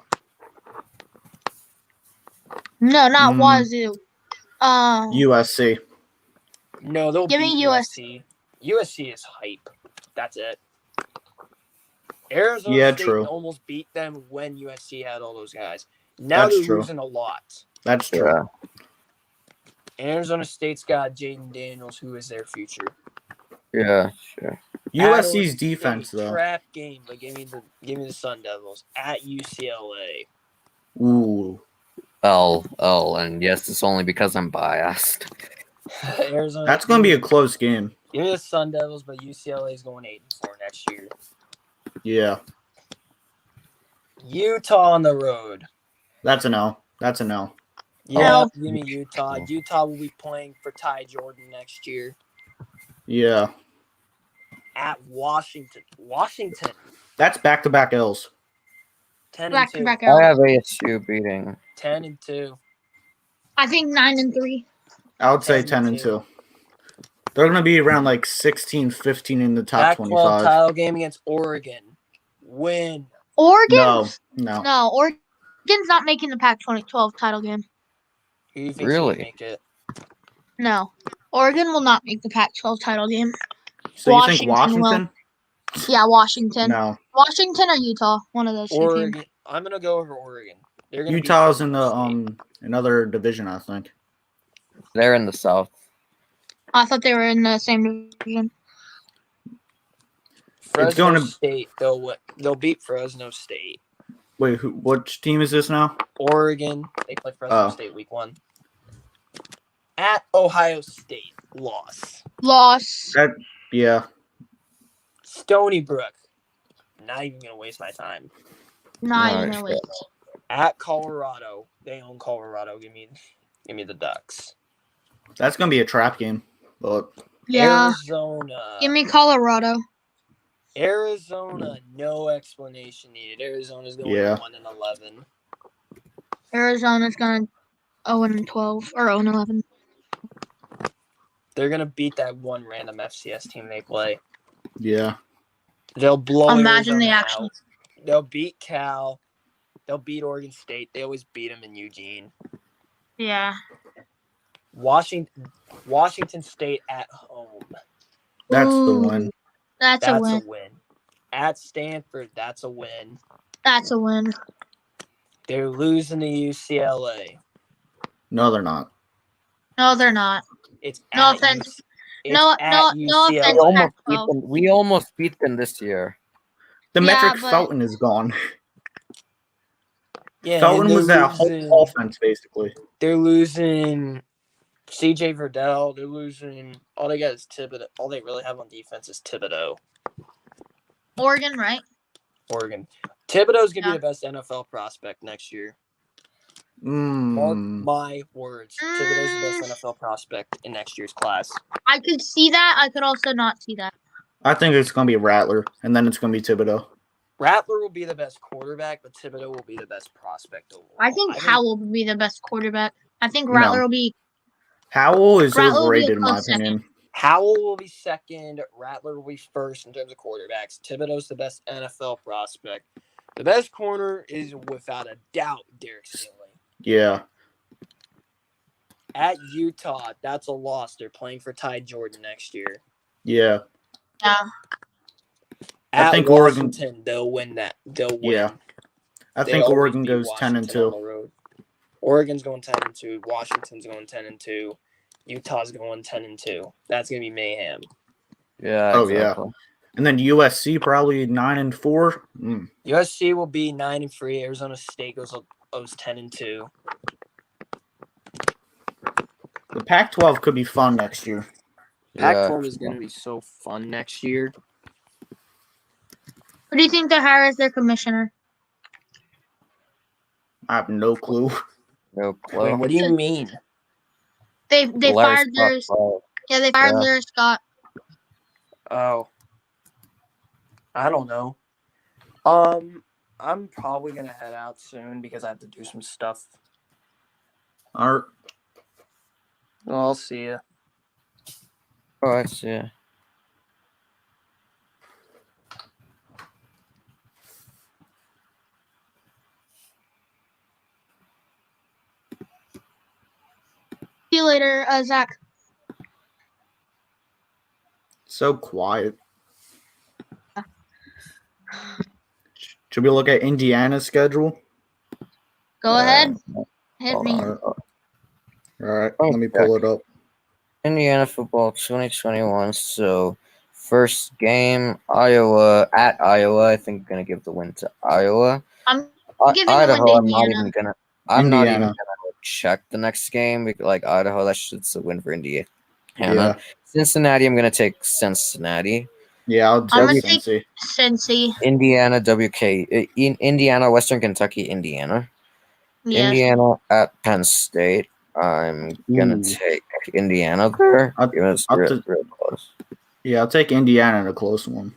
Speaker 2: No, not
Speaker 5: Mm.
Speaker 2: Wazoo.
Speaker 5: USC.
Speaker 3: no, they'll
Speaker 2: Give
Speaker 3: beat
Speaker 2: me
Speaker 3: USC. USC is hype. That's it. Arizona
Speaker 5: Yeah,
Speaker 3: State
Speaker 5: true.
Speaker 3: almost beat them when USC had all those guys. Now
Speaker 5: That's
Speaker 3: they're
Speaker 5: true.
Speaker 3: losing a lot.
Speaker 5: That's true.
Speaker 1: Yeah.
Speaker 3: Arizona State's got Jaden Daniels, who is their future.
Speaker 1: Yeah. Sure.
Speaker 5: USC's
Speaker 3: At Oregon
Speaker 5: defense
Speaker 3: State,
Speaker 5: though.
Speaker 3: Trap game, but give me the Sun Devils at UCLA.
Speaker 5: Ooh.
Speaker 1: L, and yes, it's only because I'm biased.
Speaker 3: Arizona.
Speaker 5: That's gonna be a close game.
Speaker 3: Give me the Sun Devils, but UCLA is going 8-4 next year.
Speaker 8: Yeah,
Speaker 3: Utah on the road.
Speaker 8: that's an L. That's an L.
Speaker 3: Yeah,
Speaker 2: L.
Speaker 3: give me Utah. Utah will be playing for Ty Jordan next year
Speaker 8: Yeah,
Speaker 3: at Washington. Washington,
Speaker 8: that's back-to-back L's.
Speaker 3: 10-2.
Speaker 2: Back to back
Speaker 1: I
Speaker 2: out.
Speaker 1: have ASU beating.
Speaker 3: 10-2.
Speaker 2: I think 9-3.
Speaker 8: I would say
Speaker 3: 10
Speaker 8: 10 and 2. They're gonna be around like 16, 15 in the top
Speaker 3: Pac-12
Speaker 8: 25.
Speaker 3: title game against Oregon. Win.
Speaker 2: Oregon?
Speaker 8: No.
Speaker 2: No, Oregon's not making the Pac-12 title game.
Speaker 3: Who do you think
Speaker 1: Really?
Speaker 3: should make it?
Speaker 2: No. Oregon will not make the Pac-12 title game.
Speaker 8: So you think
Speaker 2: Washington will.
Speaker 8: Washington?
Speaker 2: Yeah, Washington.
Speaker 8: No.
Speaker 2: Washington or Utah, one of those two teams.
Speaker 3: Oregon. I'm gonna go over Oregon. They're gonna beat
Speaker 8: Utah's in
Speaker 3: Fresno
Speaker 8: the
Speaker 3: State.
Speaker 8: another division, I think.
Speaker 1: They're in the South.
Speaker 2: I thought they were in the same division.
Speaker 3: Fresno
Speaker 8: gonna-
Speaker 3: State. They'll beat Fresno State.
Speaker 8: Wait, which team is this now?
Speaker 3: Oregon. They play Fresno
Speaker 8: Oh.
Speaker 3: State week 1. At Ohio State. Loss.
Speaker 2: Loss.
Speaker 8: Yeah.
Speaker 3: Stony Brook. Not even gonna waste my time.
Speaker 2: Not
Speaker 1: No,
Speaker 2: even
Speaker 1: it's
Speaker 2: a win.
Speaker 3: At Colorado. They own Colorado. Give me the Ducks.
Speaker 8: That's gonna be a trap game. But
Speaker 2: Yeah.
Speaker 3: Arizona.
Speaker 2: Give me Colorado.
Speaker 3: Arizona. No explanation needed. Arizona's going
Speaker 8: Yeah.
Speaker 3: 1-11.
Speaker 2: Arizona's gonna 0-12 or 0-11.
Speaker 3: They're gonna beat that one random FCS team they play.
Speaker 8: yeah.
Speaker 3: They'll blow.
Speaker 2: Imagine they
Speaker 3: Arizona
Speaker 2: actually.
Speaker 3: out. They'll beat Cal. They'll beat Oregon State. They always beat them in Eugene.
Speaker 2: Yeah.
Speaker 3: Washington State at home.
Speaker 8: That's the
Speaker 2: Ooh,
Speaker 8: win.
Speaker 2: That's a
Speaker 3: That's
Speaker 2: win.
Speaker 3: a win. At Stanford, that's a win.
Speaker 2: That's a win.
Speaker 3: They're losing to UCLA.
Speaker 8: No, they're not.
Speaker 2: No, they're not.
Speaker 3: It's
Speaker 2: No
Speaker 3: at
Speaker 2: offense.
Speaker 3: UC it's
Speaker 2: No
Speaker 3: at
Speaker 2: offense.
Speaker 3: UCLA.
Speaker 1: We almost beat them this year.
Speaker 8: The
Speaker 2: Yeah,
Speaker 8: metric
Speaker 2: but-
Speaker 8: Felton is gone.
Speaker 3: Yeah,
Speaker 8: Felton
Speaker 3: and
Speaker 8: was
Speaker 3: they're
Speaker 8: that whole
Speaker 3: losing-
Speaker 8: offense, basically.
Speaker 3: They're losing CJ Verdell. They're losing. All they got is Thibodeau. All they really have on defense is Thibodeau.
Speaker 2: Oregon, right?
Speaker 3: Oregon. Thibodeau's gonna
Speaker 2: Yeah.
Speaker 3: be the best NFL prospect next year. Mark my words. Thibodeau's the best NFL prospect in next year's class.
Speaker 2: I could see that. I could also not see that.
Speaker 8: I think it's gonna be Rattler, and then it's gonna be Thibodeau.
Speaker 3: Rattler will be the best quarterback, but Thibodeau will be the best prospect overall.
Speaker 2: I think Howell would be the best quarterback. I think
Speaker 8: No.
Speaker 2: Rattler will be.
Speaker 8: Howell is
Speaker 2: Rattler will be a
Speaker 8: overrated in my
Speaker 2: close second.
Speaker 8: opinion.
Speaker 3: Howell will be second. Rattler will be first in terms of quarterbacks. Thibodeau's the best NFL prospect. The best corner is without a doubt Derek Stingley.
Speaker 8: Yeah.
Speaker 3: At Utah, that's a loss. They're playing for Ty Jordan next year.
Speaker 8: Yeah.
Speaker 2: Yeah.
Speaker 3: At
Speaker 8: think Oregon-
Speaker 3: Washington, they'll win that. They'll win.
Speaker 8: Yeah. I
Speaker 3: They
Speaker 8: think
Speaker 3: always
Speaker 8: Oregon
Speaker 3: beat
Speaker 8: goes 10 and
Speaker 3: Washington on the
Speaker 8: 2.
Speaker 3: road. Oregon's going 10-2. Washington's going 10-2. Utah's going 10-2. That's gonna be mayhem.
Speaker 1: Yeah.
Speaker 8: Oh, yeah.
Speaker 1: exactly.
Speaker 8: And then USC probably 9 and 4.
Speaker 3: USC will be 9-3. Arizona State goes 10-2.
Speaker 8: The Pac-12 could be fun next year.
Speaker 3: Pac-12 is gonna be so fun next year.
Speaker 2: Who do you think they hire as their commissioner?
Speaker 8: I have no clue.
Speaker 1: No
Speaker 3: Wait,
Speaker 1: clue.
Speaker 3: what do you mean?
Speaker 2: They
Speaker 1: Larry
Speaker 2: fired their
Speaker 1: Scott,
Speaker 2: they fired
Speaker 1: Yeah.
Speaker 2: Larry Scott.
Speaker 3: Oh, I don't know. I'm probably gonna head out soon because I have to do some stuff.
Speaker 8: All right.
Speaker 3: Well, I'll see you.
Speaker 1: Oh, I see.
Speaker 2: See you later, Zach.
Speaker 8: So quiet. Should we look at Indiana's schedule?
Speaker 2: Go ahead. Hit me.
Speaker 8: All right.
Speaker 1: Oh,
Speaker 8: Let me pull it up.
Speaker 1: Indiana football 2021. So, first game, Iowa at Iowa. I think gonna give the win to Iowa.
Speaker 2: I'm giving the win
Speaker 1: Idaho.
Speaker 2: to
Speaker 1: I'm not
Speaker 2: Indiana.
Speaker 1: even gonna. I'm not even
Speaker 8: Indiana.
Speaker 1: gonna check the next game. Like Idaho, that's just a win for Indiana. Hannah. Cincinnati, I'm gonna take Cincinnati.
Speaker 8: Yeah, I'll
Speaker 2: I'm
Speaker 8: take
Speaker 2: gonna take
Speaker 8: Cincy.
Speaker 2: Cincy.
Speaker 1: Indiana, Indiana, Western Kentucky, Indiana.
Speaker 2: Yes.
Speaker 1: Indiana at Penn State. I'm gonna
Speaker 5: Ooh.
Speaker 1: take Indiana there.
Speaker 8: I'll-
Speaker 1: It's
Speaker 8: I'll
Speaker 1: real,
Speaker 8: t-
Speaker 1: real close.
Speaker 8: Yeah, I'll take Indiana in a close one.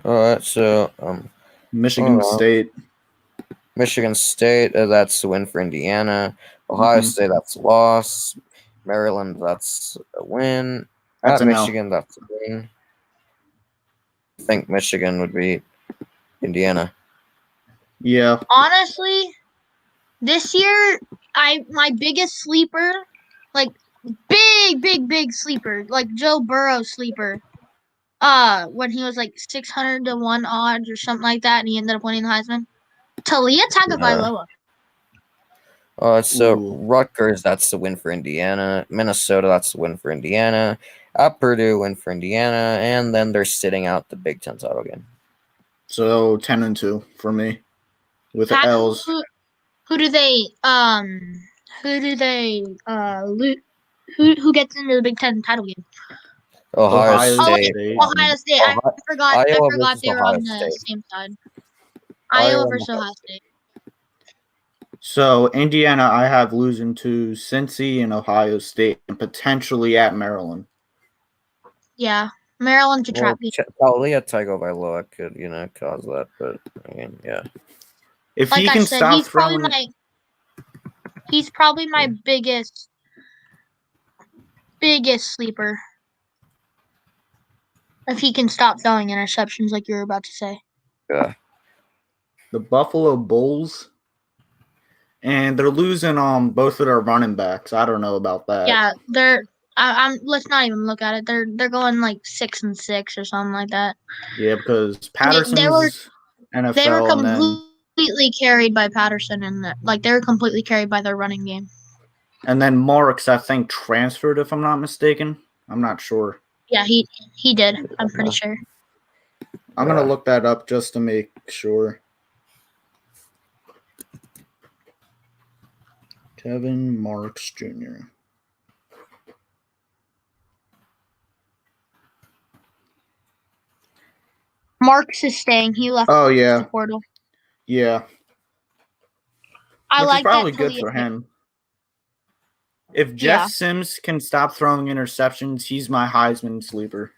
Speaker 1: All right, so
Speaker 8: Michigan
Speaker 1: Oh,
Speaker 8: State.
Speaker 1: Michigan State, that's a win for Indiana. Ohio
Speaker 8: Mhm.
Speaker 1: State, that's a loss. Maryland, that's a win.
Speaker 8: That's
Speaker 1: At
Speaker 8: a no.
Speaker 1: Michigan, that's a win. I think Michigan would beat Indiana.
Speaker 8: Yeah.
Speaker 2: Honestly, this year, my biggest sleeper, like big sleeper, like Joe Burrow sleeper. When he was like 600 to 1 odds or something like that, and he ended up winning the Heisman. Talia Tagovailoa.
Speaker 1: So
Speaker 8: Ooh.
Speaker 1: Rutgers, that's the win for Indiana. Minnesota, that's the win for Indiana. At Purdue, win for Indiana, and then they're sitting out the Big Ten title game.
Speaker 8: So 10-2 for me with the
Speaker 2: Pat-
Speaker 8: L's.
Speaker 2: Who do they who gets into the Big Ten title game?
Speaker 1: Ohio
Speaker 8: Ohio
Speaker 1: State.
Speaker 8: State.
Speaker 2: Ohio State. I forgot. I
Speaker 1: Iowa
Speaker 2: forgot
Speaker 1: versus
Speaker 2: they were
Speaker 1: Ohio
Speaker 2: on the
Speaker 1: State.
Speaker 2: same side. Iowa
Speaker 1: Iowa
Speaker 2: versus
Speaker 1: and
Speaker 2: Ohio State.
Speaker 8: So Indiana, I have losing to Cincy and Ohio State, and potentially at Maryland.
Speaker 2: Yeah, Maryland's a trap game.
Speaker 1: Talia Tagovailoa could, cause that, but I mean, yeah.
Speaker 8: If
Speaker 2: Like
Speaker 8: he
Speaker 2: I
Speaker 8: can
Speaker 2: said,
Speaker 8: stop
Speaker 2: he's probably
Speaker 8: throwing,
Speaker 2: my biggest sleeper. If he can stop throwing interceptions, like you were about to say.
Speaker 1: Yeah.
Speaker 8: the Buffalo Bulls, and they're losing both of their running backs. I don't know about that.
Speaker 2: Yeah, they're. Let's not even look at it. They're going like 6-6 or something like that.
Speaker 8: Yeah, because Patterson's
Speaker 2: They were
Speaker 8: NFL, and then
Speaker 2: completely carried by Patterson, and they were completely carried by their running game.
Speaker 8: Marks, I think, transferred, if I'm not mistaken. I'm not sure.
Speaker 2: Yeah, he did. I'm pretty sure.
Speaker 8: I'm gonna look that up just to make sure. Kevin Marks Jr.
Speaker 2: Marks is staying. He left.
Speaker 8: Oh, yeah.
Speaker 2: The portal.
Speaker 8: Yeah.
Speaker 2: I
Speaker 8: Which
Speaker 2: like
Speaker 8: is probably
Speaker 2: that.
Speaker 8: good for him. If Jeff Sims can stop throwing interceptions, he's my Heisman sleeper.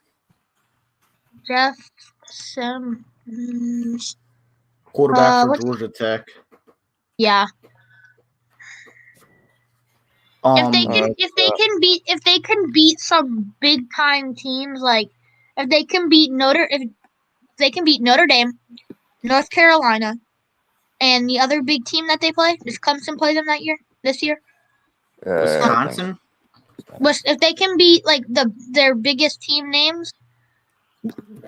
Speaker 2: Jeff Sims.
Speaker 8: Quarterback for Georgia Tech.
Speaker 2: Yeah. If they can beat some big time teams, like if they can beat Notre Dame, North Carolina, and the other big team that they play, does Clemson play them this year?
Speaker 8: Wisconsin?
Speaker 2: If they can beat like their biggest team names,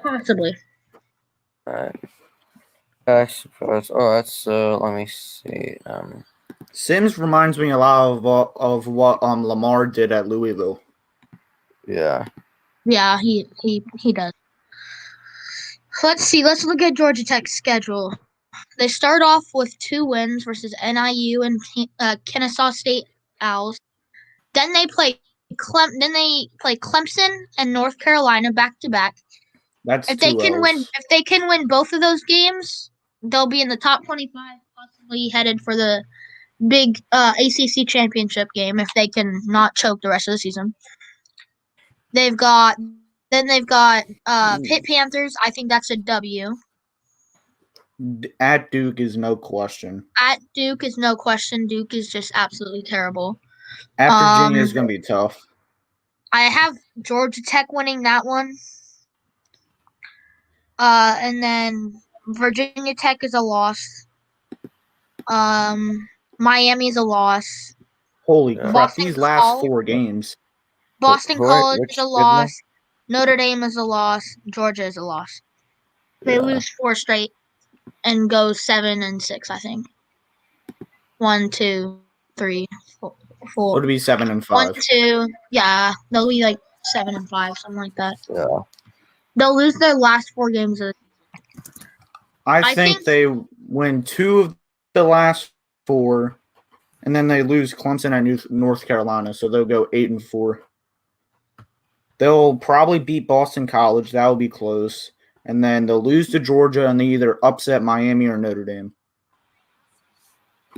Speaker 2: possibly.
Speaker 1: Right. I suppose. Oh, that's let me see.
Speaker 8: Sims reminds me a lot of what Lamar did at Louisville.
Speaker 1: Yeah.
Speaker 2: Yeah, he does. Let's see. Let's look at Georgia Tech's schedule. They start off with 2 wins versus NIU and Kennesaw State Owls. Then they play Clemson and North Carolina back to back.
Speaker 8: That's
Speaker 2: if they can win both of those games, they'll be in the top 25, possibly headed for the big ACC championship game if they can not choke the rest of the season. They've got Pitt Panthers. I think that's a W.
Speaker 8: At Duke is no question.
Speaker 2: At Duke is no question. Duke is just absolutely terrible.
Speaker 8: At Virginia is going to be tough.
Speaker 2: I have Georgia Tech winning that one. And then Virginia Tech is a loss. Miami is a loss.
Speaker 8: Holy crap,
Speaker 2: Boston
Speaker 8: these last
Speaker 2: College-
Speaker 8: 4 games.
Speaker 2: Boston College is a
Speaker 1: goodness.
Speaker 2: loss. Notre Dame is a loss. Georgia is a loss. They lose 4 straight and go 7-6, I think. 1, 2, 3, 4.
Speaker 8: It'll be 7 and 5.
Speaker 2: 1, 2. Yeah, they'll be like 7 and 5, something like that.
Speaker 1: Yeah.
Speaker 2: They'll lose their last 4 games of
Speaker 8: I think they win 2 of the last 4 and then they lose Clemson at North Carolina, so they'll go 8-4. They'll probably beat Boston College. That will be close. And then they'll lose to Georgia, and they either upset Miami or Notre Dame.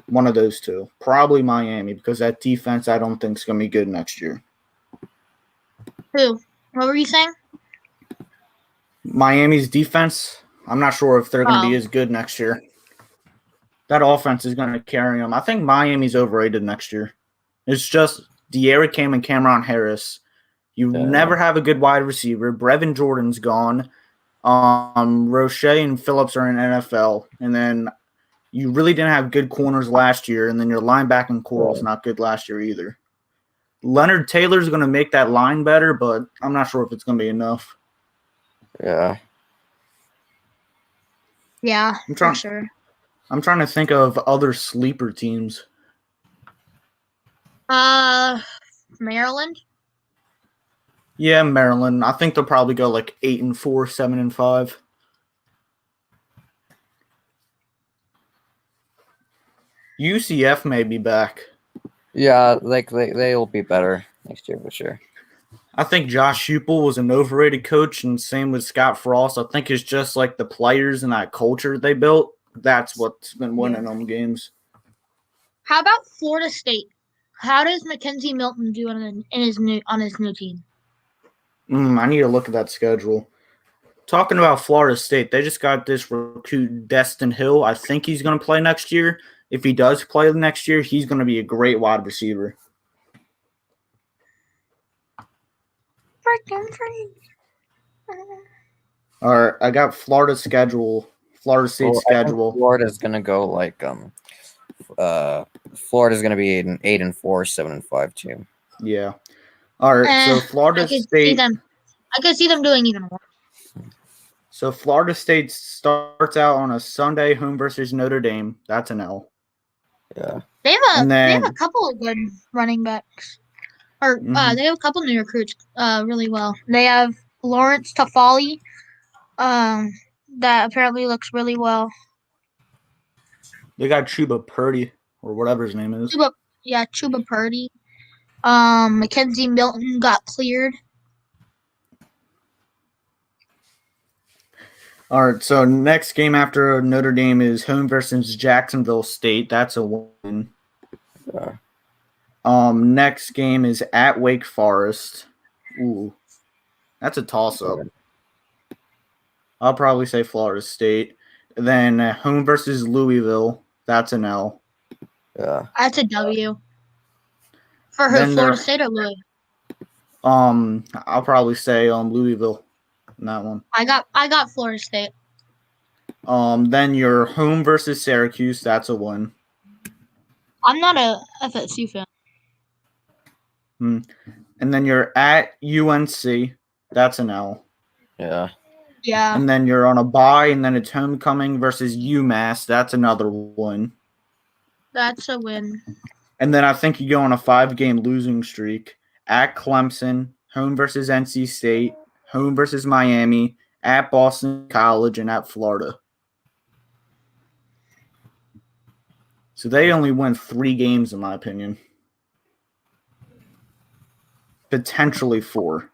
Speaker 8: One of those two. Probably Miami, because that defense I don't think is going to be good next year.
Speaker 2: Who? What were you saying?
Speaker 8: Miami's defense, I'm not sure if they're going to be
Speaker 2: Oh.
Speaker 8: as good next year. That offense is going to carry them. I think Miami's overrated next year. It's just De'Ara Cam and Cameron Harris. You never have a good wide receiver. Brevin Jordan's gone. Roche and Phillips are in NFL. And then you really didn't have good corners last year. And then your linebacking core was not good last year either. Leonard Taylor's going to make that line better, but I'm not sure if it's going to be enough.
Speaker 1: Yeah.
Speaker 2: Yeah,
Speaker 8: I'm trying-
Speaker 2: for sure.
Speaker 8: I'm trying to think of other sleeper teams.
Speaker 2: Maryland.
Speaker 8: Yeah, Maryland. I think they'll probably go like 8-4, 7-5. UCF may be back.
Speaker 1: Yeah, like they'll be better next year for sure.
Speaker 8: I think Josh Heupel was an overrated coach, and same with Scott Frost. I think it's just like the players and that culture they built. That's what's been winning them games.
Speaker 2: How about Florida State? How does Mackenzie Milton do on his new team?
Speaker 8: I need to look at that schedule. Talking about Florida State, they just got this recruit, Destin Hill. I think he's going to play next year. If he does play next year, he's going to be a great wide receiver.
Speaker 2: Freaking free.
Speaker 8: All right, I got Florida State schedule.
Speaker 1: Florida's gonna go like Florida's gonna be 8-4, 7-5 too.
Speaker 8: Yeah. All right, so Florida State.
Speaker 2: I could see them doing even worse.
Speaker 8: So Florida State starts out on a Sunday, home versus Notre Dame. That's an L.
Speaker 1: Yeah.
Speaker 2: They have a couple of good running backs. Or they have a couple new recruits really well. They have Lawrence Tafali, that apparently looks really well.
Speaker 8: They got Chuba Purdy, or whatever his name is.
Speaker 2: Chuba Purdy. Mackenzie Milton got cleared.
Speaker 8: All right, so next game after Notre Dame is home versus Jacksonville State. That's a win.
Speaker 1: Yeah.
Speaker 8: Next game is at Wake Forest. Ooh, that's a toss-up. I'll probably say Florida State. Then home versus Louisville. That's an L.
Speaker 1: Yeah.
Speaker 2: That's a W. For
Speaker 8: Then
Speaker 2: who, Florida State or Louisville?
Speaker 8: I'll probably say Louisville in that one.
Speaker 2: I got Florida State.
Speaker 8: Then your home versus Syracuse. That's a win.
Speaker 2: I'm not a FSU fan.
Speaker 8: And then you're at UNC. That's an L.
Speaker 1: Yeah.
Speaker 2: Yeah.
Speaker 8: And then you're on a bye, and then it's homecoming versus UMass. That's another one.
Speaker 2: That's a win.
Speaker 8: And then I think you go on a 5-game losing streak. At Clemson, home versus NC State, home versus Miami, at Boston College, and at Florida. So they only win 3 games, in my opinion. Potentially 4.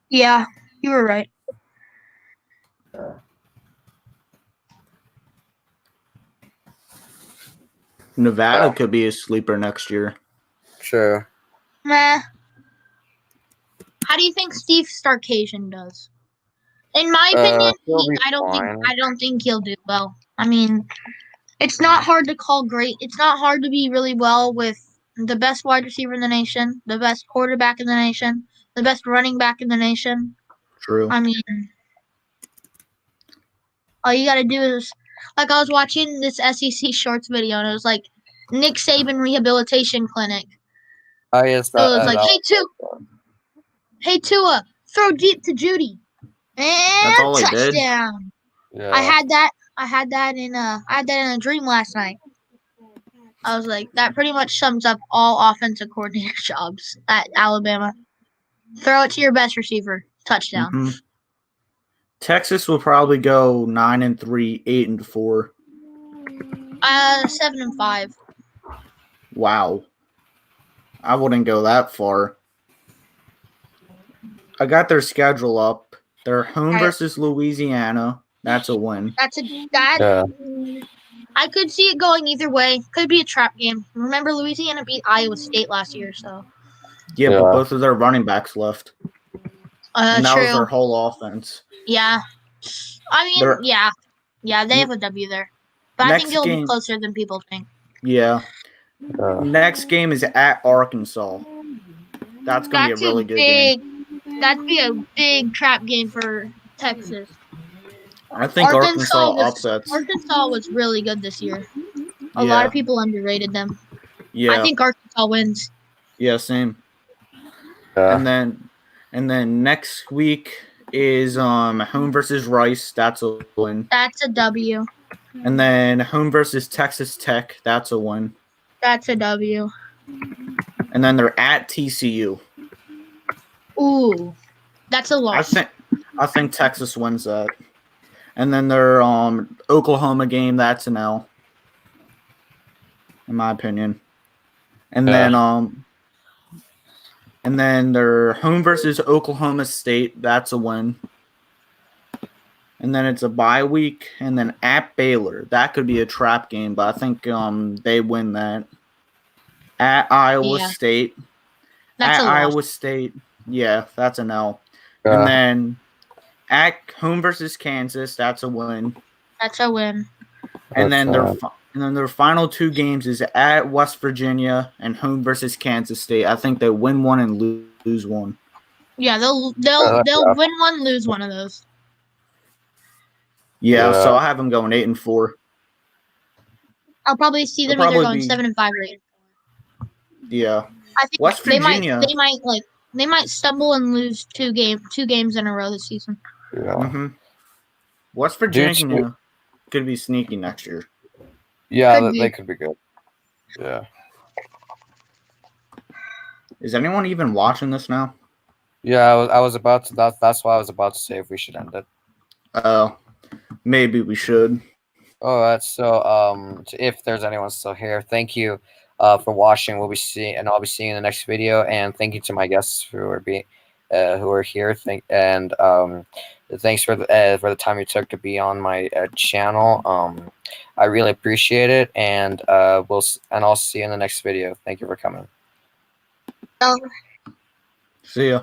Speaker 2: Yeah, you were right.
Speaker 8: Nevada could be a sleeper next year.
Speaker 1: True.
Speaker 2: Meh. How do you think Steve Sarkisian does? In my opinion,
Speaker 1: he'll be
Speaker 2: I
Speaker 1: fine.
Speaker 2: don't think he'll do well. I mean, it's not hard to call great. It's not hard to be really well with the best wide receiver in the nation, the best quarterback in the nation, the best running back in the nation.
Speaker 8: True.
Speaker 2: I mean, all you got to do is, like, I was watching this SEC Shorts video, and it was like Nick Saban Rehabilitation Clinic.
Speaker 1: Oh yes.
Speaker 2: So it was like, hey Tua, throw deep to Judy, and
Speaker 8: all he did?
Speaker 2: touchdown.
Speaker 1: Yeah.
Speaker 2: I had that in a dream last night. I was like, that pretty much sums up all offensive coordinator jobs at Alabama. Throw it to your best receiver. Touchdown.
Speaker 8: Mhm. Texas will probably go 9-3, 8-4.
Speaker 2: 7-5.
Speaker 8: Wow. I wouldn't go that far. I got their schedule up. They're home
Speaker 2: Alright.
Speaker 8: versus Louisiana. That's a win.
Speaker 2: That.
Speaker 1: Yeah.
Speaker 2: I could see it going either way. Could be a trap game. Remember, Louisiana beat Iowa State last year, so.
Speaker 8: Yeah,
Speaker 1: Yeah.
Speaker 8: but both of their running backs left. And that was
Speaker 2: True.
Speaker 8: their whole offense.
Speaker 2: Yeah. I mean,
Speaker 8: They're-
Speaker 2: yeah. Yeah, they have a W there. But I think
Speaker 8: Next
Speaker 2: it'll be
Speaker 8: game-
Speaker 2: closer than people think.
Speaker 8: Yeah.
Speaker 1: Yeah.
Speaker 8: Next game is at Arkansas. That's going to be a really good game.
Speaker 2: That'd be a big trap game for Texas.
Speaker 8: I think Arkansas
Speaker 2: was,
Speaker 8: upsets.
Speaker 2: Arkansas was really good this year. A
Speaker 8: Yeah.
Speaker 2: lot of people underrated them.
Speaker 8: Yeah.
Speaker 2: I think Arkansas wins.
Speaker 8: Yeah, same.
Speaker 1: Yeah.
Speaker 8: And then next week is home versus Rice. That's a win.
Speaker 2: That's a W.
Speaker 8: And then home versus Texas Tech. That's a win.
Speaker 2: That's a W.
Speaker 8: And then they're at TCU.
Speaker 2: Ooh. That's a loss.
Speaker 8: I think Texas wins that. And then their Oklahoma game, that's an L. In my opinion. And then their home versus Oklahoma State, that's a win. And then it's a bye week, and then at Baylor. That could be a trap game, but I think they win that. At Iowa
Speaker 2: Yeah.
Speaker 8: State.
Speaker 2: That's
Speaker 8: At
Speaker 2: a loss.
Speaker 8: Iowa State, yeah, that's an L.
Speaker 1: Yeah.
Speaker 8: And then at home versus Kansas, that's a win.
Speaker 2: That's a win.
Speaker 8: And then
Speaker 1: That's,
Speaker 8: their final two games is at West Virginia and home versus Kansas State. I think they win one and lose one.
Speaker 2: Yeah, they'll
Speaker 1: that's rough.
Speaker 2: win one, lose one of those.
Speaker 8: Yeah,
Speaker 1: Yeah.
Speaker 8: so I have them going 8-4.
Speaker 2: I'll probably see them
Speaker 8: They'll
Speaker 2: either
Speaker 8: probably
Speaker 2: going
Speaker 8: be-
Speaker 2: 7-5 or 8.
Speaker 8: Yeah.
Speaker 2: I think
Speaker 8: West
Speaker 2: they
Speaker 8: Virginia.
Speaker 2: they might stumble and lose two games in a row this season.
Speaker 1: Yeah.
Speaker 8: hmm West Virginia could be sneaky next year.
Speaker 1: Yeah,
Speaker 2: Could be.
Speaker 1: they could be good. Yeah.
Speaker 8: Is anyone even watching this now?
Speaker 1: Yeah, I was about to. That's why I was about to say if we should end it.
Speaker 8: Maybe we should.
Speaker 1: All right. So if there's anyone still here, thank you for watching. I'll be seeing you in the next video, and thank you to my guests who are here. Thanks for the time you took to be on my channel. I really appreciate it, and I'll see you in the next video. Thank you for coming.
Speaker 2: Um,
Speaker 8: See ya.